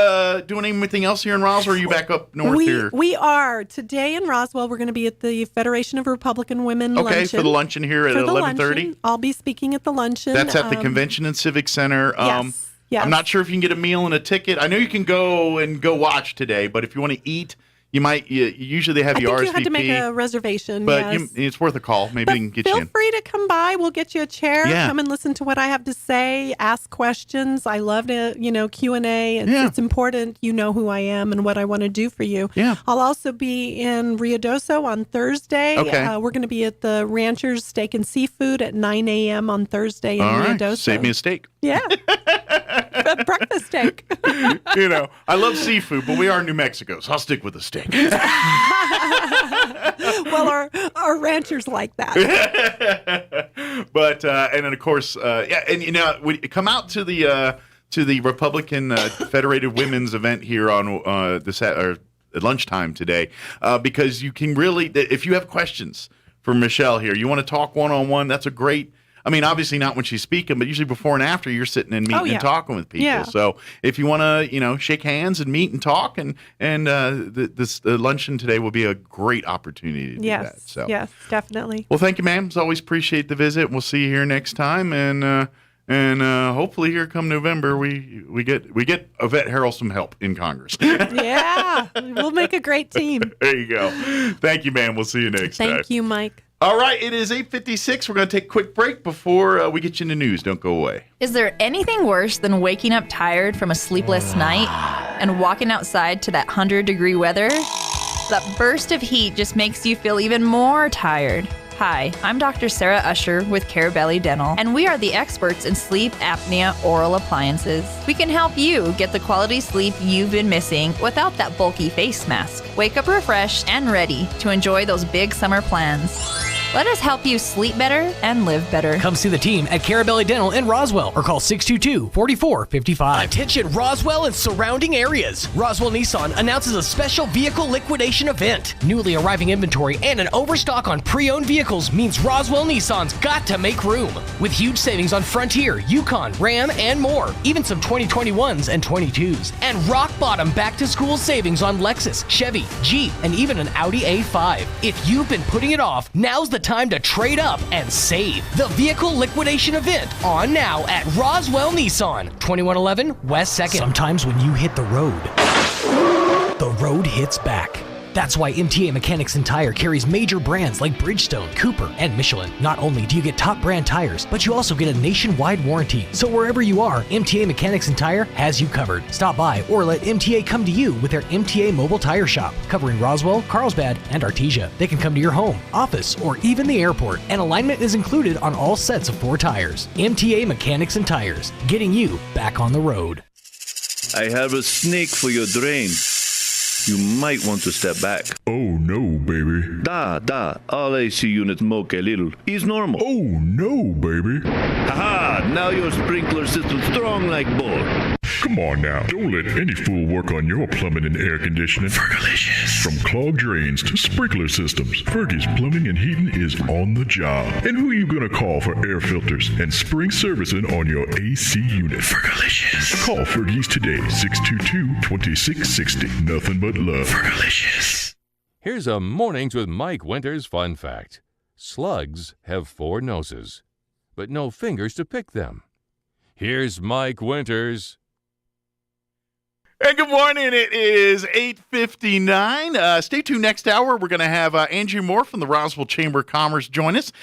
doing anything else here in Roswell, or are you back up north here? We are. Today in Roswell, we're going to be at the Federation of Republican Women luncheon. Okay, for the luncheon here at 11:30. I'll be speaking at the luncheon. That's at the Convention and Civic Center. Yes. I'm not sure if you can get a meal and a ticket. I know you can go watch today, but if you want to eat, you might. Usually they have you RSVP. I think you had to make a reservation, but it's worth a call. Maybe we can get you in. Feel free to come by. We'll get you a chair. Yeah. Come and listen to what I have to say. Ask questions. I love to, Q&A. It's important you know who I am and what I want to do for you. Yeah. I'll also be in Ruidoso on Thursday. Okay. We're going to be at the Rancher's Steak and Seafood at 9 a.m. on Thursday in Ruidoso. Save me a steak. Yeah. Breakfast steak. I love seafood, but we are in New Mexico, so I'll stick with the steak. Well, our ranchers like that. But and then of course, we come out to the Republican Federated Women's event here on at lunchtime today, because you can really, if you have questions for Michelle here, you want to talk one-on-one. That's a great. I mean, obviously not when she's speaking, but usually before and after you're sitting and meeting and talking with people. Yeah. So if you want to, shake hands and meet and talk, and this luncheon today will be a great opportunity to do that. So yes, definitely. Well, thank you, ma'am. As always, appreciate the visit. We'll see you here next time, and hopefully here come November we get Yvette Harrell some help in Congress. Yeah, we'll make a great team. There you go. Thank you, ma'am. We'll see you next time. Thank you, Mike. All right, it is 8:56. We're going to take a quick break before we get you into news. Don't go away. Is there anything worse than waking up tired from a sleepless night and walking outside to that 100-degree weather? That burst of heat just makes you feel even more tired. Hi, I'm Dr. Sarah Usher with Care Valley Dental, and we are the experts in sleep apnea oral appliances. We can help you get the quality sleep you've been missing without that bulky face mask. Wake up refreshed and ready to enjoy those big summer plans. Let us help you sleep better and live better. Come see the team at Carabelli Dental in Roswell or call 622-4455. Attention Roswell and surrounding areas. Roswell Nissan announces a special vehicle liquidation event. Newly arriving inventory and an overstock on pre-owned vehicles means Roswell Nissan's got to make room. With huge savings on Frontier, Yukon, Ram, and more. Even some 2021s and 22s. And rock bottom back-to-school savings on Lexus, Chevy, Jeep, and even an Audi A5. If you've been putting it off, now's the time to trade up and save. The vehicle liquidation event on now at Roswell Nissan, 2111 West 2nd. Sometimes when you hit the road hits back. That's why MTA Mechanics and Tire carries major brands like Bridgestone, Cooper, and Michelin. Not only do you get top brand tires, but you also get a nationwide warranty. So wherever you are, MTA Mechanics and Tire has you covered. Stop by or let MTA come to you with their MTA Mobile Tire Shop, covering Roswell, Carlsbad, and Artesia. They can come to your home, office, or even the airport, and alignment is included on all sets of 4 tires. MTA Mechanics and Tires, getting you back on the road. I have a snake for your drain. You might want to step back. Oh no, baby. All AC units moke a little. He's normal. Oh no, baby. Haha, now your sprinkler system's strong like bull. Come on now. Don't let any fool work on your plumbing and air conditioning. Fergalicious. From clogged drains to sprinkler systems, Fergie's Plumbing and Heating is on the job. And who you gonna call for air filters and spring servicing on your AC unit? Fergalicious. Call Fergie's today, 622-2660. Nothing but love. Fergalicious. Here's a Mornings with Mike Winters fun fact. Slugs have 4 noses, but no fingers to pick them. Here's Mike Winters. And good morning. It is 8:59. Stay tuned next hour. We're going to have Angie Moore from the Roswell Chamber of Commerce join us.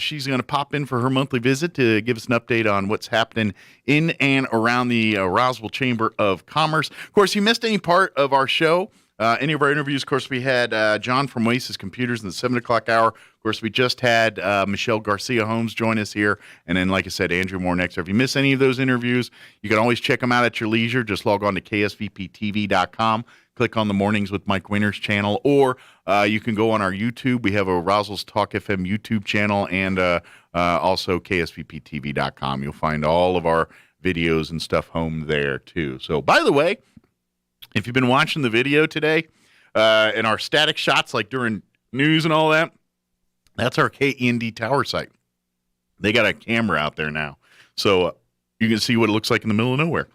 She's going to pop in for her monthly visit to give us an update on what's happening in and around the Roswell Chamber of Commerce. Of course, you missed any part of our show, any of our interviews. Of course, we had John from Oasis Computers in the 7 o'clock hour. Of course, we just had Michelle Garcia-Holmes join us here. And then, like I said, Andrew Moore next. If you miss any of those interviews, you can always check them out at your leisure. Just log on to ksvptv.com. Click on the Mornings with Mike Winters channel. Or you can go on our YouTube. We have a Roswell Talk FM YouTube channel and also ksvptv.com. You'll find all of our videos and stuff home there, too. So, by the way, if you've been watching the video today and our static shots, like during news and all that, that's our KEND tower site. They got a camera out there now. So you can see what it looks like in the middle of nowhere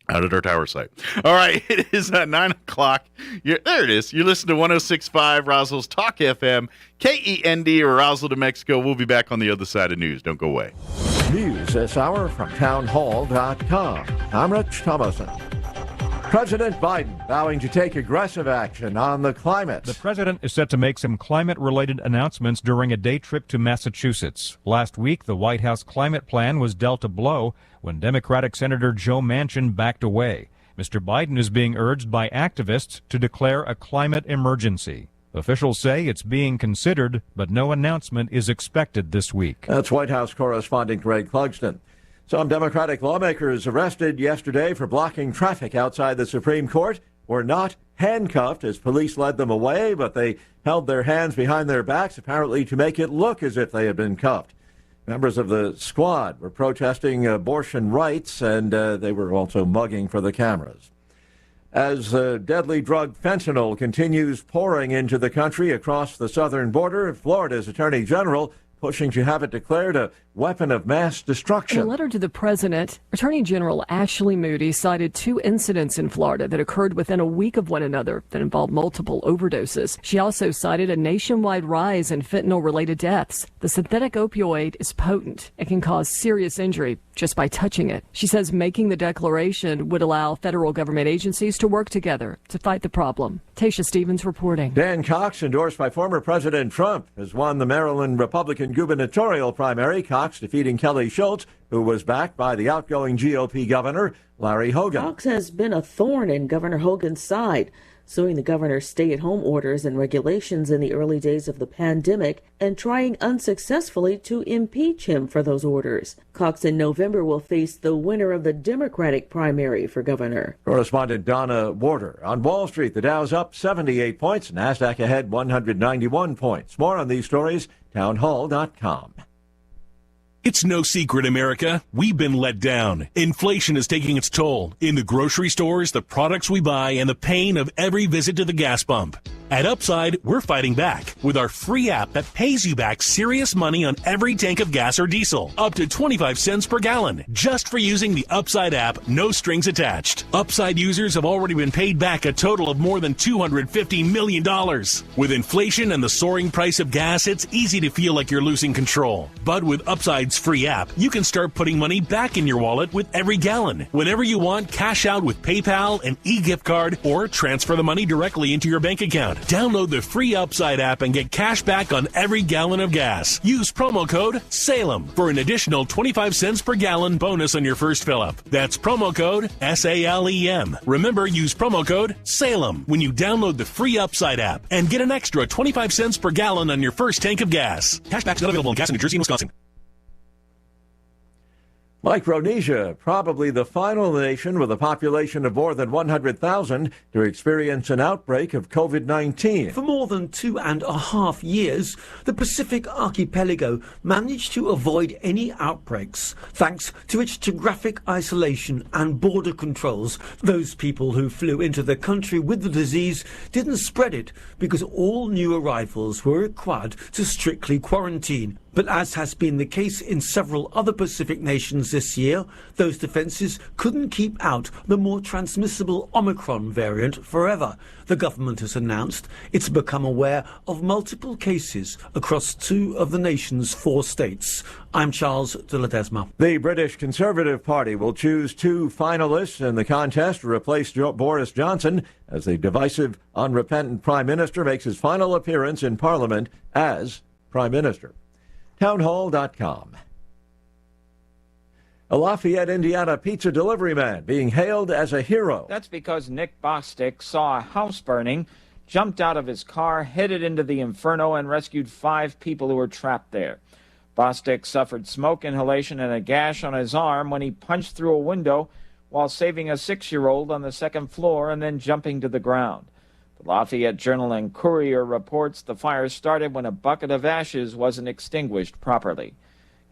out at our tower site. All right, it is 9 o'clock. There it is. You're listening to 106.5 Roswell's Talk FM, KEND, or Roswell, New Mexico. We'll be back on the other side of news. Don't go away. News this hour from townhall.com. I'm Rich Thomason. President Biden vowing to take aggressive action on the climate. The president is set to make some climate-related announcements during a day trip to Massachusetts. Last week, the White House climate plan was dealt a blow when Democratic Senator Joe Manchin backed away. Mr. Biden is being urged by activists to declare a climate emergency. Officials say it's being considered, but no announcement is expected this week. That's White House correspondent Greg Clugston. Some Democratic lawmakers arrested yesterday for blocking traffic outside the Supreme Court were not handcuffed as police led them away, but they held their hands behind their backs, apparently to make it look as if they had been cuffed. Members of the squad were protesting abortion rights, and they were also mugging for the cameras. As the deadly drug fentanyl continues pouring into the country across the southern border, Florida's Attorney General pushing to have it declared a weapon of mass destruction. In a letter to the president, Attorney General Ashley Moody cited 2 incidents in Florida that occurred within a week of one another that involved multiple overdoses. She also cited a nationwide rise in fentanyl-related deaths. The synthetic opioid is potent and can cause serious injury just by touching it. She says making the declaration would allow federal government agencies to work together to fight the problem. Tasha Stevens reporting. Dan Cox, endorsed by former President Trump, has won the Maryland Republican gubernatorial primary. Cox defeating Kelly Schultz, who was backed by the outgoing GOP governor, Larry Hogan. Cox has been a thorn in Governor Hogan's side. suing the governor's stay-at-home orders and regulations in the early days of the pandemic and trying unsuccessfully to impeach him for those orders. Cox in November will face the winner of the Democratic primary for governor. Correspondent Donna Warder. On Wall Street, the Dow's up 78 points, NASDAQ ahead 191 points. More on these stories, townhall.com. It's no secret, America. We've been let down. Inflation is taking its toll in the grocery stores, the products we buy, and the pain of every visit to the gas pump. At Upside, we're fighting back with our free app that pays you back serious money on every tank of gas or diesel, up to 25 cents per gallon, just for using the Upside app, no strings attached. Upside users have already been paid back a total of more than $250 million. With inflation and the soaring price of gas, it's easy to feel like you're losing control. But with Upside's free app, you can start putting money back in your wallet with every gallon. Whenever you want, cash out with PayPal, an e-gift card, or transfer the money directly into your bank account. Download the free Upside app and get cash back on every gallon of gas. Use promo code SALEM for an additional 25 cents per gallon bonus on your first fill-up. That's promo code SALEM. Remember, use promo code SALEM when you download the free Upside app and get an extra 25 cents per gallon on your first tank of gas. Cashback's not available in gas in New Jersey and Wisconsin. Micronesia, probably the final nation with a population of more than 100,000 to experience an outbreak of COVID-19. For more than 2.5 years, the Pacific archipelago managed to avoid any outbreaks thanks to its geographic isolation and border controls. Those people who flew into the country with the disease didn't spread it because all new arrivals were required to strictly quarantine. But as has been the case in several other Pacific nations this year, those defences couldn't keep out the more transmissible Omicron variant forever. The government has announced it's become aware of multiple cases across 2 of the nation's 4 states. I'm Charles de Ledesma. The British Conservative Party will choose 2 finalists in the contest to replace Boris Johnson as the divisive, unrepentant Prime Minister makes his final appearance in Parliament as Prime Minister. Townhall.com. A Lafayette, Indiana pizza delivery man being hailed as a hero. That's because Nick Bostic saw a house burning, jumped out of his car, headed into the inferno, and rescued 5 people who were trapped there. Bostic suffered smoke inhalation and a gash on his arm when he punched through a window while saving a 6-year-old on the 2nd floor and then jumping to the ground. The Lafayette Journal and Courier reports the fire started when a bucket of ashes wasn't extinguished properly.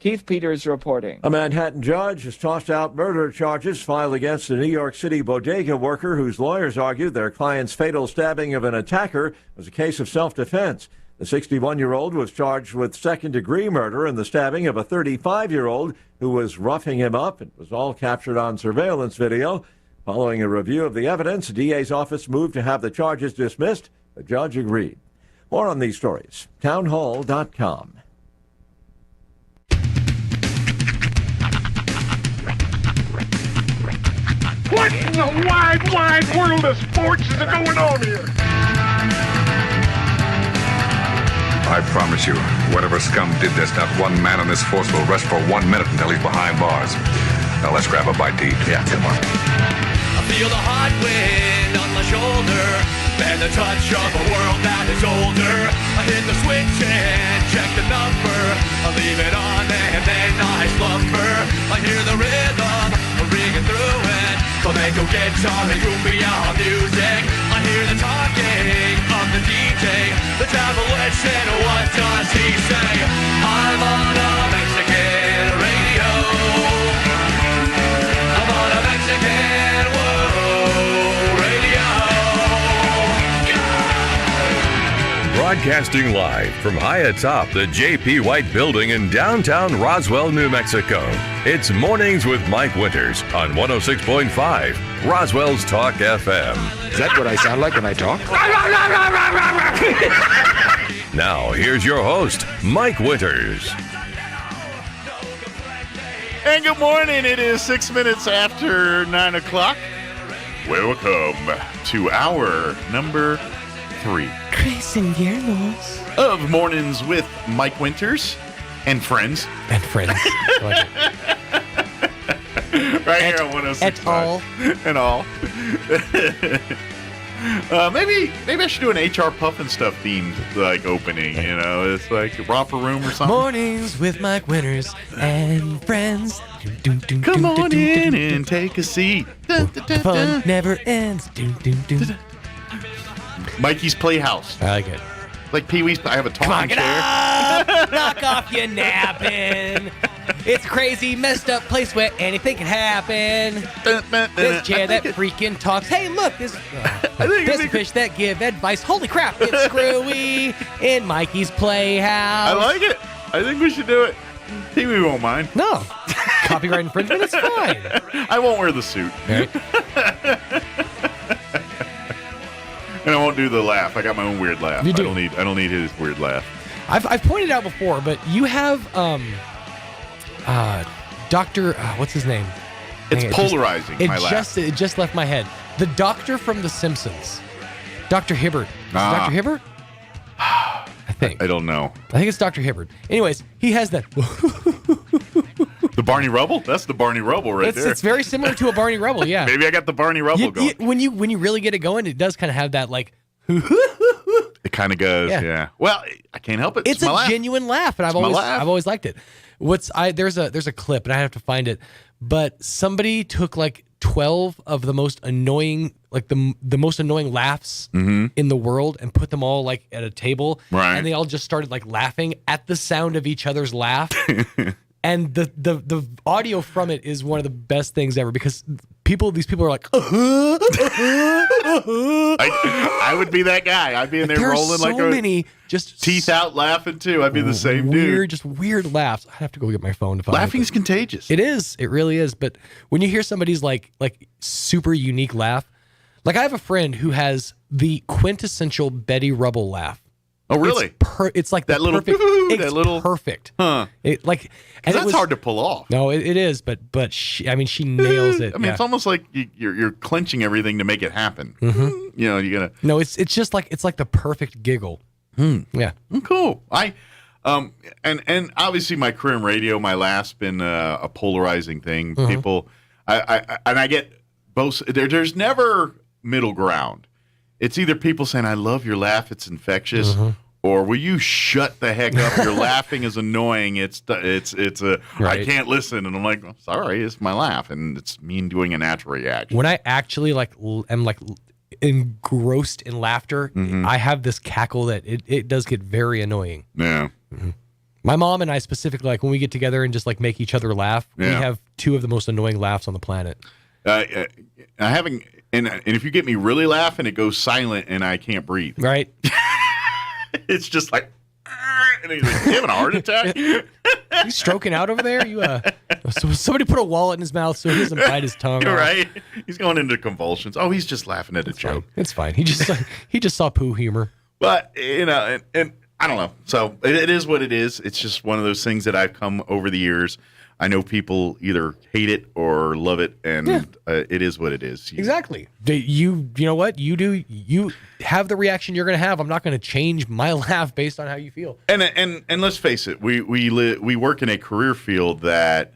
Keith Peters reporting. A Manhattan judge has tossed out murder charges filed against a New York City bodega worker whose lawyers argued their client's fatal stabbing of an attacker was a case of self-defense. The 61-year-old was charged with second-degree murder in the stabbing of a 35-year-old who was roughing him up. It was all captured on surveillance video. Following a review of the evidence, the DA's office moved to have the charges dismissed. The judge agreed. More on these stories. Townhall.com. What in the wide, wide world of sports is going on here? I promise you, whatever scum did this, not one man on this force will rest for 1 minute until he's behind bars. Now let's grab a bite to eat. Yeah, come on. I feel the hot wind on my shoulder and the touch of a world that is older. I hit the switch and check the number. I leave it on and then I slumber. I hear the rhythm ringing through it. Flamenco guitar and cumbia music. I hear the talking of the DJ. The travel listen, what does he say? I'm on a Mexican radio. I'm on a Mexican world radio. Broadcasting live from high atop the J.P. White Building in downtown Roswell, New Mexico. It's Mornings with Mike Winters on 106.5 Roswell's Talk FM. Is that what I sound like when I talk? Now, here's your host, Mike Winters. And good morning. It is 6 minutes after 9 o'clock. Welcome to hour number 3 of Mornings with Mike Winters and friends. And friends. Right here on 106.5. Et al. And all. Maybe I should do an HR Puffin Stuff themed like opening. You know, it's like a romper room or something. Mornings with Mike Winters and friends. Come on in and take a seat. The fun never ends. Mikey's Playhouse. I like it. Like Pee-wee's. I have a talking get chair. up! Knock off your napping. It's a crazy, messed up place where anything can happen. This chair that freaking talks. Hey, look, this fish that give advice. Holy crap, it's Screwy in Mikey's Playhouse. I like it. I think we should do it. Pee-wee won't mind. No. Copyright infringement, it's fine. I won't wear the suit. Right. And I won't do the laugh. I got my own weird laugh. You do. I don't need his weird laugh. I've pointed out before, but you have Dr. What's his name? It's polarizing, my laugh. It just left my head. The doctor from The Simpsons. Dr. Hibbert. Is it Dr. Hibbert? I think. I don't know. I think it's Dr. Hibbert. Anyways, he has that. The Barney Rubble? That's the Barney Rubble right there. It's very similar to a Barney Rubble, yeah. Maybe I got the Barney Rubble going. When you really get it going, it does kind of have that like. It kind of goes, yeah. Well, I can't help it. It's a laugh. genuine laugh, and I've always liked it. There's a clip, and I have to find it. But somebody took like 12 of the most annoying, like the most annoying laughs in the world, and put them all like at a table, right? And they all just started like laughing at the sound of each other's laugh. And the audio from it is one of the best things ever because these people are like, I would be that guy. I'd be in there rolling like many just teeth out laughing too. I'd be the same dude. Just weird laughs. I have to go get my phone to find Laughing's contagious. It is. It really is. But when you hear somebody's like super unique laugh, like I have a friend who has the quintessential Betty Rubble laugh. Oh, really? It's like that little perfect. That little perfect. Huh? That's hard to pull off. No, it is. But she nails it. I mean, it's almost like you're clenching everything to make it happen. Mm-hmm. You know, you're gonna. No, it's just like the perfect giggle. Yeah. Cool. And obviously my career in radio, my laugh's been a polarizing thing. Mm-hmm. People, I get both. There's never middle ground. It's either people saying, I love your laugh, it's infectious, or will you shut the heck up? Your laughing is annoying. It's right. I can't listen. And I'm like, oh, sorry, it's my laugh. And it's me doing a natural reaction. When I actually am engrossed in laughter, I have this cackle that it does get very annoying. Yeah. Mm-hmm. My mom and I specifically, like when we get together and just like make each other laugh, we have two of the most annoying laughs on the planet. And if you get me really laughing, it goes silent and I can't breathe. Right. It's just like, and he's like, you having a heart attack? You stroking out over there? So somebody put a wallet in his mouth so he doesn't bite his tongue. Right. He's going into convulsions. Oh, he's just laughing at a joke. It's fine. He just saw poo humor. But, and I don't know. So it is what it is. It's just one of those things that I've come over the years. I know people either hate it or love it, and it is what it is. Exactly. You know what? You have the reaction you're going to have. I'm not going to change my laugh based on how you feel. And let's face it, we work in a career field that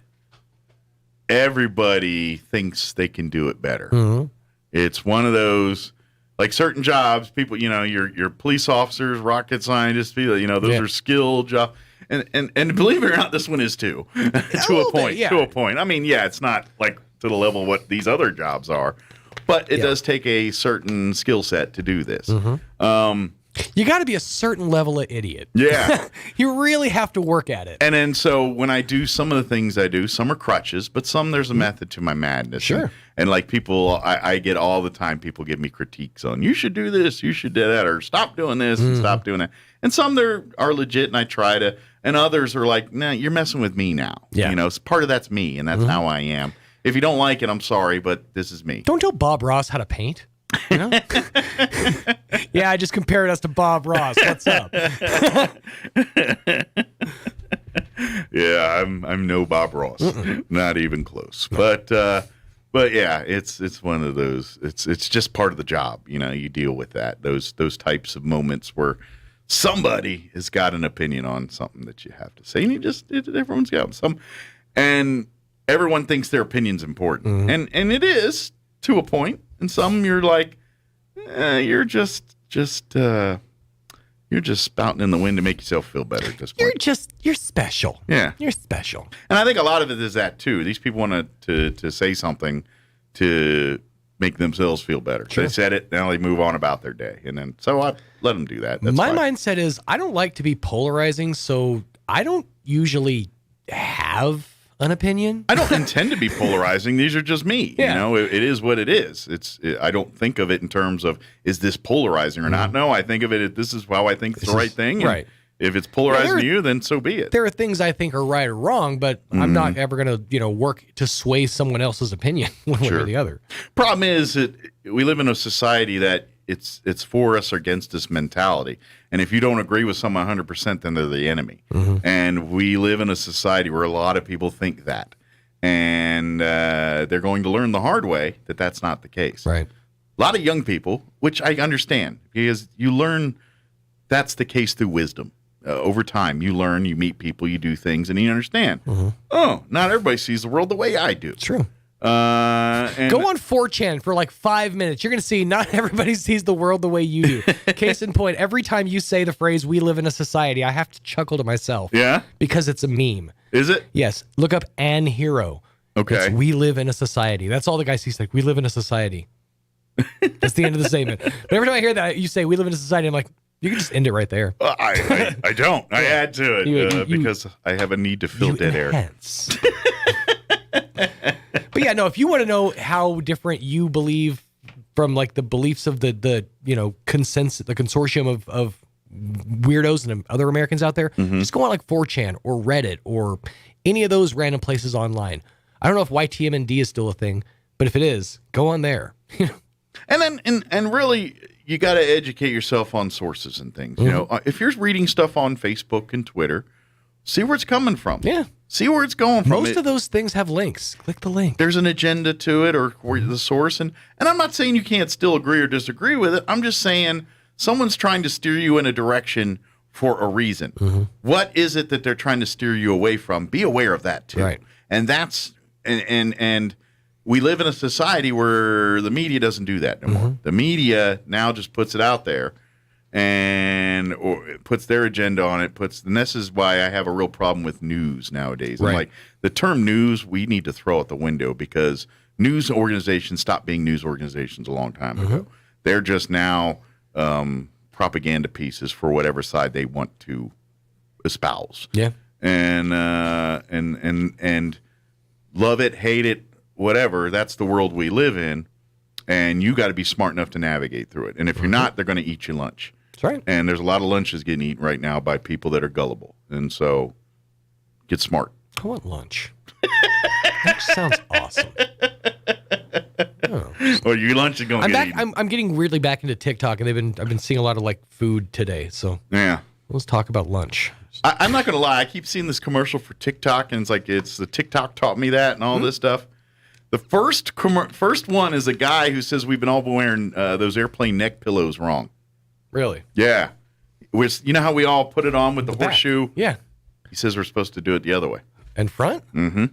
everybody thinks they can do it better. Mm-hmm. It's one of those, like certain jobs, people, your police officers, rocket scientists, those are skilled jobs. And believe it or not, this one is too, to a point. To a point. I mean, it's not like to the level of what these other jobs are, but it does take a certain skill set to do this. Mm-hmm. You got to be a certain level of idiot. Yeah. You really have to work at it. And then so when I do some of the things I do, some are crutches, but some there's a method to my madness. Sure. And like people, I get all the time, people give me critiques on, you should do this, you should do that, or stop doing this and stop doing that. And some are legit and I try to, and others are like, nah, you're messing with me now. Yeah. Part of that's me and that's how I am. If you don't like it, I'm sorry, but this is me. Don't tell Bob Ross how to paint. You know? Yeah, I just compared us to Bob Ross. What's up? Yeah, I'm no Bob Ross. Not even close. But yeah, it's one of those. It's just part of the job. You deal with that. Those types of moments where somebody has got an opinion on something that you have to say, and everyone's got some, and everyone thinks their opinion's important, and it is to a point. And some you're like, you're just spouting in the wind to make yourself feel better at this point. You're special. Yeah. You're special. And I think a lot of it is that, too. These people want to say something to make themselves feel better. Sure. They said it, now they move on about their day. And then, so I let them do that. That's My fine. mindset is I don't like to be polarizing, so I don't usually have an opinion. I don't intend to be polarizing. These are just me. Yeah. You know, it is what it is. I don't think of it in terms of, is this polarizing or not? No, I think of it, this is how I think it's the right thing. Right. If it's polarizing to you, then so be it. There are things I think are right or wrong, but I'm not ever going to, work to sway someone else's opinion one way or the other. Problem is that we live in a society that it's for us or against us mentality. And if you don't agree with someone 100%, then they're the enemy. And we live in a society where a lot of people think that. And they're going to learn the hard way that that's not the case. Right. A lot of young people, which I understand, because you learn that's the case through wisdom. Over time, you learn, you meet people, you do things, and you understand. Oh, not everybody sees the world the way I do. True. And Go on 4chan for like 5 minutes. You're going to see not everybody sees the world the way you do. Case in point, every time you say the phrase, we live in a society, I have to chuckle to myself. Yeah? Because it's a meme. Is it? Yes. Look up An Hero. Okay. It's, we live in a society. That's all the guy sees. Like, we live in a society. That's the end of the statement. But every time I hear that, you say, we live in a society, I'm like, you can just end it right there. I don't. I add to it because I have a need to fill dead air. But yeah, no, if you want to know how different you believe from like the beliefs of the consensus, the consortium of weirdos and other Americans out there, just go on like 4chan or Reddit or any of those random places online. I don't know if YTMND is still a thing, but if it is, go on there. And really, you got to educate yourself on sources and things. You know, if you're reading stuff on Facebook and Twitter, see where it's coming from. Yeah. See where it's going from. Most of those things have links. Click the link. There's an agenda to it or the source. And I'm not saying you can't still agree or disagree with it. I'm just saying someone's trying to steer you in a direction for a reason. What is it that they're trying to steer you away from? Be aware of that, too. Right. And that's and we live in a society where the media doesn't do that no more. The media now just puts it out there and or it puts their agenda on it. And this is why I have a real problem with news nowadays. Right. I'm like, the term news, we need to throw out the window because news organizations stopped being news organizations a long time ago. They're just now propaganda pieces for whatever side they want to espouse. Yeah. And love it, hate it, whatever, that's the world we live in, and you got to be smart enough to navigate through it. And if you're not, they're going to eat your lunch. That's right. And there's a lot of lunches getting eaten right now by people that are gullible. And so get smart. I want lunch. Lunch sounds awesome. Well, your lunch is going to get eaten. I'm getting weirdly back into TikTok, and I've been seeing a lot of like food today. So yeah, let's talk about lunch. I'm not going to lie. I keep seeing this commercial for TikTok, and it's the TikTok taught me that and all this stuff. The first one is a guy who says we've been all wearing those airplane neck pillows wrong. Really? Yeah. You know how we all put it on with the horseshoe? Yeah. He says we're supposed to do it the other way. In front? Mm-hmm.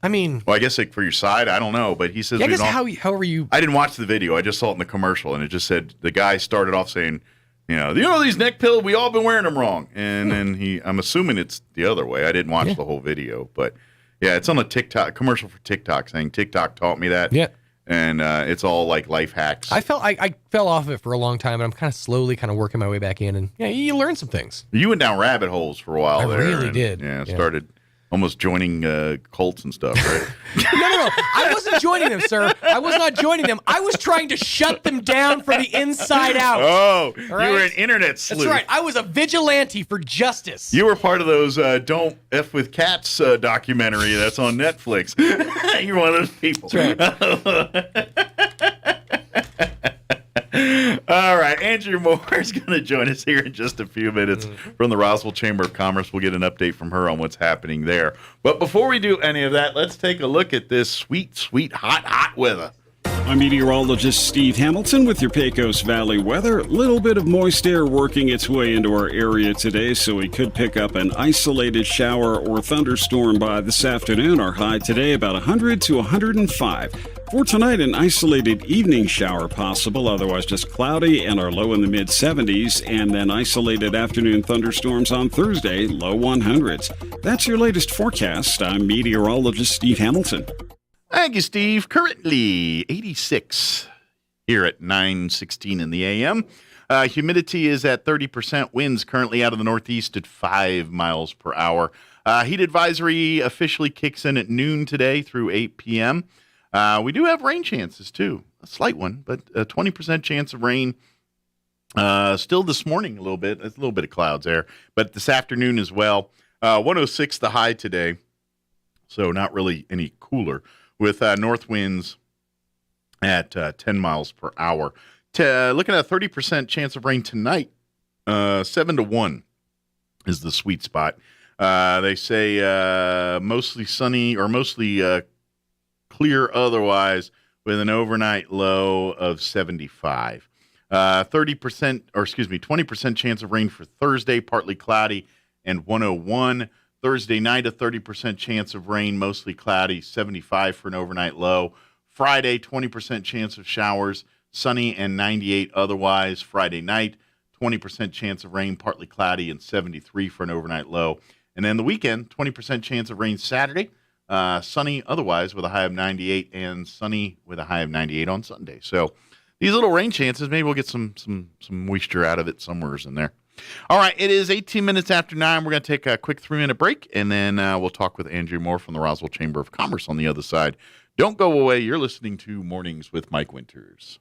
I mean... Well, I guess for your side, I don't know, but he says... Yeah, I guess how are you... I didn't watch the video. I just saw it in the commercial, and it just said... The guy started off saying, these neck pillows, we all been wearing them wrong. And then I'm assuming it's the other way. I didn't watch the whole video, but... Yeah, it's on a TikTok commercial for TikTok saying TikTok taught me that. Yeah. And it's all like life hacks. I fell off of it for a long time, and I'm kind of slowly working my way back in. And yeah, you learn some things. You went down rabbit holes for a while. I really did. Yeah, started almost joining cults and stuff, right? No. I wasn't joining them, sir. I was not joining them. I was trying to shut them down from the inside out. Oh, right? You were an internet sleuth. That's right. I was a vigilante for justice. You were part of those Don't F with Cats documentary that's on Netflix. You're one of those people. That's right. All right, Andrew Moore is going to join us here in just a few minutes from the Roswell Chamber of Commerce. We'll get an update from her on what's happening there. But before we do any of that, let's take a look at this sweet, sweet, hot weather. I'm meteorologist Steve Hamilton with your Pecos Valley weather. A little bit of moist air working its way into our area today, so we could pick up an isolated shower or thunderstorm by this afternoon. Our high today about 100 to 105. For tonight, an isolated evening shower possible, otherwise just cloudy, and our low in the mid-70s, and then isolated afternoon thunderstorms on Thursday, low 100s. That's your latest forecast. I'm meteorologist Steve Hamilton. Thank you, Steve. Currently 86 here at 9:16 in the a.m. Humidity is at 30%. Winds currently out of the northeast at 5 miles per hour. Heat advisory officially kicks in at noon today through 8 p.m. We do have rain chances, too. A slight one, but a 20% chance of rain. Still this morning a little bit. There's a little bit of clouds there. But this afternoon as well. 106 the high today. So not really any cooler. With north winds at 10 miles per hour. Looking at a 30% chance of rain tonight. 7 to 1 is the sweet spot. They say mostly sunny or mostly clear otherwise with an overnight low of 75. 20% chance of rain for Thursday, partly cloudy and 101. Thursday night, a 30% chance of rain, mostly cloudy, 75 for an overnight low. Friday, 20% chance of showers, sunny and 98 otherwise. Friday night, 20% chance of rain, partly cloudy and 73 for an overnight low. And then the weekend, 20% chance of rain Saturday, sunny otherwise with a high of 98 and sunny with a high of 98 on Sunday. So these little rain chances, maybe we'll get some moisture out of it somewhere in there. All right, it is 18 minutes after 9. We're going to take a quick 3-minute break, and then we'll talk with Andrew Moore from the Roswell Chamber of Commerce on the other side. Don't go away. You're listening to Mornings with Mike Winters.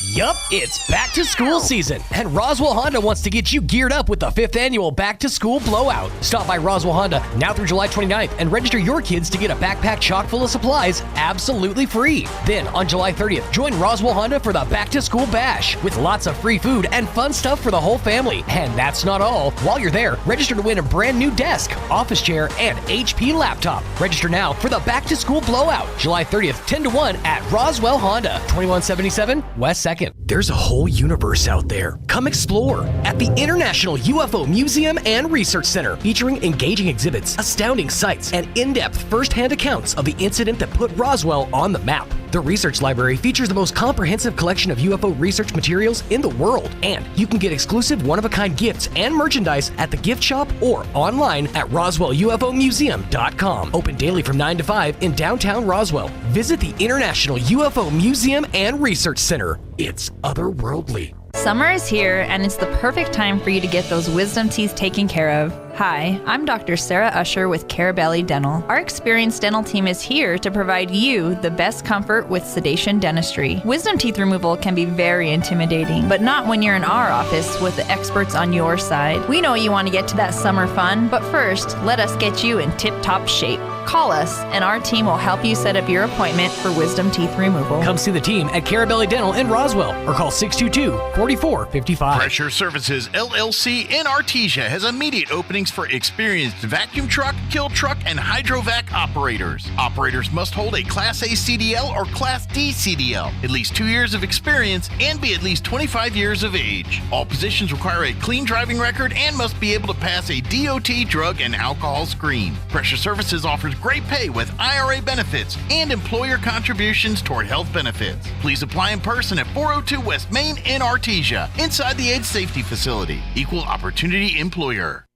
Yup, it's back to school season, and Roswell Honda wants to get you geared up with the 5th annual Back to School Blowout. Stop by Roswell Honda now through July 29th and register your kids to get a backpack chock full of supplies absolutely free. Then on July 30th, join Roswell Honda for the Back to School Bash with lots of free food and fun stuff for the whole family. And that's not all. While you're there, register to win a brand new desk, office chair, and HP laptop. Register now for the Back to School Blowout, July 30th, 10 to 1 at Roswell Honda, 2177 West 2nd. There's a whole universe out there. Come explore at the International UFO Museum and Research Center, featuring engaging exhibits, astounding sights, and in-depth first-hand accounts of the incident that put Roswell on the map. The research library features the most comprehensive collection of UFO research materials in the world, and you can get exclusive one-of-a-kind gifts and merchandise at the gift shop or online at RoswellUFOmuseum.com. Open daily from 9 to 5 in downtown Roswell. Visit the International UFO Museum and Research Center. It's otherworldly. Summer is here, and it's the perfect time for you to get those wisdom teeth taken care of. Hi, I'm Dr. Sarah Usher with Carabelli Dental. Our experienced dental team is here to provide you the best comfort with sedation dentistry. Wisdom teeth removal can be very intimidating, but not when you're in our office with the experts on your side. We know you want to get to that summer fun, but first, let us get you in tip-top shape. Call us, and our team will help you set up your appointment for wisdom teeth removal. Come see the team at Carabelli Dental in Roswell or call 622-4455. Pressure Services LLC in Artesia has immediate openings for experienced vacuum truck, kill truck, and hydrovac operators. Operators must hold a Class A CDL or Class D CDL, at least 2 years of experience, and be at least 25 years of age. All positions require a clean driving record and must be able to pass a DOT drug and alcohol screen. Pressure Services offers great pay with IRA benefits and employer contributions toward health benefits. Please apply in person at 402 West Main in Artesia, inside the Age Safety Facility. Equal Opportunity Employer.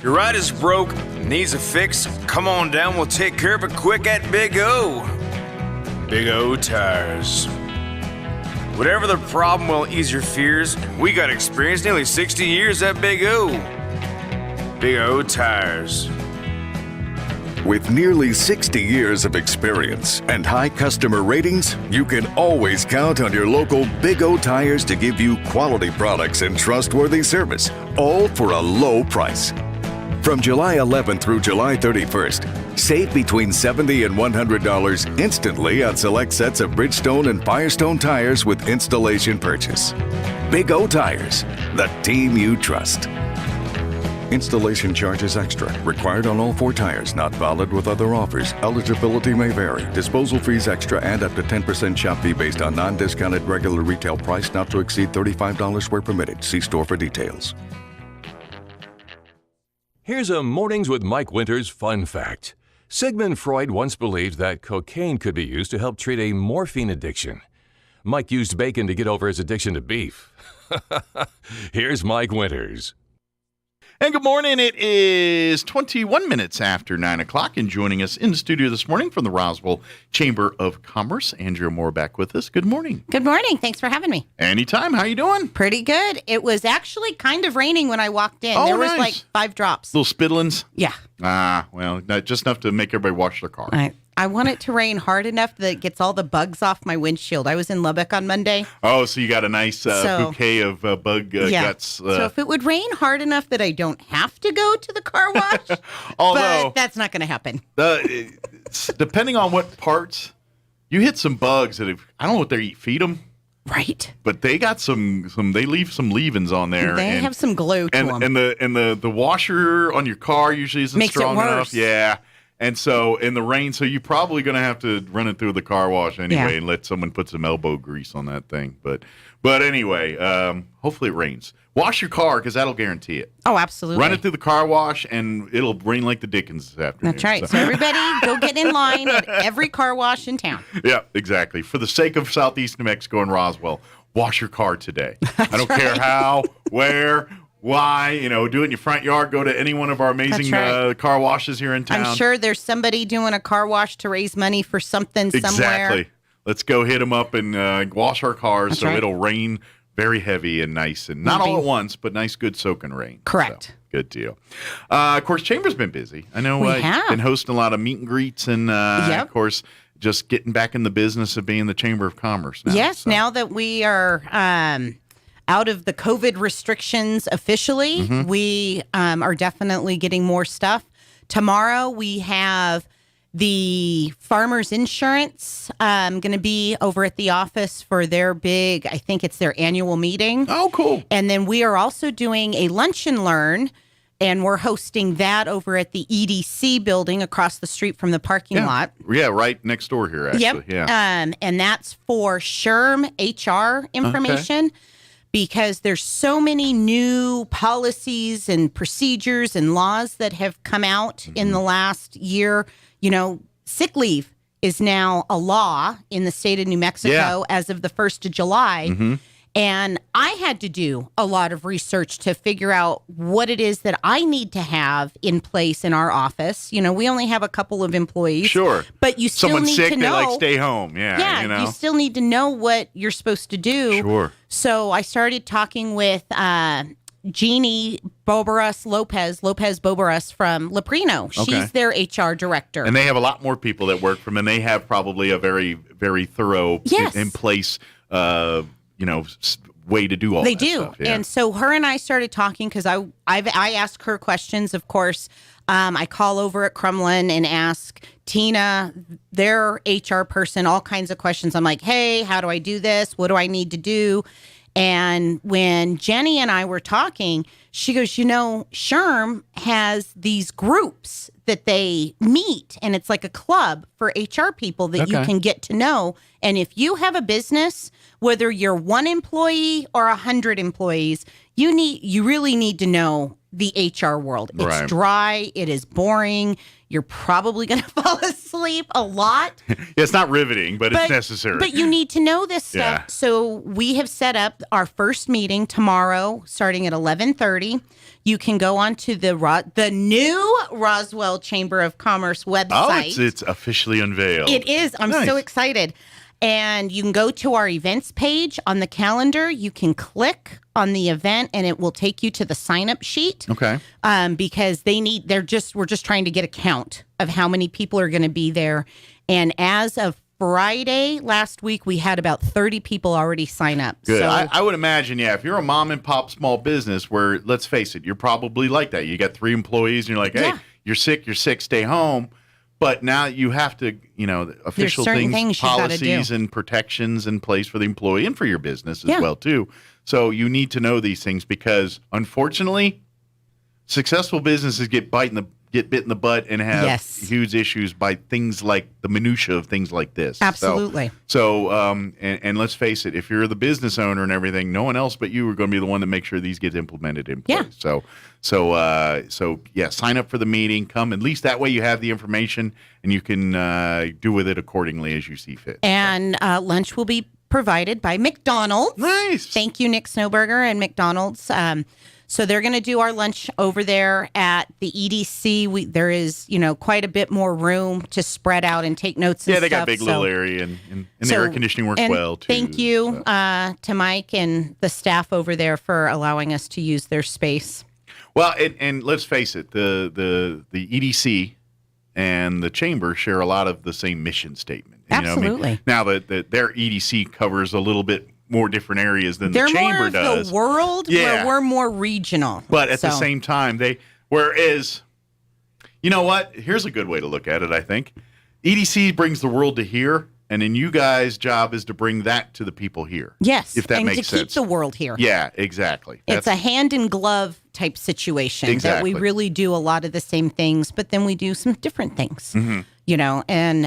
Your ride is broke, needs a fix? Come on down, we'll take care of it quick at Big O. Big O Tires. Whatever the problem, we'll ease your fears. We got experience, nearly 60 years at Big O. Big O Tires. With nearly 60 years of experience and high customer ratings, you can always count on your local Big O Tires to give you quality products and trustworthy service, all for a low price. From July 11th through July 31st, save between $70 and $100 instantly on select sets of Bridgestone and Firestone tires with installation purchase. Big O Tires, the team you trust. Installation charges extra. Required on all 4 tires. Not valid with other offers. Eligibility may vary. Disposal fees extra and up to 10% shop fee based on non-discounted regular retail price not to exceed $35 where permitted. See store for details. Here's a Mornings with Mike Winters fun fact. Sigmund Freud once believed that cocaine could be used to help treat a morphine addiction. Mike used bacon to get over his addiction to beef. Here's Mike Winters. And good morning. It is 21 minutes after 9 o'clock, and joining us in the studio this morning from the Roswell Chamber of Commerce, Andrea Moore back with us. Good morning. Good morning. Thanks for having me. Anytime. How you doing? Pretty good. It was actually kind of raining when I walked in. Oh, there was nice. like 5 drops. Little spittlings? Yeah. Well, not just enough to make everybody wash their car. I want it to rain hard enough that it gets all the bugs off my windshield. I was in Lubbock on Monday. Oh, so you got a nice bouquet of bug guts. So if it would rain hard enough that I don't have to go to the car wash, Although, but that's not going to happen. Depending on what parts, you hit some bugs that I don't know what they eat. Feed them. Right. But they got some they leave some leavings on there. They have some glue to them. And the washer on your car usually isn't Makes strong it worse. enough. Yeah. And so in the rain, so you're probably going to have to run it through the car wash anyway and let someone put some elbow grease on that thing. But anyway, hopefully it rains. Wash your car because that'll guarantee it. Oh, absolutely. Run it through the car wash and it'll rain like the Dickens this afternoon. That's right. So everybody go get in line at every car wash in town. Yeah, exactly. For the sake of Southeast New Mexico and Roswell, wash your car today. I don't care how, where, why, do it in your front yard. Go to any one of our amazing car washes here in town. I'm sure there's somebody doing a car wash to raise money for something somewhere. Exactly. Let's go hit them up and wash our cars it'll rain very heavy and nice. And not all at once, but nice, good soaking rain. Correct. So, good deal. Of course, Chamber's been busy. I know I've been hosting a lot of meet and greets and, of course, just getting back in the business of being the Chamber of Commerce now. Yes, now that we are out of the COVID restrictions officially, we are definitely getting more stuff. Tomorrow we have the Farmers Insurance going to be over at the office for their big, I think it's their annual meeting. Oh, cool. And then we are also doing a lunch and learn, and we're hosting that over at the EDC building across the street from the parking lot. Yeah, right next door here, actually. Yep. Yeah. And that's for SHRM HR information. Okay. Because there's so many new policies and procedures and laws that have come out in the last year. Sick leave is now a law in the state of New Mexico as of the 1st of July. And I had to do a lot of research to figure out what it is that I need to have in place in our office. We only have a couple of employees. Sure. But you still Someone's need sick, to know. they stay home. Yeah. You still need to know what you're supposed to do. Sure. So I started talking with Jeannie Lopez Bobarus from Leprino. She's their HR director. And they have a lot more people that work for them, and they have probably a very, very thorough in place way to do all they that do. stuff. Yeah. And so her and I started talking because I asked her questions, of course. I call over at Crumlin and ask Tina, their HR person, all kinds of questions. I'm like, hey, how do I do this? What do I need to do? And when Jenny and I were talking, she goes, SHRM has these groups that they meet, and it's like a club for HR people that you can get to know. And if you have a business, whether you're 1 employee or 100 employees, you really need to know the HR world. It's dry. It is boring. You're probably going to fall asleep a lot. It's not riveting, but it's necessary. But you need to know this stuff. Yeah. So we have set up our first meeting tomorrow, starting at 11:30. You can go on to the new Roswell Chamber of Commerce website. Oh, it's officially unveiled. It is. I'm so excited. And you can go to our events page on the calendar. You can click on the event and it will take you to the sign-up sheet. Okay. Because we're just trying to get a count of how many people are going to be there. And as of Friday last week, we had about 30 people already sign up. Good. So, I would imagine, if you're a mom and pop small business where, let's face it, you're probably like that. You got 3 employees and you're like, hey, you're sick, stay home. But now you have to, official things policies and protections in place for the employee and for your business as well, too. So you need to know these things because, unfortunately, successful businesses get get bit in the butt and have Yes. huge issues by things like the minutia of things like this. Absolutely. So and let's face it, if you're the business owner and everything, no one else but you are going to be the one to make sure these get implemented in place. Yeah. So sign up for the meeting. Come, at least that way you have the information and you can do with it accordingly as you see fit. And lunch will be provided by McDonald's. Nice. Thank you, Nick Snowberger and McDonald's. So they're going to do our lunch over there at the EDC. There is, quite a bit more room to spread out and take notes. Yeah, and they got a stuff. big little area, and the air conditioning works and well too. Thank you to Mike and the staff over there for allowing us to use their space. Well, and let's face it, the EDC and the chamber share a lot of the same mission statement. You know what I mean? Absolutely. Now that their EDC covers a little bit more different areas than They're the chamber more of does. the world, Yeah. where we're more regional. But at the So- same time, whereas, you know what? Here's a good way to look at it, I think. EDC brings the world to here, and then you guys' job is to bring that to the people here. Yes, If that and makes to keep sense. the world here. Yeah, exactly. It's a hand in glove type situation that we Exactly. really do a lot of the same things, but then we do some different things, Mhm. and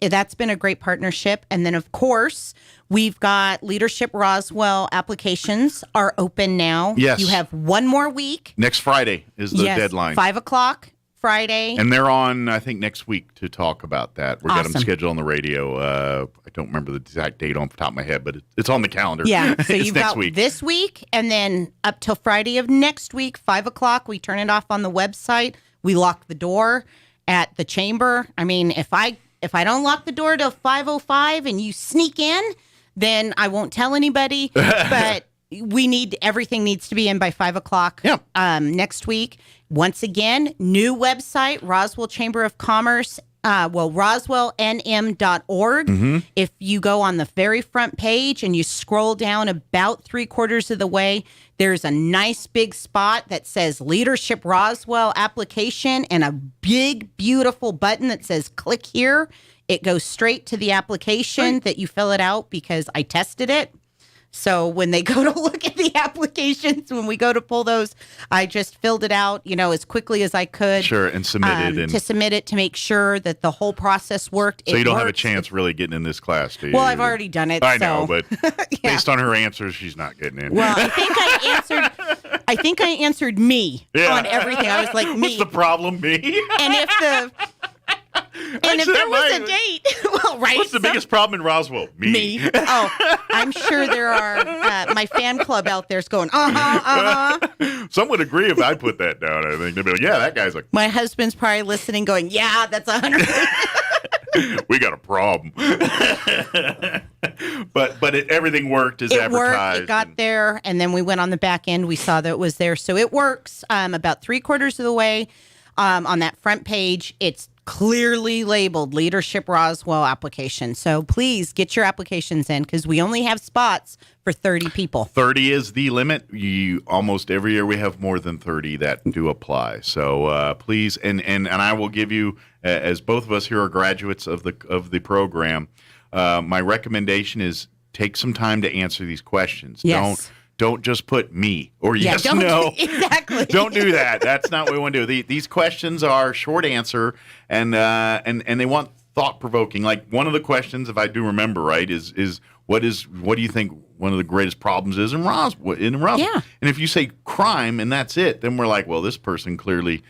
that's been a great partnership. And then, of course, we've got Leadership Roswell applications are open now. Yes. You have one more week. Next Friday is the deadline. 5:00 Friday. And they're on, I think, next week to talk about that. We got them Awesome. scheduled on the radio. I don't remember the exact date off the top of my head, but it's on the calendar. Yeah, so it's you've next got week. this week, and then up till Friday of next week, 5:00. We turn it off on the website. We lock the door at the chamber. I mean, if I don't lock the door till 5:05 and you sneak in, then I won't tell anybody. But everything needs to be in by 5:00 next week. Once again, new website, Roswell Chamber of Commerce. RoswellNM.org. Mm-hmm. If you go on the very front page and you scroll down about 3/4 of the way, there's a nice big spot that says Leadership Roswell application and a big, beautiful button that says click here. It goes straight to the application that you fill it out because I tested it. So when they go to look at the applications, when we go to pull those, I just filled it out, as quickly as I could. Sure, and submitted. To submit it to make sure that the whole process worked. So you don't have a works. chance really getting in this class, do you? Well, I've already done it. I know, so. but based on her answers, she's not getting in. Well, I think I answered me on everything. I was like, me. What's the problem, me? And if there was a date, well, right? What's the biggest problem in Roswell? Me. Oh, I'm sure there are. My fan club out there's going, Some would agree if I put that down. I think they'd be like, "Yeah, that guy's like." My husband's probably listening, going, "Yeah, that's 100." We got a problem. but everything worked as It advertised. worked. It got there, and then we went on the back end. We saw that it was there, so it works. About 3/4 of the way on that front page, it's clearly labeled Leadership Roswell application. So please get your applications in because we only have spots for 30 people. 30 is the limit. Almost every year we have more than 30 that do apply. So please, and I will give you, as both of us here are graduates of the program, my recommendation is take some time to answer these questions. Yes. Don't just put me or yes, don't- no. Exactly. Don't do that. That's not what we want to do. These questions are short answer, and they want thought provoking. Like one of the questions, if I do remember right, is what do you think one of the greatest problems is in Roswell? Yeah. And if you say crime and that's it, then we're like, well, this person clearly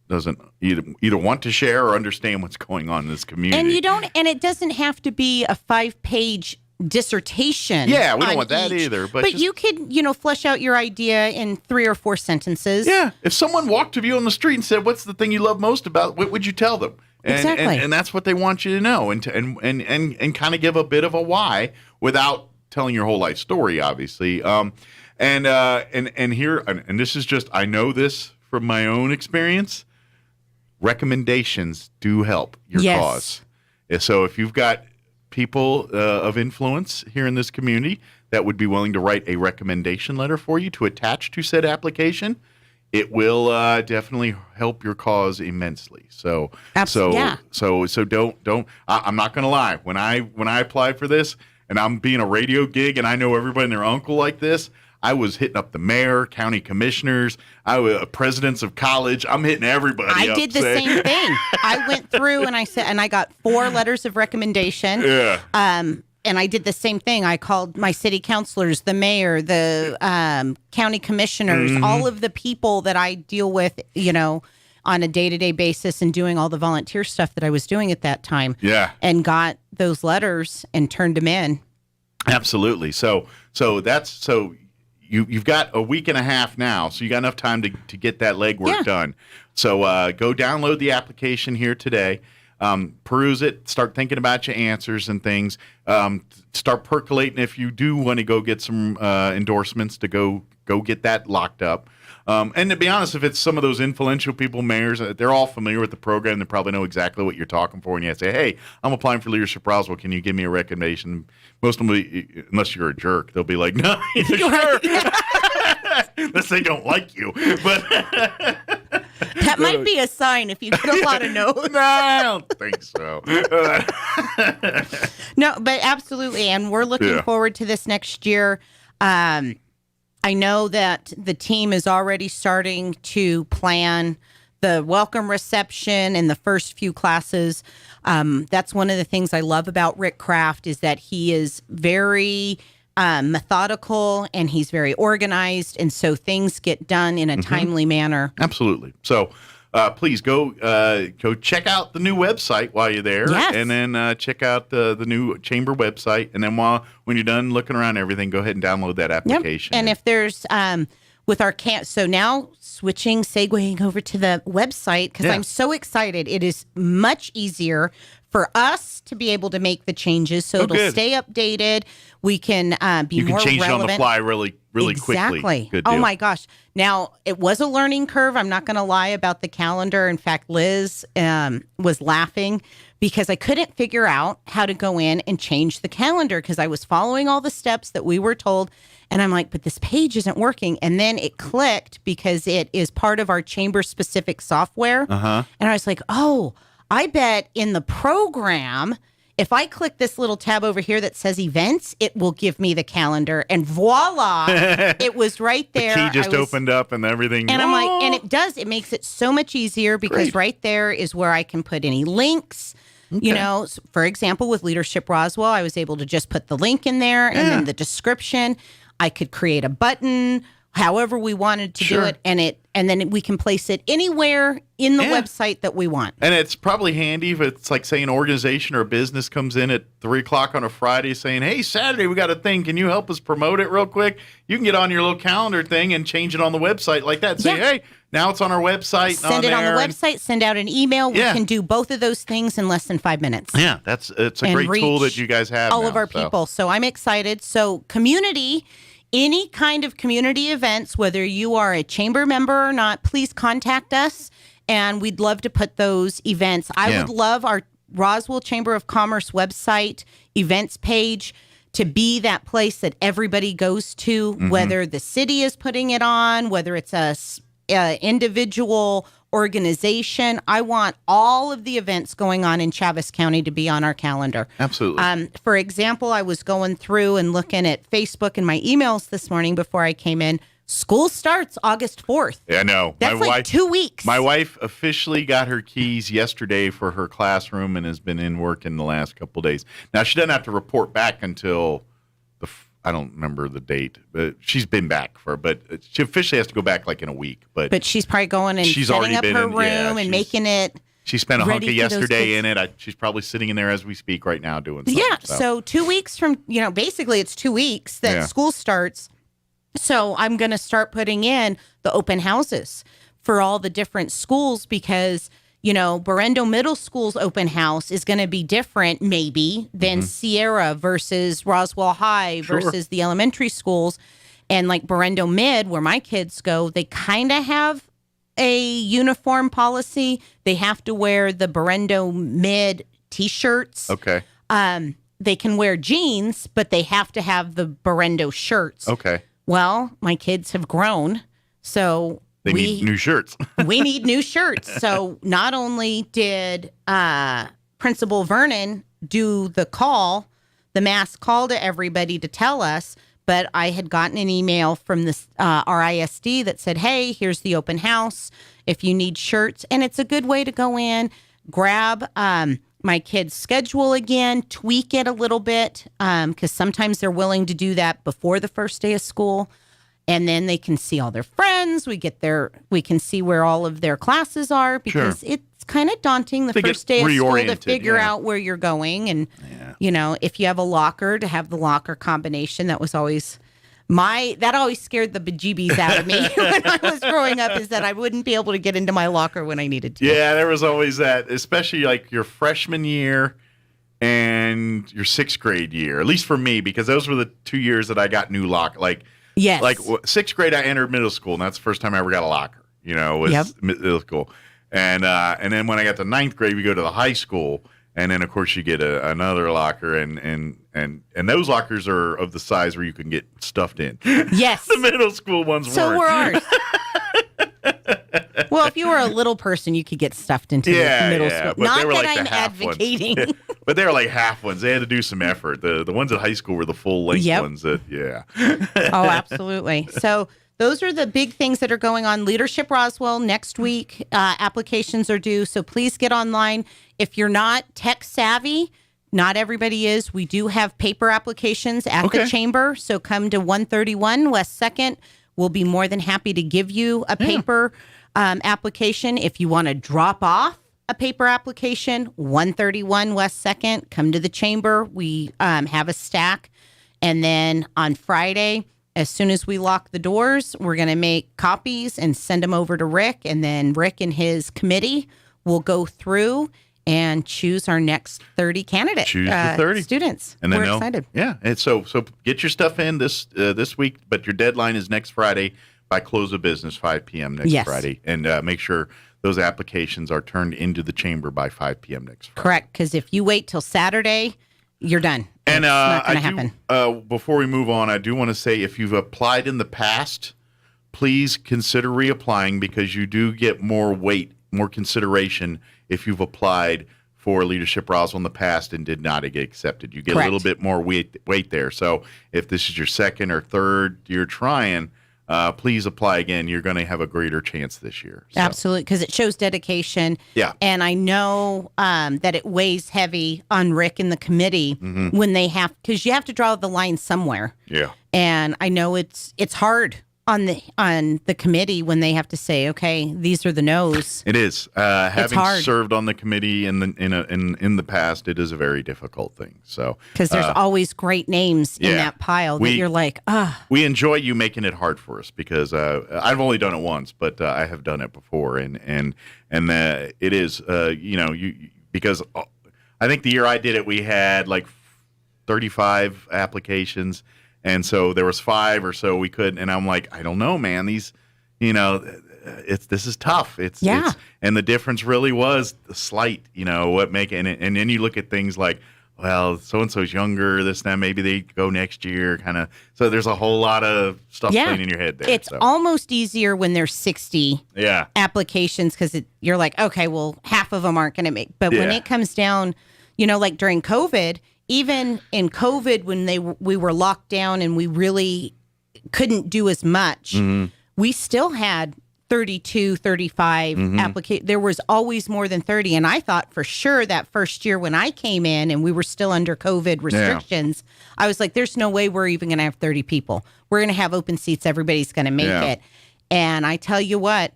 doesn't either want to share or understand what's going on in this community. And it doesn't have to be a 5-page dissertation. Yeah, we don't on want that each, either. But you could, flesh out your idea in 3 or 4 sentences. Yeah. If someone walked to you on the street and said, "What's the thing you love most about?" What would you tell them? Exactly. And that's what they want you to know, and kind of give a bit of a why without telling your whole life story, obviously. And this is just, I know this from my own experience. Recommendations do help your cause. So if you've got people of influence here in this community that would be willing to write a recommendation letter for you to attach to said application, it will definitely help your cause immensely. So don't. I'm not going to lie. When I applied for this, and I'm being a radio gig, and I know everybody and their uncle like this, I was hitting up the mayor, county commissioners, presidents of college. I'm hitting everybody I up. did the same thing. I went through and I got 4 letters of recommendation. Yeah. And I did the same thing. I called my city councilors, the mayor, the county commissioners, all of the people that I deal with, on a day-to-day basis and doing all the volunteer stuff that I was doing at that time. Yeah. And got those letters and turned them in. Absolutely. So you've got a week and a half now, so you got enough time to get that legwork done. So go download the application here today. Peruse it, start thinking about your answers and things. Start percolating if you do want to go get some endorsements to go get that locked up. And to be honest, if it's some of those influential people, mayors, they're all familiar with the program. They probably know exactly what you're talking for. And you have to say, hey, I'm applying for Leadership Roswell. Can you give me a recommendation? Most of them, unless you're a jerk, they'll be like, no, sure. Unless they don't like you. But that might be a sign if you get a lot of no's. No, I don't think so. No, but absolutely. And we're looking forward to this next year. I know that the team is already starting to plan the welcome reception and the first few classes. That's one of the things I love about Rick Kraft is that he is very methodical and he's very organized. And so things get done in a timely manner. Absolutely. So please go check out the new website while you're there. Yes. And then check out the new chamber website. And then when you're done looking around everything, go ahead and download that application. Yep. And if there's with our so now segueing over to the website because I'm so excited. It is much easier for us to be able to make the changes so it'll stay updated. We can be more relevant. You can change it on the fly really quickly. Exactly. Good deal. Oh my gosh. Now, it was a learning curve. I'm not going to lie about the calendar. In fact, Liz was laughing because I couldn't figure out how to go in and change the calendar because I was following all the steps that we were told. And I'm like, but this page isn't working. And then it clicked because it is part of our chamber-specific software. And I was like, oh, I bet in the program, if I click this little tab over here that says events, it will give me the calendar. And voila, it was right there. The key just opened up and everything. And I'm like, and it does. It makes it so much easier because right there is where I can put any links. Okay. For example, with Leadership Roswell, I was able to just put the link in there and then the description. I could create a button, however we wanted to do it, and then we can place it anywhere in the website that we want. And it's probably handy if it's like, say, an organization or a business comes in at 3 o'clock on a Friday saying, hey, Saturday we got a thing. Can you help us promote it real quick? You can get on your little calendar thing and change it on the website like that. Say, hey, now it's on our website. Send it on the website, send out an email. We can do both of those things in less than 5 minutes. Yeah, it's a great tool that you guys have all of our people. So I'm excited. So community, any kind of community events, whether you are a chamber member or not, please contact us, and we'd love to put those events. I would love our Roswell Chamber of Commerce website events page to be that place that everybody goes to, whether the city is putting it on, whether it's a individual organization. I want all of the events going on in Chaves County to be on our calendar. Absolutely. For example, I was going through and looking at Facebook and my emails this morning before I came in. School starts August 4th. Yeah, I know. That's like 2 weeks. My wife officially got her keys yesterday for her classroom and has been in work in the last couple of days. Now, she doesn't have to report back until I don't remember the date, but she's been back but she officially has to go back like in a week. But she's probably going and setting up her room and making it. She spent a hunk of yesterday in it. She's probably sitting in there as we speak right now doing something. Yeah, so 2 weeks from, basically it's 2 weeks that school starts. So I'm going to start putting in the open houses for all the different schools because Berendo Middle School's open house is going to be different, maybe, than Sierra versus Roswell High versus the elementary schools. And like Berendo Mid, where my kids go, they kind of have a uniform policy. They have to wear the Berendo Mid T-shirts. Okay. They can wear jeans, but they have to have the Berendo shirts. Okay. Well, my kids have grown, so They need new shirts. We need new shirts. So not only did Principal Vernon do the mass call to everybody to tell us, but I had gotten an email from this RISD that said, hey, here's the open house if you need shirts. And it's a good way to go in, grab my kids' schedule again, tweak it a little bit, because sometimes they're willing to do that before the first day of school. And then they can see all their friends. We can see where all of their classes are, because it's kind of daunting the first day of school to figure out where you're going. And, if you have a locker, to have the locker combination. That was always that always scared the bejeebies out of me when I was growing up, is that I wouldn't be able to get into my locker when I needed to. Yeah, there was always that, especially like your freshman year and your 6th grade year, at least for me, because those were the 2 years that I got new locker. Yes. Like 6th grade, I entered middle school, and that's the first time I ever got a locker. Was middle school, and then when I got to 9th grade, we go to the high school, and then of course you get another locker, and those lockers are of the size where you can get stuffed in. Yes, the middle school ones weren't. So were ours. Well, if you were a little person, you could get stuffed into middle school. But Not they were that like I'm the half advocating. Ones. But they were like half ones. They had to do some effort. The ones at high school were the full length ones. Oh, absolutely. So those are the big things that are going on. Leadership Roswell next week. Applications are due. So please get online. If you're not tech savvy, not everybody is. We do have paper applications at the chamber. So come to 131 West 2nd. We'll be more than happy to give you a paper application. If you want to drop off a paper application, 131 West 2nd, come to the chamber. We have a stack. And then on Friday, as soon as we lock the doors, we're going to make copies and send them over to Rick. And then Rick and his committee will go through and choose our next 30 candidates. Choose the 30 students. And then we're excited. Yeah. And so get your stuff in this week, but your deadline is next Friday by close of business, 5 p.m. next Friday. And make sure those applications are turned into the chamber by 5 p.m. next Friday. Correct, because if you wait till Saturday, you're done. And it's not going to happen. Before we move on, I do want to say, if you've applied in the past, please consider reapplying, because you do get more weight, more consideration if you've applied for Leadership Roswell in the past and did not get accepted. You get a little bit more weight there. So if this is your second or third year trying, please apply again. You're going to have a greater chance this year. So. Absolutely, because it shows dedication. Yeah. And I know that it weighs heavy on Rick and the committee when they have, because you have to draw the line somewhere. Yeah. And I know it's hard on the committee when they have to say, okay, these are the no's. It is. Having served on the committee in the past, it is a very difficult thing. So because there's always great names in that pile that you're like, We enjoy you making it hard for us, because I've only done it once, but I have done it before, and it is because I think the year I did it, we had like 35 applications. And so there was 5 or so we couldn't, and I'm like, I don't know, man. These, this is tough. And the difference really was slight. What make it, and then you look at things like, well, so and so's younger. This and that. Maybe they go next year. Kind of. So there's a whole lot of stuff playing in your head there. It's almost easier when there's 60 applications, because you're like, okay, well, half of them aren't going to make. But when it comes down, like during COVID. Even in COVID, when we were locked down and we really couldn't do as much, we still had 32, 35 applications. There was always more than 30. And I thought for sure that first year when I came in and we were still under COVID restrictions, I was like, there's no way we're even going to have 30 people. We're going to have open seats. Everybody's going to make it. And I tell you what,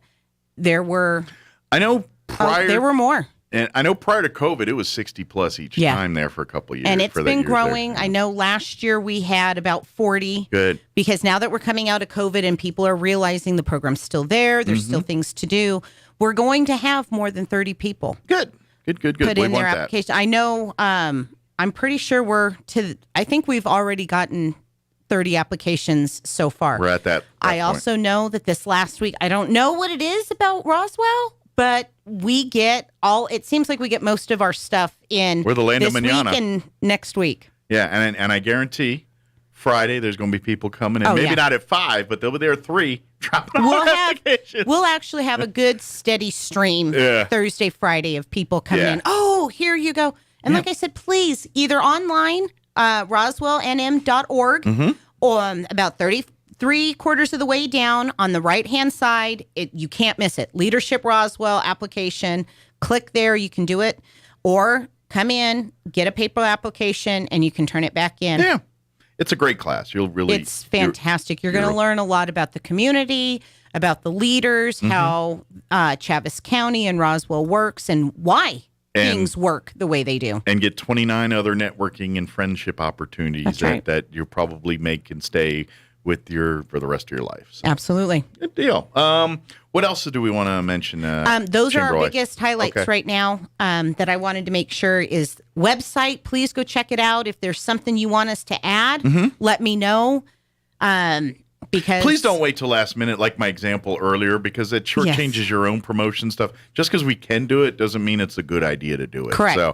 there were... I know there were more. And I know prior to COVID, it was 60 plus each time there for a couple of years. And it's been growing. I know last year we had about 40. Good. Because now that we're coming out of COVID and people are realizing the program's still there, there's still things to do, we're going to have more than 30 people. Good. Put in their application. I know, I'm pretty sure I think we've already gotten 30 applications so far. We're at that I point. also know that this last week, I don't know what it is about Roswell, but it seems like we get most of our stuff in We're the land this of manana. week and next week. Yeah, and I guarantee Friday there's going to be people coming in. Maybe not at 5, but they'll be there at 3 dropping off applications. We'll actually have a good steady stream Thursday, Friday of people coming in. Oh, here you go. And like I said, please, either online, roswellnm.org, about 3/4 of the way down on the right-hand side. You can't miss it. Leadership Roswell application. Click there. You can do it. Or come in, get a paper application, and you can turn it back in. Yeah. It's a great class. It's fantastic. You're going to learn a lot about the community, about the leaders, how Chaves County and Roswell works, and why things work the way they do. And get 29 other networking and friendship opportunities that you probably make and stay with for the rest of your life. So. Absolutely. Good deal. What else do we want to mention? Those are our Chamber-wide? biggest highlights right now that I wanted to make sure is website. Please go check it out. If there's something you want us to add, let me know. Because please don't wait till last minute, like my example earlier, because it shortchanges your own promotion stuff. Just because we can do it doesn't mean it's a good idea to do it. Correct. So.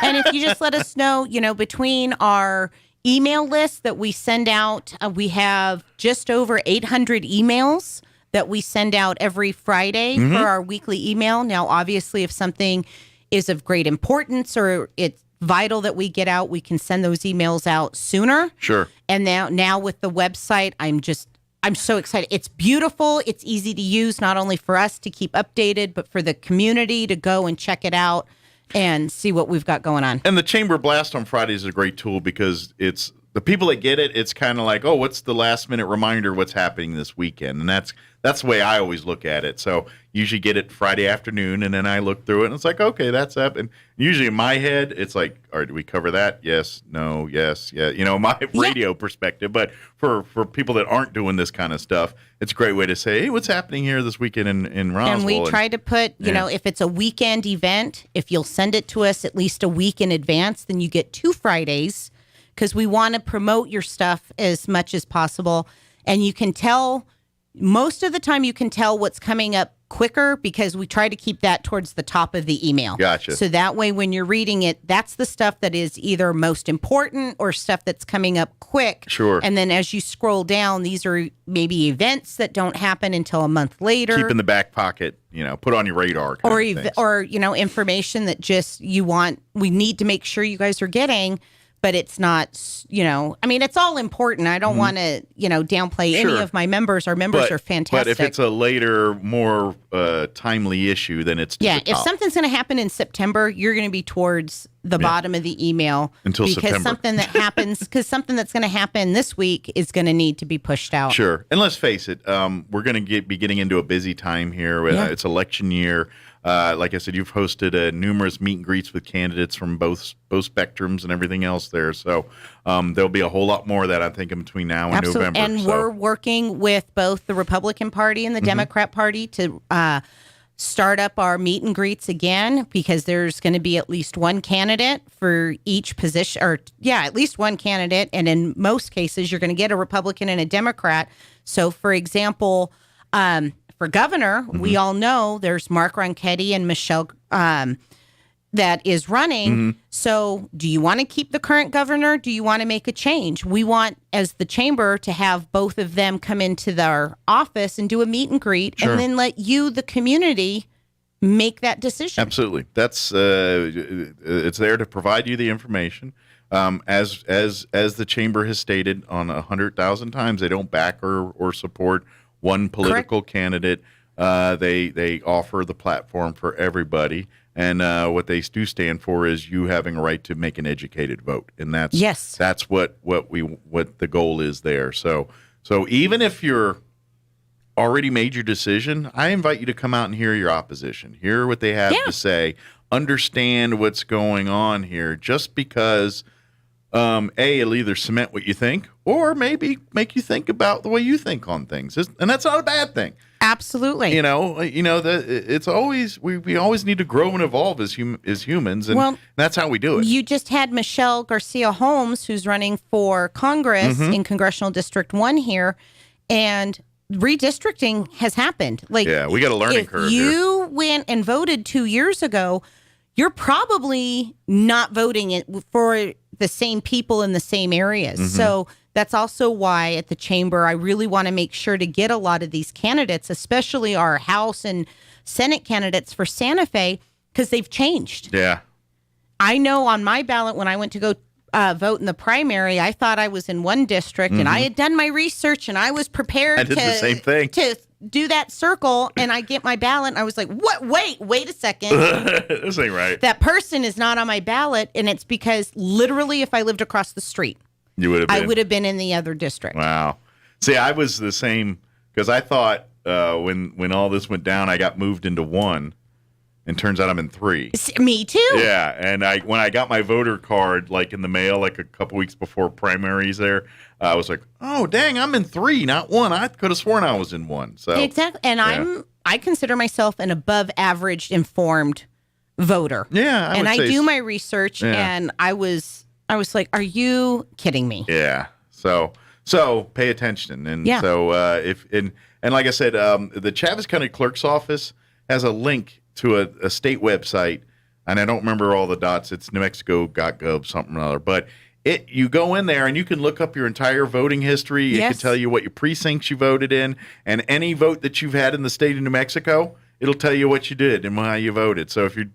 And if you just let us know, between our email list that we send out, we have just over 800 emails that we send out every Friday for our weekly email. Now, obviously, if something is of great importance or it's vital that we get out, we can send those emails out sooner. Sure. And now with the website, I'm so excited. It's beautiful. It's easy to use, not only for us to keep updated, but for the community to go and check it out and see what we've got going on. And the Chamber Blast on Friday is a great tool because it's the people that get it. It's kind of like, oh, what's the last minute reminder? What's happening this weekend? And that's the way I always look at it. So usually get it Friday afternoon, and then I look through it, and it's like, okay, that's up. And usually in my head, it's like, all right, do we cover that? Yes, no, yes, yeah. My radio perspective. But for people that aren't doing this kind of stuff, it's a great way to say, hey, what's happening here this weekend in Roswell? And we try to put, if it's a weekend event, if you'll send it to us at least a week in advance, then you get 2 Fridays, because we want to promote your stuff as much as possible. And you can tell, most of the time you can tell what's coming up quicker because we try to keep that towards the top of the email. Gotcha. So that way when you're reading it, that's the stuff that is either most important or stuff that's coming up quick. Sure. And then as you scroll down, these are maybe events that don't happen until a month later. Keep in the back pocket, put on your radar. Or information that just we need to make sure you guys are getting. But it's not, it's all important. I don't want to, downplay any of my members. Our members are fantastic. But if it's a later, more timely issue, then it's if something's going to happen in September, you're going to be towards the bottom of the email until September. Something that's going to happen this week is going to need to be pushed out. Sure. And let's face it, we're going to be getting into a busy time here. It's election year. Like I said, you've hosted numerous meet and greets with candidates from both spectrums and everything else there. So there'll be a whole lot more of that, I think, in between now and November. And we're working with both the Republican Party and the Democrat Party to start up our meet and greets again, because there's going to be at least one candidate for each position, at least one candidate. And in most cases, you're going to get a Republican and a Democrat. So, for example, for governor, we all know there's Mark Ronchetti and Michelle that is running. So do you want to keep the current governor? Do you want to make a change? We want, as the chamber, to have both of them come into their office and do a meet and greet, and then let you, the community, make that decision. Absolutely. That's it's there to provide you the information. As the chamber has stated on 100,000 times, they don't back or support one political candidate. They offer the platform for everybody, and what they do stand for is you having a right to make an educated vote, and that's what the goal is there. So even if you're already made your decision, I invite you to come out and hear your opposition, hear what they have to say, understand what's going on here. Just because it'll either cement what you think or maybe make you think about the way you think on things. And that's not a bad thing. Absolutely. It's always, we always need to grow and evolve as humans. And that's how we do it. You just had Michelle Garcia Holmes, who's running for Congress in Congressional District 1 here, and redistricting has happened. We got a learning curve If you went and voted 2 years ago, you're probably not voting for the same people in the same areas. So that's also why at the chamber, I really want to make sure to get a lot of these candidates, especially our House and Senate candidates for Santa Fe, because they've changed. Yeah. I know on my ballot, when I went to go vote in the primary, I thought I was in one district, and I had done my research, and I was prepared I did the same thing. to do that circle, and I get my ballot, and I was like, what? Wait a second. This ain't right. That person is not on my ballot, and it's because literally if I lived across the street, You would have been. I would have been in the other district. Wow. See, I was the same because I thought when all this went down, I got moved into one, and turns out I'm in 3. Me too. Yeah, and when I got my voter card, like in the mail, like a couple weeks before primaries, there, I was like, oh dang, I'm in 3, not 1. I could have sworn I was in 1. So exactly, and yeah. I consider myself an above average informed voter. Yeah, I say do s- my research, Yeah. and I was like, are you kidding me? Yeah. So pay attention, and Yeah. so and like I said, the Chaves County Clerk's Office has a link to a state website, and I don't remember all the dots. It's newmexico.gov something or other, but you go in there and you can look up your entire voting history. It Yes. can tell you what your precincts you voted in, and any vote that you've had in the state of New Mexico, it'll tell you what you did and how you voted. So if you're,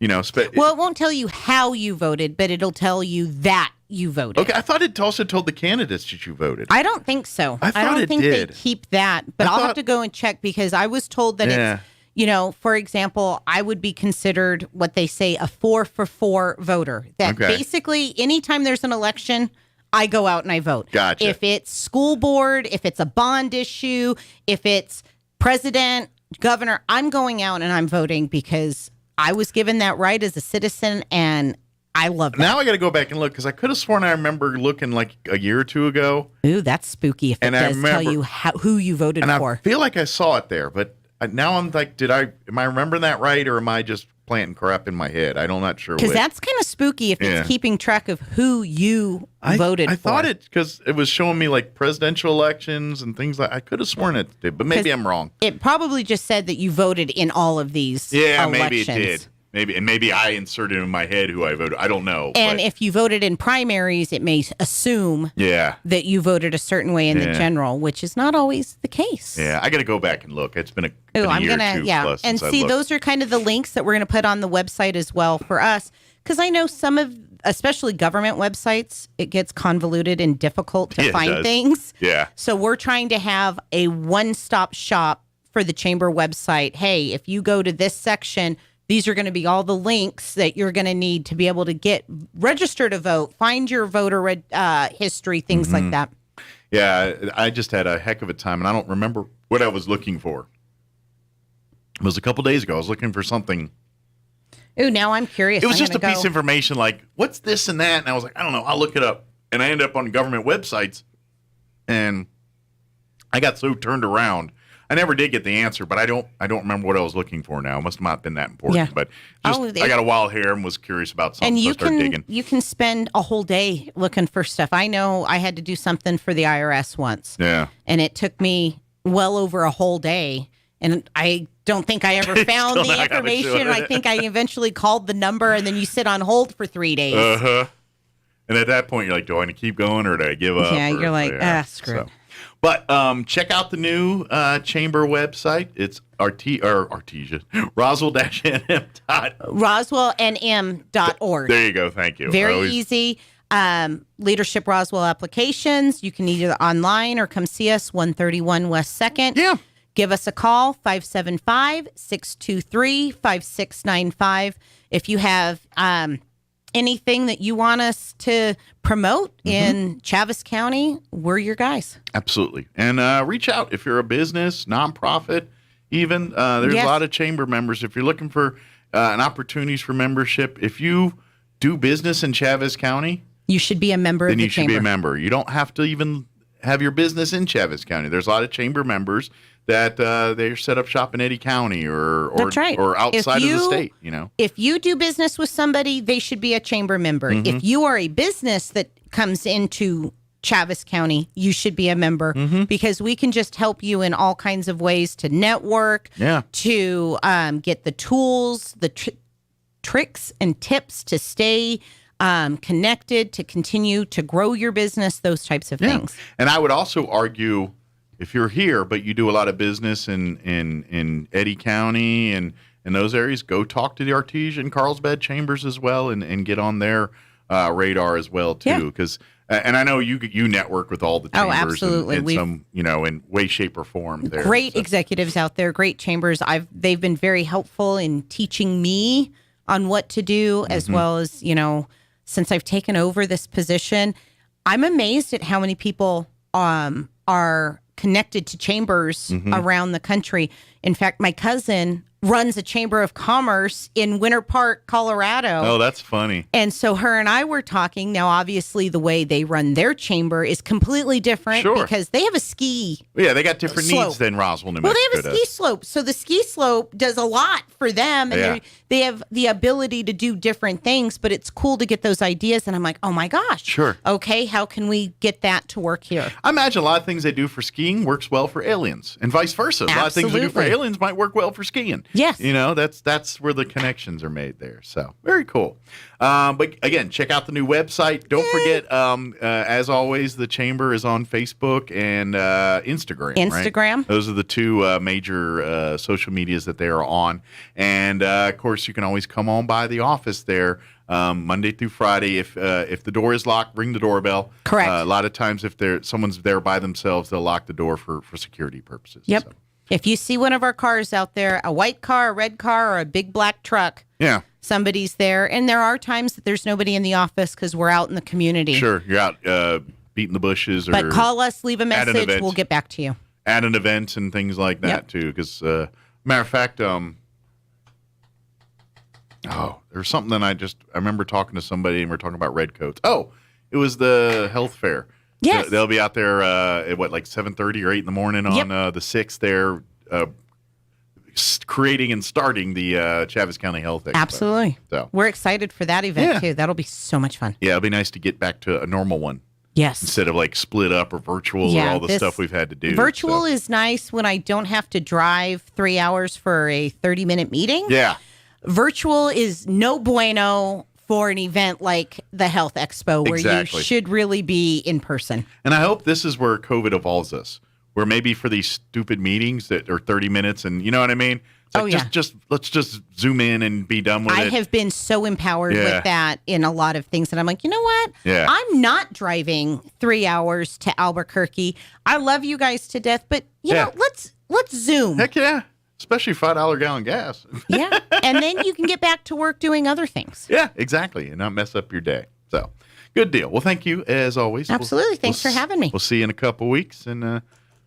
Well, it won't tell you how you voted, but it'll tell you that you voted. okay, I thought it also told the candidates that you voted. I don't think so. I thought don't it think did. they keep that, but I'll have to go and check because I was told that Yeah. it's, for example, I would be considered what they say a 4-for-4 voter. That Okay. basically anytime there's an election, I go out and I vote. Gotcha. If it's school board, if it's a bond issue, if it's president, governor, I'm going out and I'm voting because I was given that right as a citizen and I love that. Now I got to go back and look because I could have sworn I remember looking like a year or two ago. Ooh, that's spooky if it And I does tell remember- you who you voted And for. I feel like I saw it there, but now I'm like, am I remembering that right, or am I just planting crap in my head? I'm not sure. Because which. that's kind of spooky if Yeah. it's keeping track of who you voted I for. thought it because it was showing me like presidential elections and things like. I could have sworn it did, but maybe 'Cause I'm wrong. It probably just said that you voted in all of these Yeah, elections. maybe it did. Maybe I inserted in my head who I voted. I don't know. And but, if you voted in primaries, it may assume yeah, that you voted a certain way in the Yeah. general, which is not always the case. yeah, I got to go back and look. It's been a, Oh, been a I'm year or gonna two plus and since I see looked. those are kind of the links that we're gonna put on the website as well for us because I know some of, especially government websites, it gets convoluted and difficult to Yeah, it find does. things. Yeah. So we're trying to have a one-stop shop for the chamber website. Hey, if you go to this section, these are going to be all the links that you're going to need to be able to get register to vote, find your voter history, things like that. Yeah, I just had a heck of a time, and I don't remember what I was looking for. It was a couple days ago. I was looking for something. Ooh, now I'm curious. It was I'm just a gonna piece of go. information like, what's this and that? And I was like, I don't know. I'll look it up. And I ended up on government websites, and I got so turned around. I never did get the answer, but I don't remember what I was looking for now. It must not have been that important. Yeah. But just, Oh, I got a wild hair and was curious about something, And so I you started can digging. you can spend a whole day looking for stuff. I know I had to do something for the IRS once. Yeah. And it took me well over a whole day. And I don't think I ever found Still the not gonna do information. it. I think I eventually called the number and then you sit on hold for 3 days. Uh-huh. And at that point, you're like, do I want to keep going or do I give up? Yeah, Or- you're like, screw it. But check out the new chamber website. It's Artesia, Roswell-NM. RoswellNM.org. There you go. Thank you. Very I always- easy. Leadership Roswell applications. You can either online or come see us 131 West 2nd. Yeah. Give us a call, 575-623-5695. If you have anything that you want us to promote in Chaves County, we're your guys. Absolutely. And reach out if you're a business, nonprofit, even. There's Yes. a lot of chamber members. If you're looking for an opportunities for membership, if you do business in Chaves County, You should be a member then of the you should chamber. be a member. You don't have to even have your business in Chaves County. There's a lot of chamber members that they're set up shop in Eddy County or That's right. or outside If of the you- state, you know. If you do business with somebody, they should be a chamber member. Mhm. If you are a business that comes into Chaves County, you should be a member because we can just help you in all kinds of ways to network, Yeah. to get the tools, the tricks and tips to stay connected, to continue to grow your business, those types of things. And I would also argue, if you're here but you do a lot of business in Eddy County and in those areas, go talk to the Artesia and Carlsbad chambers as well and get on their radar as well too, because and I know you network with all the chambers. Oh, absolutely. in some in way, shape, or form. There, great executives out there, great chambers. They've been very helpful in teaching me on what to do, as well as since I've taken over this position. I'm amazed at how many people are connected to chambers around the country. In fact, my cousin runs a chamber of commerce in Winter Park, Colorado. Oh, that's funny. And so her and I were talking. Now, obviously, the way they run their chamber is completely different because they have a ski. Yeah, they got different slope. needs than Roswell, New Well, Mexico they have a ski slope. So the ski slope does a lot for them. And they have the ability to do different things, but it's cool to get those ideas. And I'm like, oh my gosh. Sure. Okay, how can we get that to work here? I imagine a lot of things they do for skiing works well for aliens and vice versa. A lot of things they do for aliens might work well for skiing. Yes. That's where the connections are made there. So very cool. But again, check out the new website. Don't forget, as always, the chamber is on Facebook and Instagram. Instagram. Right? Those are the two major social medias that they are on. And of course, you can always come on by the office there. Monday through Friday. If the door is locked, ring the doorbell. Correct. A lot of times, if someone's there by themselves, they'll lock the door for security purposes. Yep. So. If you see one of our cars out there, a white car, a red car, or a big black truck, somebody's there. And there are times that there's nobody in the office because we're out in the community. Sure, you're out beating the bushes. But call us, leave a message, we'll get back to you. At an event and things like that too. Because matter of fact, there's something that I remember talking to somebody and we're talking about red coats. Oh, it was the health fair. Yes. They'll be out there at 7:30 or 8 in the morning on the 6th there, creating and starting the Chaves County Health Expo. Absolutely. So we're excited for that event too. That'll be so much fun. Yeah, it'll be nice to get back to a normal one. Yes. Instead of split up or virtual or all the stuff we've had to do. Virtual is nice when I don't have to drive 3 hours for a 30-minute meeting. Yeah. Virtual is no bueno for an event like the Health Expo, where you should really be in person. And I hope this is where COVID evolves us, where maybe for these stupid meetings that are 30 minutes and you know what I mean? It's let's just zoom in and be done with it. I have been so empowered with that in a lot of things that I'm like, you know what? Yeah. I'm not driving 3 hours to Albuquerque. I love you guys to death, but you know, let's Zoom. Heck yeah. Especially $5 a gallon gas. Yeah. And then you can get back to work doing other things. Yeah, exactly. And not mess up your day. So, good deal. Well, thank you as always. Absolutely. Thanks for having me. We'll see you in a couple weeks and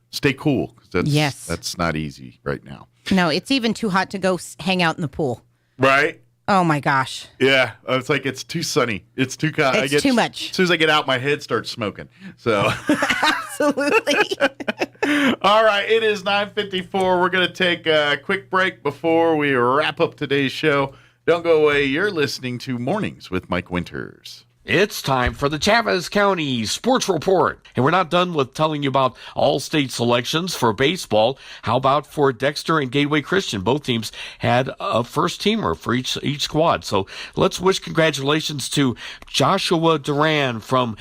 stay cool. That's not easy right now. No, it's even too hot to go hang out in the pool. Right? Oh, my gosh. Yeah. It's like it's too sunny. It's too hot. It's too much. As soon as I get out, my head starts smoking. So. Absolutely. All right, it is 9:54. We're going to take a quick break before we wrap up today's show. Don't go away. You're listening to Mornings with Mike Winters. It's time for the Chaves County Sports Report. And we're not done with telling you about all-state selections for baseball. How about for Dexter and Gateway Christian? Both teams had a first-teamer for each squad. So let's wish congratulations to Joshua Duran from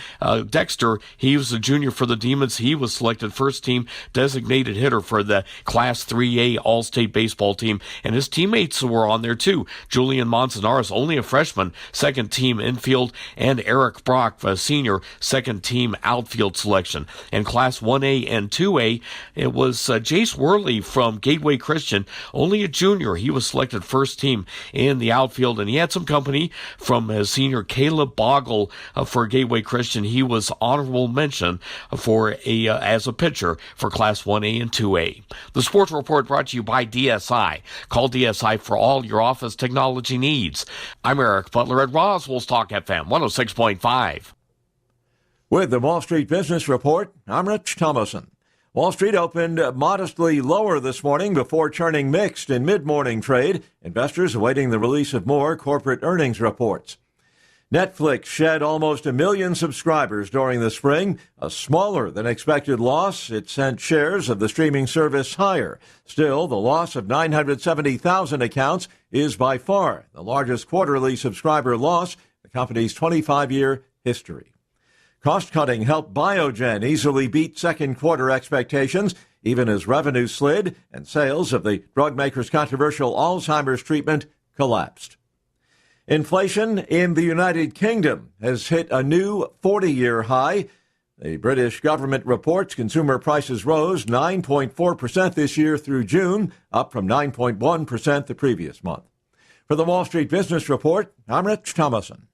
Dexter. He was a junior for the Demons. He was selected first-team designated hitter for the Class 3A All-State baseball team. And his teammates were on there, too. Julian Manzanares, only a freshman, second-team infield, and Eric Brock, a senior, second-team outfield selection. In Class 1A and 2A, it was Jace Worley from Gateway Christian, only a junior. He was selected first-team in the outfield, and he had some company from his senior Caleb Boggle for Gateway Christian. He was honorable mention for as a pitcher for Class 1A and 2A. The Sports Report brought to you by DSI. Call DSI for all your office technology needs. I'm Eric Butler at Roswell Talk FM 106.5. With the Wall Street Business Report, I'm Rich Thomason. Wall Street opened modestly lower this morning before turning mixed in mid-morning trade. Investors awaiting the release of more corporate earnings reports. Netflix shed almost 1 million subscribers during the spring, a smaller than expected loss. It sent shares of the streaming service higher. Still, the loss of 970,000 accounts is by far the largest quarterly subscriber loss in the company's 25-year history. Cost-cutting helped Biogen easily beat second quarter expectations, even as revenue slid and sales of the drug maker's controversial Alzheimer's treatment collapsed. Inflation in the United Kingdom has hit a new 40-year high. The British government reports consumer prices rose 9.4% this year through June, up from 9.1% the previous month. For the Wall Street Business Report, I'm Rich Thomason.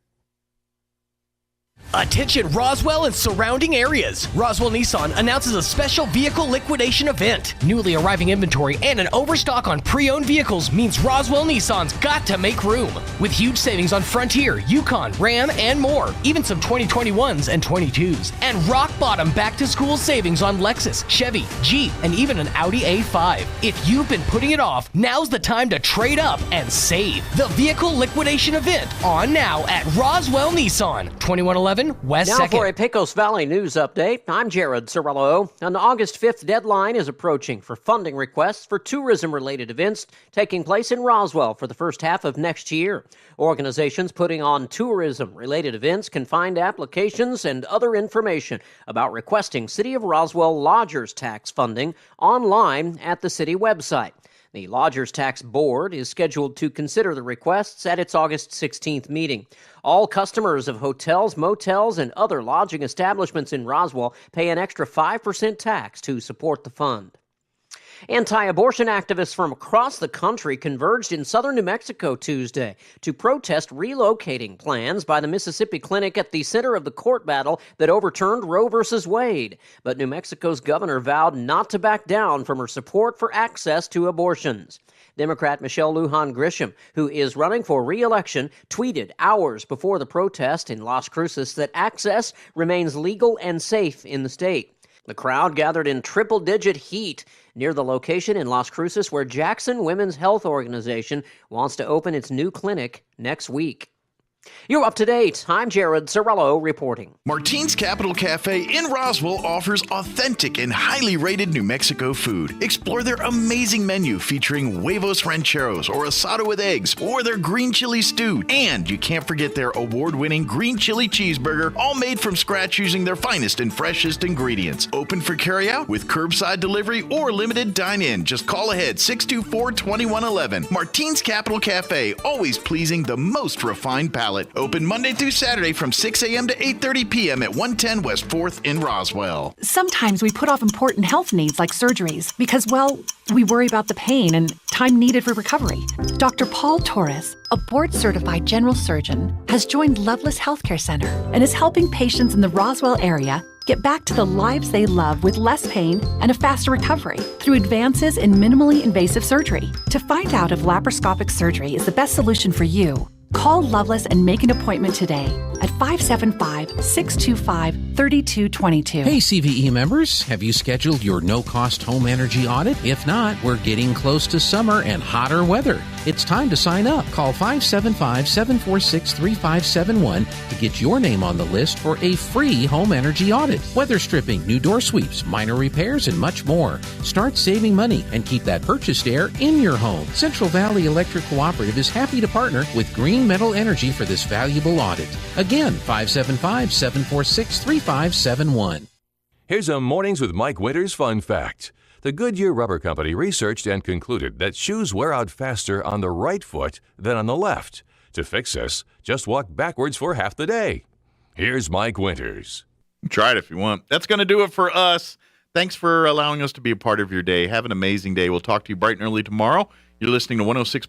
Attention Roswell and surrounding areas. Roswell Nissan announces a special vehicle liquidation event. Newly arriving inventory and an overstock on pre-owned vehicles means Roswell Nissan's got to make room. With huge savings on Frontier, Yukon, Ram, and more. Even some 2021s and 22s. And rock bottom back-to-school savings on Lexus, Chevy, Jeep, and even an Audi A5. If you've been putting it off, now's the time to trade up and save. The vehicle liquidation event on now at Roswell Nissan, 2111 West now 2nd. For a Pecos Valley news update, I'm Jared Cirillo. An August 5th deadline is approaching for funding requests for tourism-related events taking place in Roswell for the first half of next year. Organizations putting on tourism-related events can find applications and other information about requesting City of Roswell Lodgers Tax funding online at the city website. The Lodgers Tax Board is scheduled to consider the requests at its August 16th meeting. All customers of hotels, motels, and other lodging establishments in Roswell pay an extra 5% tax to support the fund. Anti-abortion activists from across the country converged in southern New Mexico Tuesday to protest relocating plans by the Mississippi Clinic at the center of the court battle that overturned Roe v. Wade. But New Mexico's governor vowed not to back down from her support for access to abortions. Democrat Michelle Lujan Grisham, who is running for re-election, tweeted hours before the protest in Las Cruces that access remains legal and safe in the state. The crowd gathered in triple-digit heat near the location in Las Cruces where Jackson Women's Health Organization wants to open its new clinic next week. You're up to date. I'm Jared Cirillo reporting. Martine's Capital Cafe in Roswell offers authentic and highly rated New Mexico food. Explore their amazing menu featuring huevos rancheros or asado with eggs or their green chili stew. And you can't forget their award-winning green chili cheeseburger, all made from scratch using their finest and freshest ingredients. Open for carryout with curbside delivery or limited dine-in. Just call ahead 624-2111. Martine's Capital Cafe, always pleasing the most refined palate. Open Monday through Saturday from 6 a.m. to 8:30 p.m. at 110 West 4th in Roswell. Sometimes we put off important health needs like surgeries because, well, we worry about the pain and time needed for recovery. Dr. Paul Torres, a board-certified general surgeon, has joined Loveless Healthcare Center and is helping patients in the Roswell area get back to the lives they love with less pain and a faster recovery through advances in minimally invasive surgery. To find out if laparoscopic surgery is the best solution for you, call Loveless and make an appointment today at 575-625-3222. Hey, CVE members, have you scheduled your no-cost home energy audit? If not, we're getting close to summer and hotter weather. It's time to sign up. Call 575-746-3571 to get your name on the list for a free home energy audit. Weather stripping, new door sweeps, minor repairs, and much more. Start saving money and keep that purchased air in your home. Central Valley Electric Cooperative is happy to partner with Green Metal Energy for this valuable audit. Again, 575-746-3571. Here's a Mornings with Mike Winters fun fact. The Goodyear Rubber Company researched and concluded that shoes wear out faster on the right foot than on the left. To fix this, just walk backwards for half the day. Here's Mike Winters. Try it if you want. That's going to do it for us. Thanks for allowing us to be a part of your day. Have an amazing day. We'll talk to you bright and early tomorrow. You're listening to 106.9